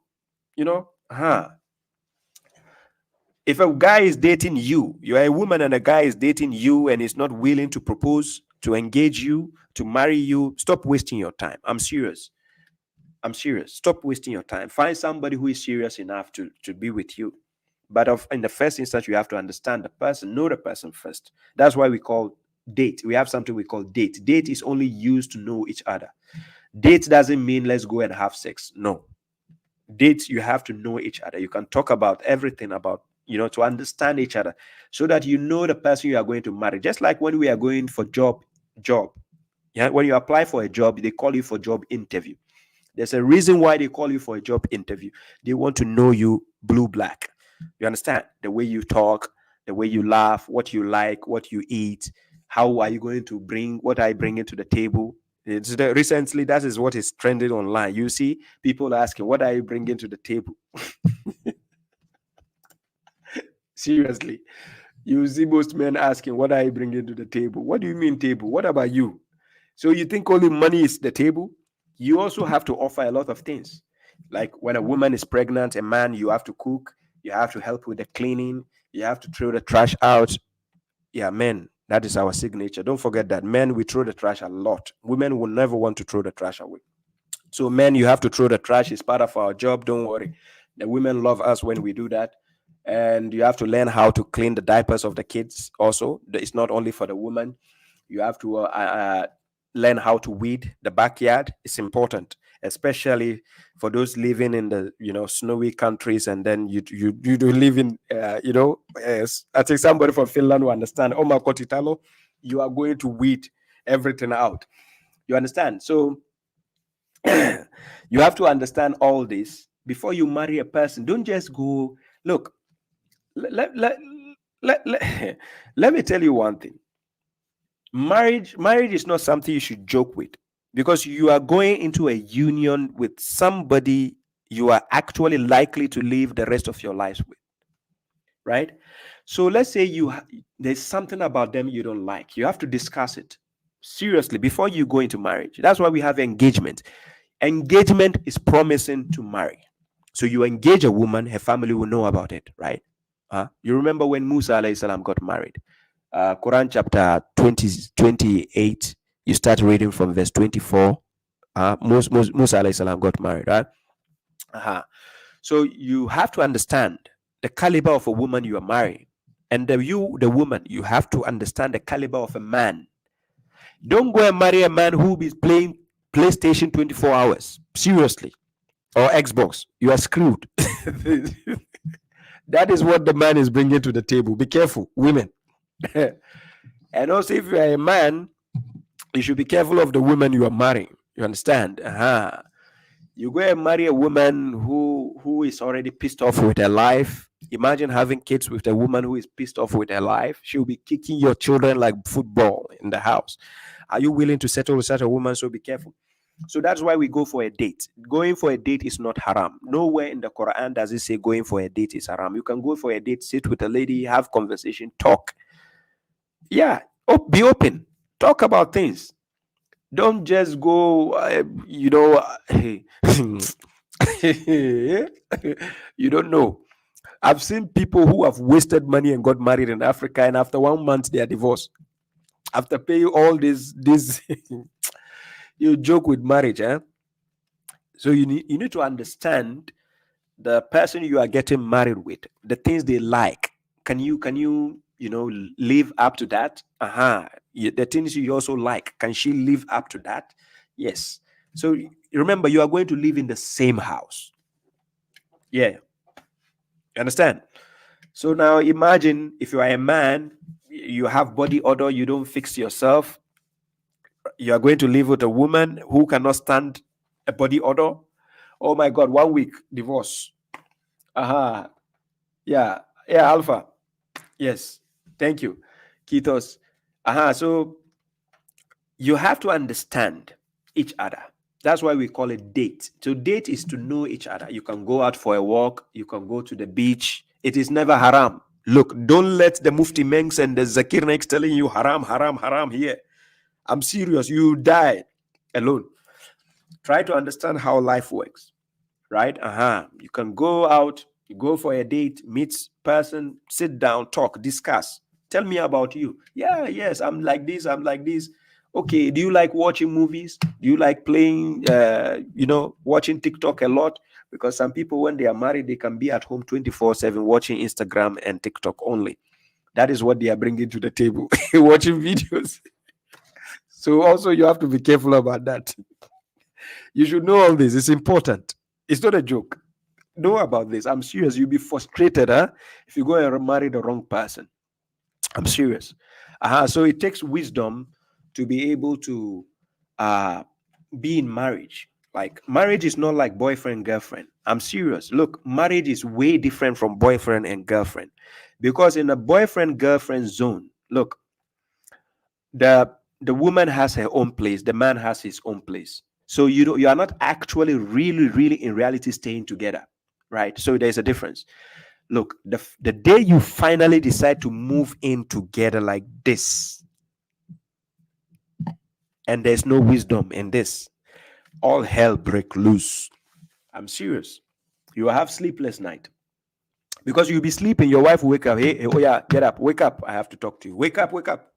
If a guy is dating you, you are a woman and a guy is dating you and is not willing to propose, to engage you, to marry you, stop wasting your time. I'm serious. Stop wasting your time. Find somebody who is serious enough to be with you. But in the first instance, you have to understand the person, know the person first. That's why we call date. We have something we call date. Date is only used to know each other. Date doesn't mean let's go and have sex. No. Date, you have to know each other. You can talk about everything about, to understand each other so that you know the person you are going to marry. Just like when we are going for job. Yeah, when you apply for a job, they call you for job interview. There's a reason why they call you for a job interview. They want to know you blue, black. You understand? The way you talk, the way you laugh, what you like, what you eat, how are you going to bring, what are you bringing to the table? Recently, that is what is trending online. You see people asking, what are you bringing to the table? Seriously. You see most men asking, what are you bringing to the table? What do you mean table? What about you? So you think only money is the table? You also have to offer a lot of things. Like when a woman is pregnant, a man, you have to cook, you have to help with the cleaning, you have to throw the trash out. Yeah, men, that is our signature. Don't forget that. Men, we throw the trash a lot. Women will never want to throw the trash away. So men, you have to throw the trash. It's part of our job. Don't worry. The women love us when we do that. And you have to learn how to clean the diapers of the kids also. It's not only for the woman. You have to learn how to weed the backyard. It's important, especially for those living in the snowy countries, and then you do live in I think somebody from Finland will understand. Oh my Kotitalo, you are going to weed everything out. You understand? So you have to understand all this before you marry a person. Don't just go look. Let me tell you one thing. Marriage is not something you should joke with, because you are going into a union with somebody you are actually likely to live the rest of your lives with, right? So let's say there's something about them you don't like. You have to discuss it seriously before you go into marriage. That's why we have engagement. Engagement is promising to marry. So you engage a woman, her family will know about it, right? You remember when Musa alayhi salam got married? Quran chapter 28, you start reading from verse 24. Musa alayhi salam got married, right? So you have to understand the caliber of a woman you are marrying. And the woman, you have to understand the caliber of a man. Don't go and marry a man who is playing PlayStation 24 hours. Seriously. Or Xbox. You are screwed. That is what the man is bringing to the table. Be careful, women. And also, if you are a man, you should be careful of the woman you are marrying. You understand? You go and marry a woman who is already pissed off with her life. Imagine having kids with a woman who is pissed off with her life. She'll be kicking your children like football in the house. Are you willing to settle with such a woman? So be careful. So that's why we go for a date. Going for a date is not haram. Nowhere in the Quran does it say going for a date is haram. You can go for a date, sit with a lady, have conversation, talk. Yeah, be open. Talk about things. Don't just go, you don't know. I've seen people who have wasted money and got married in Africa, and after 1 month, they are divorced. After paying all this you joke with marriage, eh? So you need to understand the person you are getting married with, the things they like. Can you live up to that? The things you also like, can she live up to that? Yes. So remember, you are going to live in the same house. Yeah. You understand? So now imagine if you are a man, you have body odor, you don't fix yourself. You are going to live with a woman who cannot stand a body odor. Oh my God, 1 week, divorce. Yeah, Alpha. Yes. Thank you. Kitos. So you have to understand each other. That's why we call it date. So date is to know each other. You can go out for a walk. You can go to the beach. It is never haram. Look, don't let the Mufti Mengs and the Zakir Neks telling you haram, haram, haram here. I'm serious. You die alone. Try to understand how life works, right? You can go out, you go for a date, meet person, sit down, talk, discuss. Tell me about you. Yeah, yes, I'm like this, I'm like this. Okay, do you like watching movies? Do you like playing, watching TikTok a lot? Because some people, when they are married, they can be at home 24/7 watching Instagram and TikTok only. That is what they are bringing to the table, watching videos. So also you have to be careful about that. You should know all this. It's important. It's not a joke. Know about this. I'm serious. You'll be frustrated if you go and marry the wrong person. I'm serious. So it takes wisdom to be able to be in marriage. Like, marriage is not like boyfriend, girlfriend. I'm serious. Look, marriage is way different from boyfriend and girlfriend. Because in a boyfriend, girlfriend zone, look, the woman has her own place, the man has his own place. So you are not actually really in reality staying together, right? So there's a difference. Look, the day you finally decide to move in together like this, and there's no wisdom in this, all hell break loose. I'm serious. You will have sleepless night because you'll be sleeping. Your wife will wake up. Hey, oh yeah, get up, wake up. I have to talk to you. Wake up, wake up.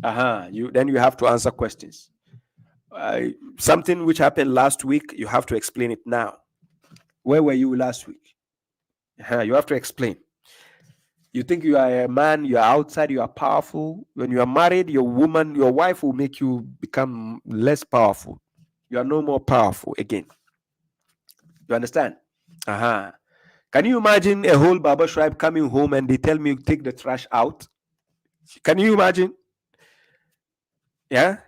Then you have to answer questions. Something which happened last week, you have to explain it now. Where were you last week? You have to explain. You think you are a man, you are outside, you are powerful. When you are married, your wife will make you become less powerful. You are no more powerful again. You understand? Can you imagine a whole babashuaib coming home and they tell me take the trash out? Can you imagine? Yeah?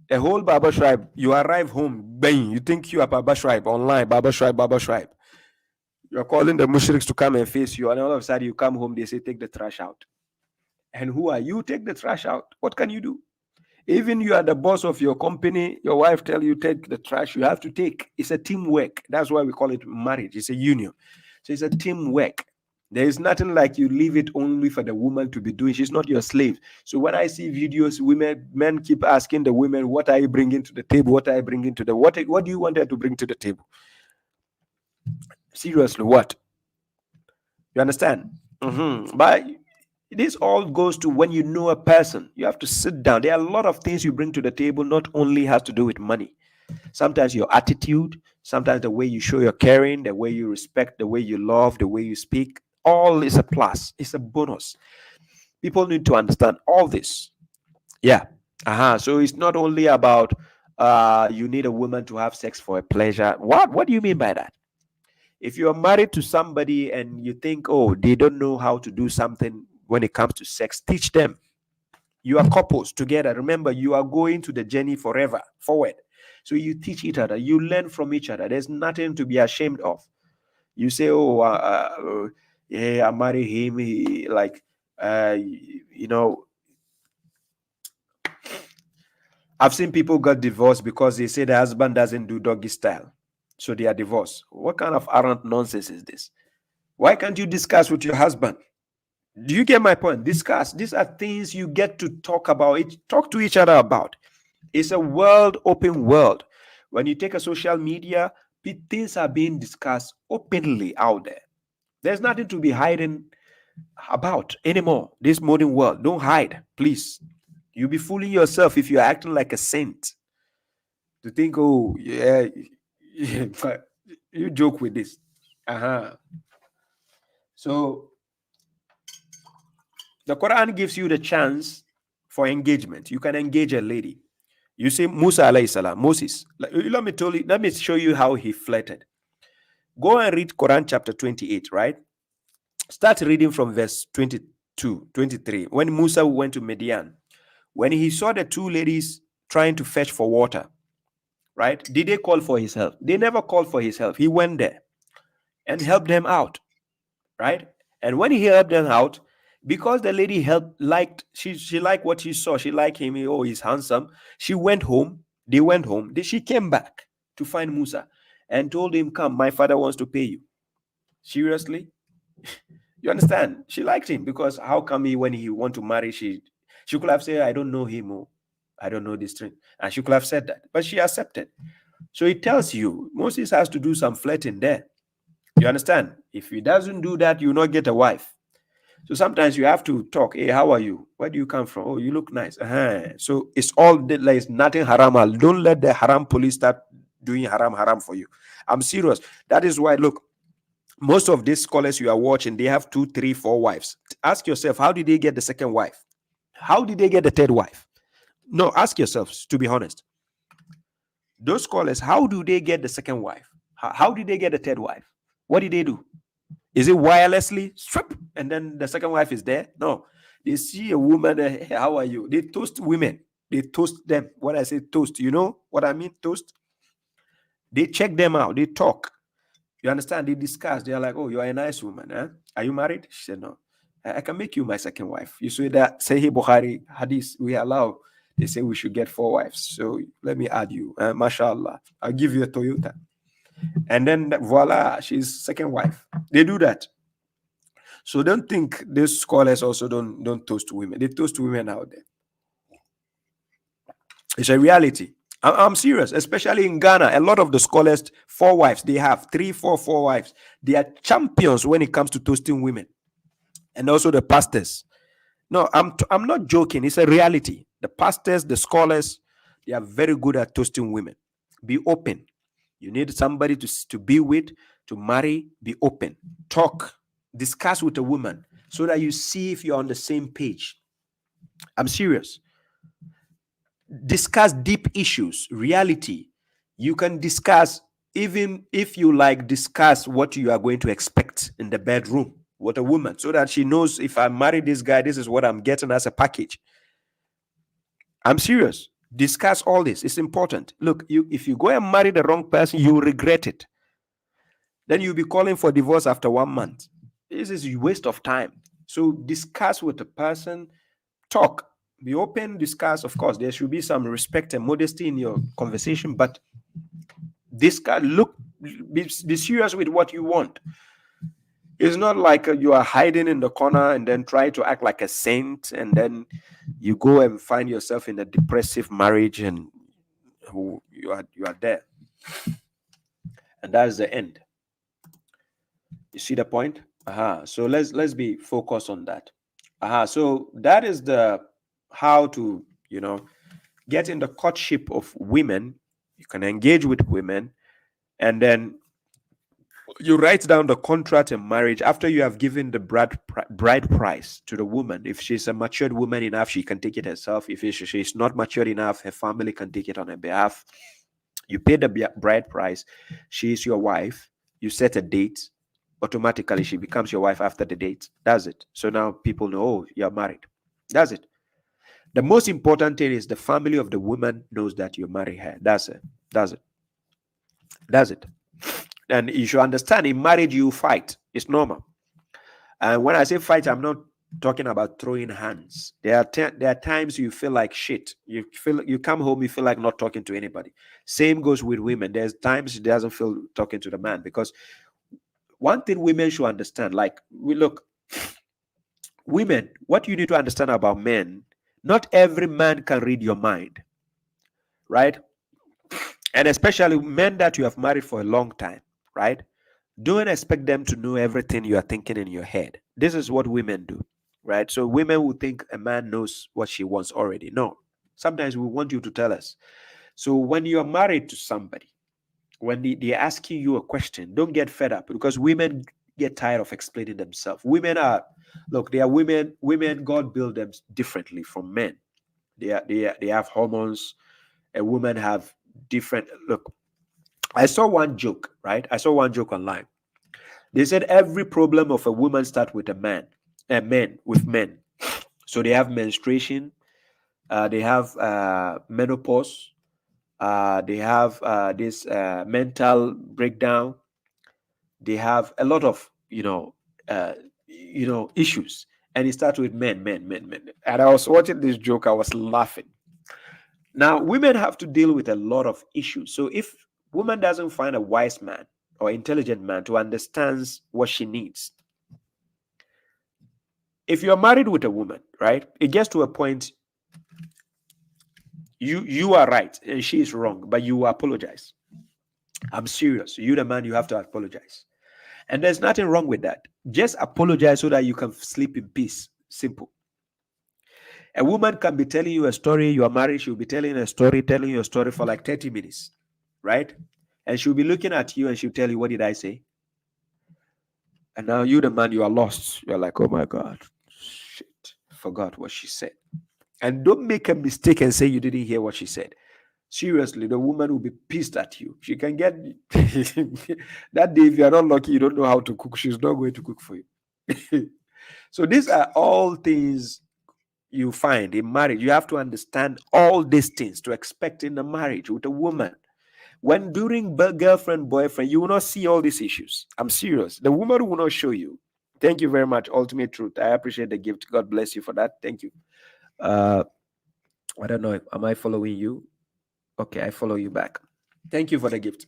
A whole babashuaib, you arrive home, bang, you think you are babashuaib online, babashuaib. You're calling the mushriks to come and face you, and all of a sudden you come home, they say take the trash out. And who are you? Take the trash out. What can you do? Even you are the boss of your company, your wife tell you take the trash, you have to take. It's a teamwork. That's why we call it marriage. It's a union. So it's a teamwork. There is nothing like you leave it only for the woman to be doing. She's not your slave. So when I see videos, men keep asking the women, what are you bringing to the table? What are you bringing to the, what do you want her to bring to the table? Seriously, what? You understand? But this all goes to when you know a person, you have to sit down. There are a lot of things you bring to the table, not only has to do with money. Sometimes your attitude, sometimes the way you show your caring, the way you respect, the way you love, the way you speak, all is a plus. It's a bonus. People need to understand all this. Yeah. So it's not only about you need a woman to have sex for a pleasure. What do you mean by that? If you're married to somebody and you think, oh, they don't know how to do something when it comes to sex, teach them. You are couples together. Remember, you are going to the journey forever forward. So you teach each other, you learn from each other. There's nothing to be ashamed of. You say, oh, yeah, I married him. I've seen people got divorced because they say the husband doesn't do doggy style. So they are divorced. What kind of arrant nonsense is this? Why can't you discuss with your husband? Do you get my point? Discuss. These are things you get to talk about. Talk to each other about. It's a open world. When you take a social media, things are being discussed openly out there. There's nothing to be hiding about anymore. This modern world. Don't hide, please. You'll be fooling yourself if you're acting like a saint. To think, oh, yeah, you joke with this. So the Quran gives you the chance for engagement. You can engage a lady. You see Musa alayhi salam, Moses. Let me show you how he flirted. Go and read Quran chapter 28, right? Start reading from verse 22, 23. When Musa went to Midian, when he saw the two ladies trying to fetch for water, right? Did they call for his help? They never called for his help. He went there and helped them out, right? And when he helped them out, because the lady she liked what she saw. She liked him. Oh, he's handsome. She went home. They went home. She came back to find Musa and told him, come, my father wants to pay you. Seriously? You understand? She liked him because how come when he want to marry, she could have said, I don't know him. Oh, I don't know this thing. And she could have said that. But she accepted. So it tells you Moses has to do some flirting there. You understand? If he doesn't do that, you will not get a wife. So sometimes you have to talk. Hey, how are you? Where do you come from? Oh, you look nice. So it's all like nothing haram. Don't let the haram police start doing haram for you. I'm serious. That is why, look, most of these scholars you are watching, they have 2, 3, 4 wives. Ask yourself, how did they get the second wife? How did they get the third wife? No, ask yourselves, to be honest. Those scholars, how do they get the second wife? How did they get the third wife? What did they do? Is it wirelessly? Strip, and then the second wife is there? No. They see a woman, hey, how are you? They toast women. They toast them. When I say toast, you know what I mean? Toast. They check them out. They talk. You understand? They discuss. They are like, oh, you are a nice woman. Huh? Are you married? She said, no. I can make you my second wife. You say that Sahih Bukhari Hadith, we allow. They say we should get 4 wives. So let me add you. MashaAllah. I'll give you a Toyota. And then voila, she's second wife. They do that. So don't think these scholars also don't toast women. They toast women out there. It's a reality. I'm serious, especially in Ghana. A lot of the scholars, 4 wives, they have 3, 4, 4 wives. They are champions when it comes to toasting women. And also the pastors. No, I'm not joking. It's a reality. The pastors, the scholars, they are very good at toasting women. Be open. You need somebody to be with, to marry. Be open. Talk. Discuss with a woman so that you see if you're on the same page. I'm serious. Discuss deep issues, reality. You can discuss, even if you like, discuss what you are going to expect in the bedroom with a woman so that she knows, if I marry this guy, this is what I'm getting as a package. I'm serious. Discuss all this. It's important. Look, if you go and marry the wrong person, you will regret it. Then you'll be calling for divorce after 1 month. This is a waste of time. So discuss with the person, talk. Be open, discuss. Of course, there should be some respect and modesty in your conversation, but discuss. Look, be serious with what you want. It's not like you are hiding in the corner and then try to act like a saint, and then you go and find yourself in a depressive marriage, and you are there, and that's the end. You see the point? So let's be focused on that. So that is the how to, get in the courtship of women. You can engage with women, and then you write down the contract in marriage after you have given the bride price to the woman. If she's a matured woman enough, she can take it herself. If she's not matured enough, her family can take it on her behalf. You pay the bride price. She is your wife. You set a date. Automatically, she becomes your wife after the date. That's it. So now people know, oh, you're married. That's it. The most important thing is the family of the woman knows that you marry her. That's it. And you should understand, in marriage, you fight. It's normal. And when I say fight, I'm not talking about throwing hands. There are times you feel like shit. You come home, you feel like not talking to anybody. Same goes with women. There's times she doesn't feel talking to the man, because one thing women should understand, women, what you need to understand about men, not every man can read your mind, right? And especially men that you have married for a long time, right? Don't expect them to know everything you are thinking in your head. This is what women do, right? So women will think a man knows what she wants already. No, sometimes we want you to tell us. So when you are married to somebody, when they're asking you a question, don't get fed up, because women get tired of explaining themselves. They are women, God built them differently from men. They have hormones. A woman have different. Look, I saw one joke, right? I saw one joke online. They said every problem of a woman starts with men. So they have menstruation, they have menopause, they have this mental breakdown. They have a lot of issues, and it starts with men. And I was watching this joke, I was laughing. Now, women have to deal with a lot of issues. So if woman doesn't find a wise man or intelligent man to understand what she needs, if you're married with a woman, right, it gets to a point, you are right and she is wrong, but you apologize. I'm serious. You, the man, you have to apologize. And there's nothing wrong with that. Just apologize so that you can sleep in peace. Simple. A woman can be telling you a story. You are married. She'll be telling you a story for like 30 minutes, right? And she'll be looking at you and she'll tell you, what did I say? And now you, the man, you are lost. You're like, oh my God, shit, forgot what she said. And don't make a mistake and say you didn't hear what she said. Seriously, the woman will be pissed at you. She can get that day, if you are not lucky, you don't know how to cook, she's not going to cook for you. So these are all things you find in marriage. You have to understand all these things to expect in a marriage with a woman. When during girlfriend, boyfriend, you will not see all these issues. I'm serious. The woman will not show you. Thank you very much, Ultimate Truth. I appreciate the gift. God bless you for that. Thank you. I don't know. Am I following you? Okay, I follow you back. Thank you for the gift.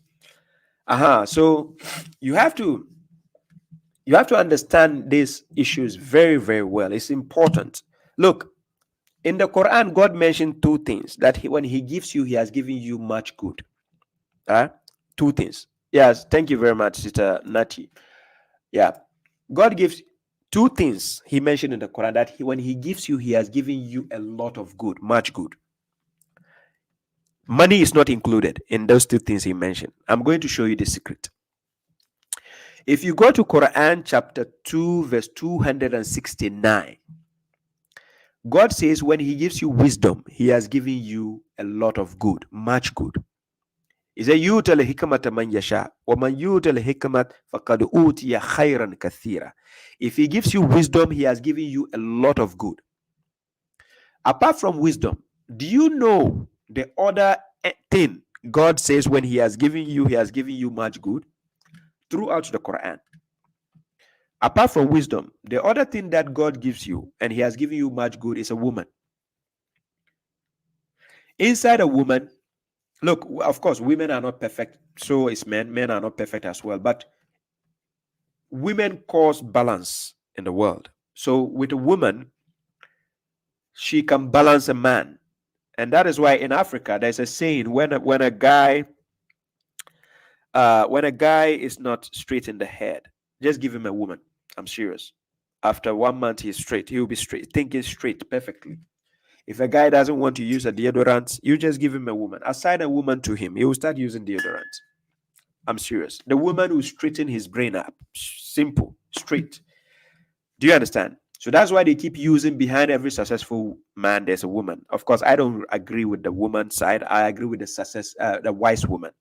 So you have to understand these issues very, very well. It's important. Look, in the Quran, God mentioned two things that when He gives you, He has given you much good. Two things. Yes, thank you very much, Sister Nati. Yeah, God gives two things. He mentioned in the Quran that when He gives you, He has given you a lot of good, much good. Money is not included in those two things He mentioned. I'm going to show you the secret. If you go to Quran chapter 2, verse 269, God says when He gives you wisdom, He has given you a lot of good, much good. He said, "Yu'tal hikmata man yasha, wa man yu'tal hikmat faqad utiya khayran kathira." If He gives you wisdom, He has given you a lot of good. Apart from wisdom, do you know the other thing God says when He has given you much good? Throughout the Quran. Apart from wisdom, the other thing that God gives you and He has given you much good is a woman. Inside a woman, look, of course, women are not perfect. So is men. Men are not perfect as well. But women cause balance in the world. So with a woman, she can balance a man. And that is why in Africa, there's a saying when a guy is not straight in the head, just give him a woman. I'm serious. After 1 month, he's straight. He'll be straight, thinking straight perfectly. If a guy doesn't want to use a deodorant, you just give him a woman. Assign a woman to him. He will start using deodorant. I'm serious. The woman will straighten his brain up. Simple, straight. Do you understand? So that's why they keep using behind every successful man, there's a woman. Of course, I don't agree with the woman side. I agree with the wise woman.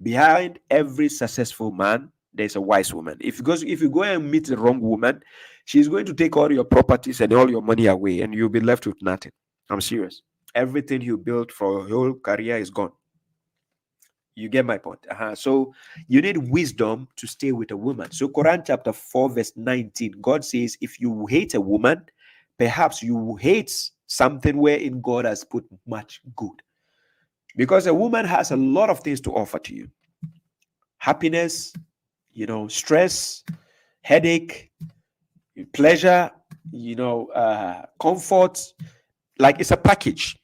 Behind every successful man, there's a wise woman. If you go and meet the wrong woman, she's going to take all your properties and all your money away, and you'll be left with nothing. I'm serious. Everything you built for your whole career is gone. You get my point. So you need wisdom to stay with a woman. So Quran chapter 4, verse 19, God says, if you hate a woman, perhaps you hate something wherein God has put much good. Because a woman has a lot of things to offer to you. Happiness, stress, headache, pleasure, comfort. Like it's a package.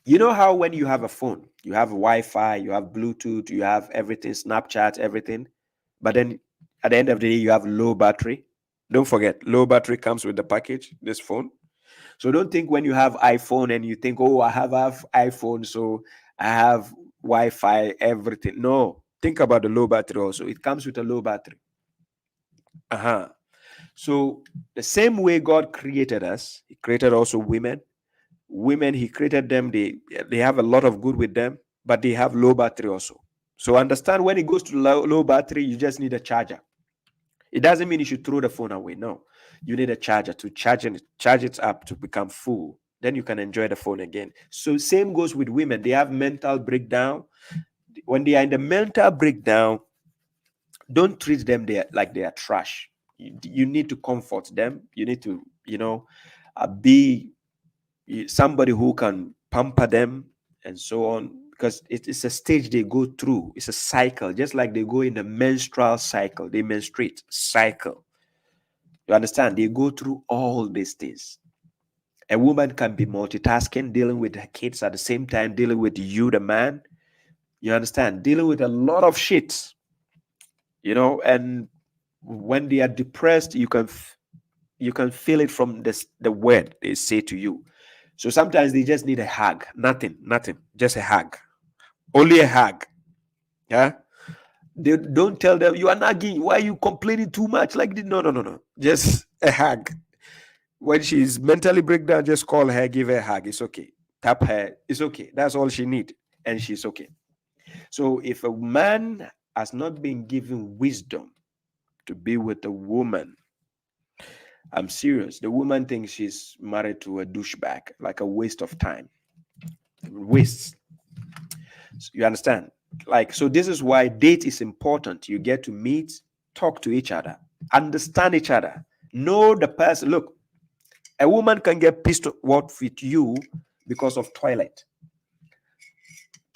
You know how when you have a phone, you have Wi-Fi, you have Bluetooth, you have everything, Snapchat, everything. But then at the end of the day, you have low battery. Don't forget, low battery comes with the package, this phone. So don't think when you have iPhone and you think, oh, I have iPhone, so I have Wi-Fi, everything. No, think about the low battery also. It comes with a low battery. So the same way God created us, He created also women. Women, He created them. They have a lot of good with them, but they have low battery also. So understand when it goes to low battery, you just need a charger. It doesn't mean you should throw the phone away. No, you need a charger to charge it up to become full. Then you can enjoy the phone again. So same goes with women. They have mental breakdown. When they are in the mental breakdown, don't treat them like they are trash. You need to comfort them. You need to, be somebody who can pamper them and so on, because it's a stage they go through. It's a cycle, just like they go in the menstrual cycle. They menstruate cycle. You understand? They go through all these things. A woman can be multitasking, dealing with her kids at the same time, dealing with you, the man. You understand? Dealing with a lot of shit. And when they are depressed, you can feel it from the word they say to you. So sometimes they just need a hug. Nothing, just a hug. Only a hug. Yeah. They don't tell them, you are nagging. Why are you complaining too much? Like, no. Just a hug. When she's mentally breakdown, just call her, give her a hug. It's okay. Tap her. It's okay. That's all she needs. And she's okay. So if a man has not been given wisdom to be with a woman, I'm serious. The woman thinks she's married to a douchebag, like a waste of time. Waste. You understand? Like, so this is why date is important. You get to meet, talk to each other, understand each other, know the person. Look, a woman can get pissed off with you because of toilet.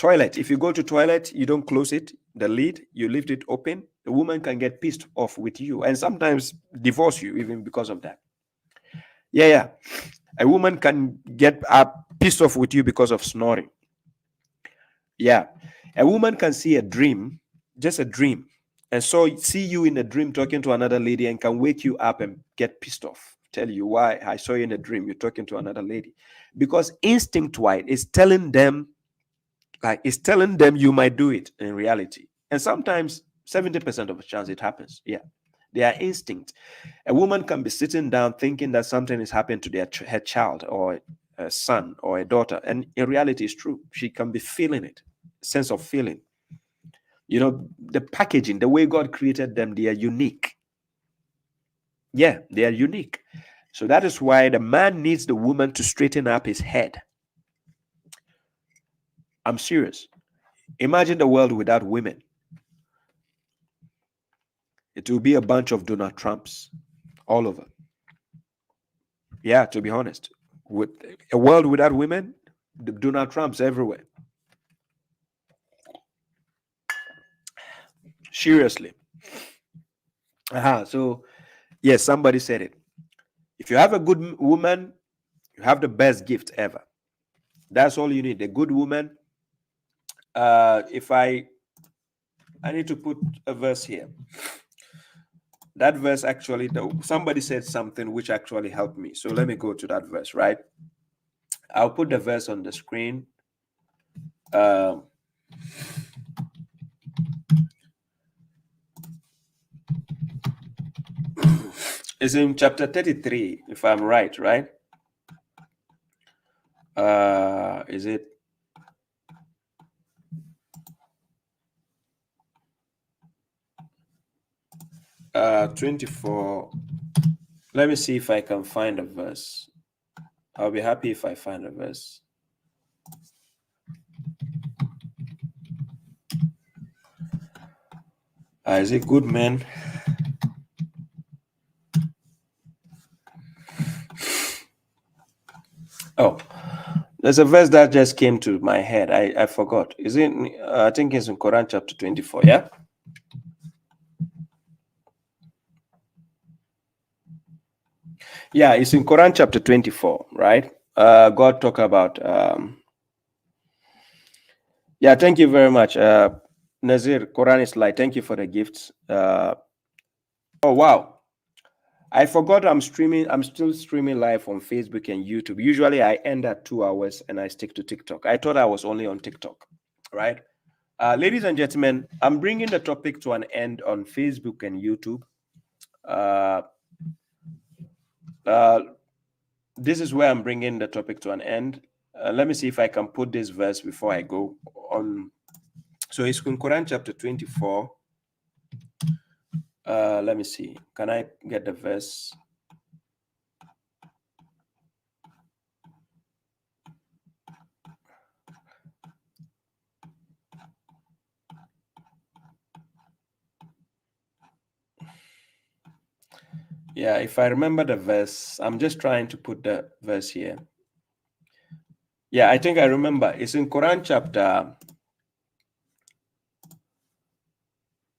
If you go to toilet, you don't close it, the lid, you leave it open, the woman can get pissed off with you and sometimes divorce you even because of that. Yeah. A woman can get pissed off with you because of snoring. Yeah. A woman can see a dream, just a dream, and so see you in a dream talking to another lady and can wake you up and get pissed off. Tell you why I saw you in a dream, you're talking to another lady. Because instinct-wise, it's telling them you might do it in reality. And sometimes 70% of the chance it happens. Yeah. They are instinct. A woman can be sitting down thinking that something is happening to her child or a son or a daughter. And in reality, it's true. She can be feeling it, sense of feeling. You know, the packaging, the way God created them, they are unique. Yeah, they are unique. So that is why the man needs the woman to straighten up his head. I'm serious. Imagine the world without women. It will be a bunch of Donald Trumps all over. Yeah, to be honest. With a world without women, the Donald Trumps everywhere. Seriously. So, yes, somebody said it. If you have a good woman, you have the best gift ever. That's all you need. A good woman. If I need to put a verse here. That verse actually, somebody said something which actually helped me. So let me go to that verse, right? I'll put the verse on the screen. It's in chapter 33, if I'm right? Is it? Uh, 24. Let me see if I can find a verse. I'll be happy if I find a verse. Is it good, man? Oh, there's a verse that just came to my head. I forgot. Is it? I think it's in Koran chapter 24. Yeah. Yeah, it's in Koran chapter 24, right? God talk about. Yeah, thank you very much, Nazir. Quran is light. Thank you for the gifts. Oh wow. I forgot I'm streaming. I'm still streaming live on Facebook and YouTube. Usually I end at 2 hours and I stick to TikTok. I thought I was only on TikTok, right? Ladies and gentlemen, I'm bringing the topic to an end on Facebook and YouTube. This is where I'm bringing the topic to an end. Let me see if I can put this verse before I go on. So it's in Quran chapter 24. Let me see. Can I get the verse? Yeah, if I remember the verse, I'm just trying to put the verse here. Yeah, I think I remember. It's in Quran chapter.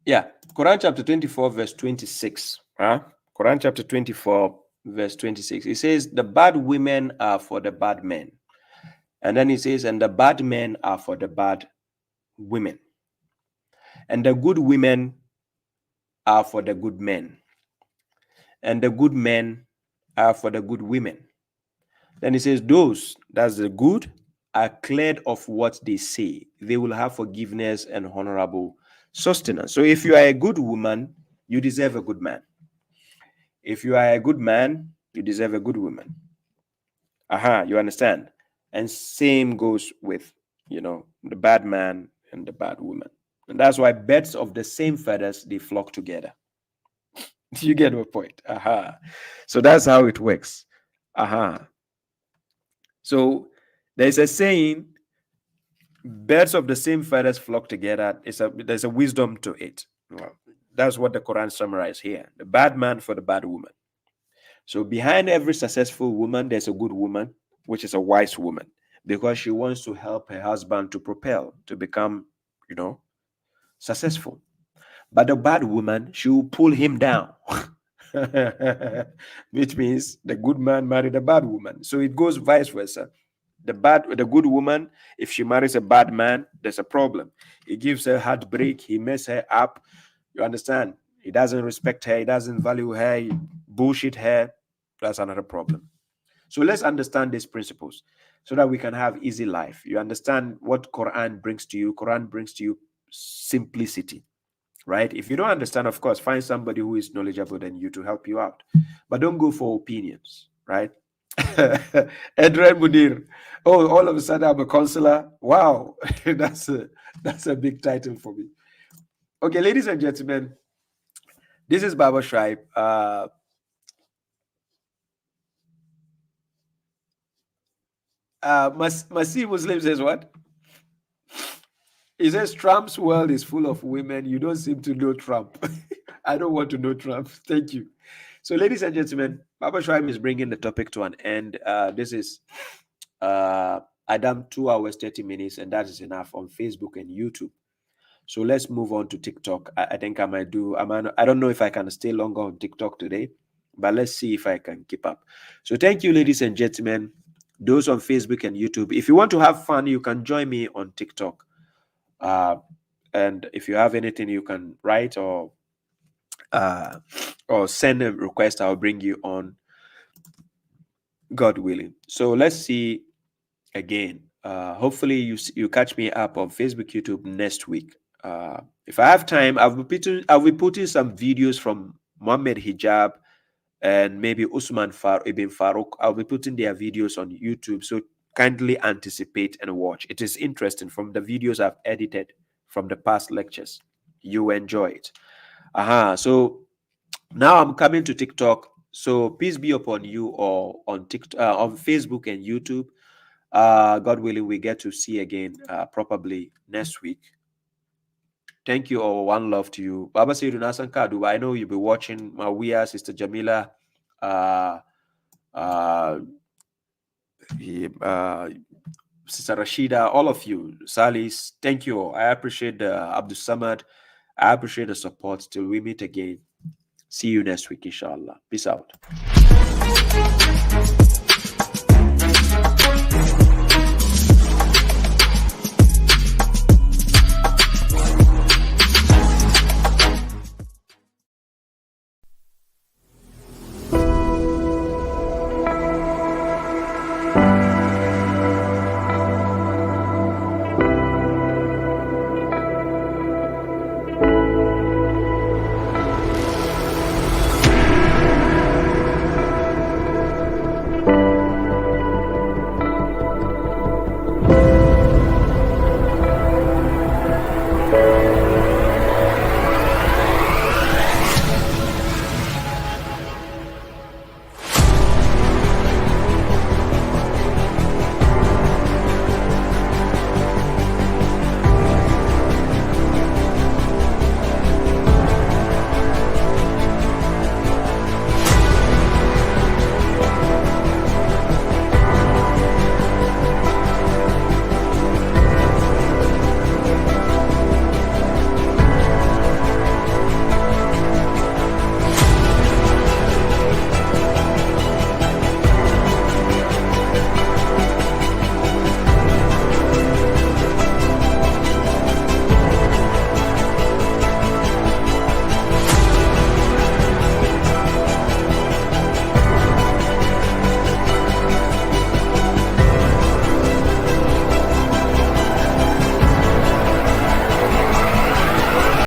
Yeah, Quran chapter 24, verse 26. Quran chapter 24, verse 26. It says, the bad women are for the bad men. And then it says, and the bad men are for the bad women. And the good women are for the good men. And the good men are for the good women. Then it says, those, that's the good, are cleared of what they say. They will have forgiveness and honorable sustenance. So if you are a good woman, you deserve a good man. If you are a good man, you deserve a good woman. You understand? And same goes with, the bad man and the bad woman. And that's why birds of the same feathers, they flock together. You get my point? So that's how it works. So there's a saying, birds of the same feathers flock together. There's a wisdom to it. Well, that's what the Quran summarizes here. The bad man for the bad woman. So behind every successful woman, there's a good woman, which is a wise woman, because she wants to help her husband to propel, to become, successful. But the bad woman, she will pull him down. Which means the good man married a bad woman. So it goes vice versa. The good woman, if she marries a bad man, there's a problem. He gives her heartbreak, he messes her up. You understand? He doesn't respect her, he doesn't value her, he bullshit her. That's another problem. So let's understand these principles so that we can have easy life. You understand what Quran brings to you. Quran brings to you simplicity, right? If you don't understand, of course, find somebody who is knowledgeable than you to help you out. But don't go for opinions, right? Edred Mudir. Oh, all of a sudden I'm a counselor. Wow, that's a big title for me. Okay, ladies and gentlemen, this is babashuaib. Masih Muslim says what? He says Trump's world is full of women. You don't seem to know Trump. I don't want to know Trump. Thank you. So, ladies and gentlemen, babashuaib is bringing the topic to an end. This is Adam 2 hours 30 minutes, and that is enough on Facebook and YouTube. So let's move on to TikTok. I think I might do. I don't know if I can stay longer on TikTok today, but let's see if I can keep up. So thank you, ladies and gentlemen, those on Facebook and YouTube. If you want to have fun, you can join me on TikTok. And if you have anything, you can write or send a request. I'll bring you on, God willing. So let's see again. Hopefully you catch me up on Facebook, YouTube next week. If I have time, I'll be putting some videos from Mohammed Hijab and maybe Usman Ibn Farouk. I'll be putting their videos on YouTube. So kindly anticipate and watch. It is interesting from the videos I've edited from the past lectures. You enjoy it. So now I'm coming to TikTok. So peace be upon you, or on TikTok, on Facebook and YouTube. God willing, we get to see again probably next week. Thank you all. One love to you. Baba Sayyidun Hassan Kadu. I know you'll be watching. Mawia, Sister Jamila, Sister Rashida, all of you. Salis, thank you all. I appreciate Abdul Samad. I appreciate the support. Till we meet again. See you next week, inshallah. Peace out.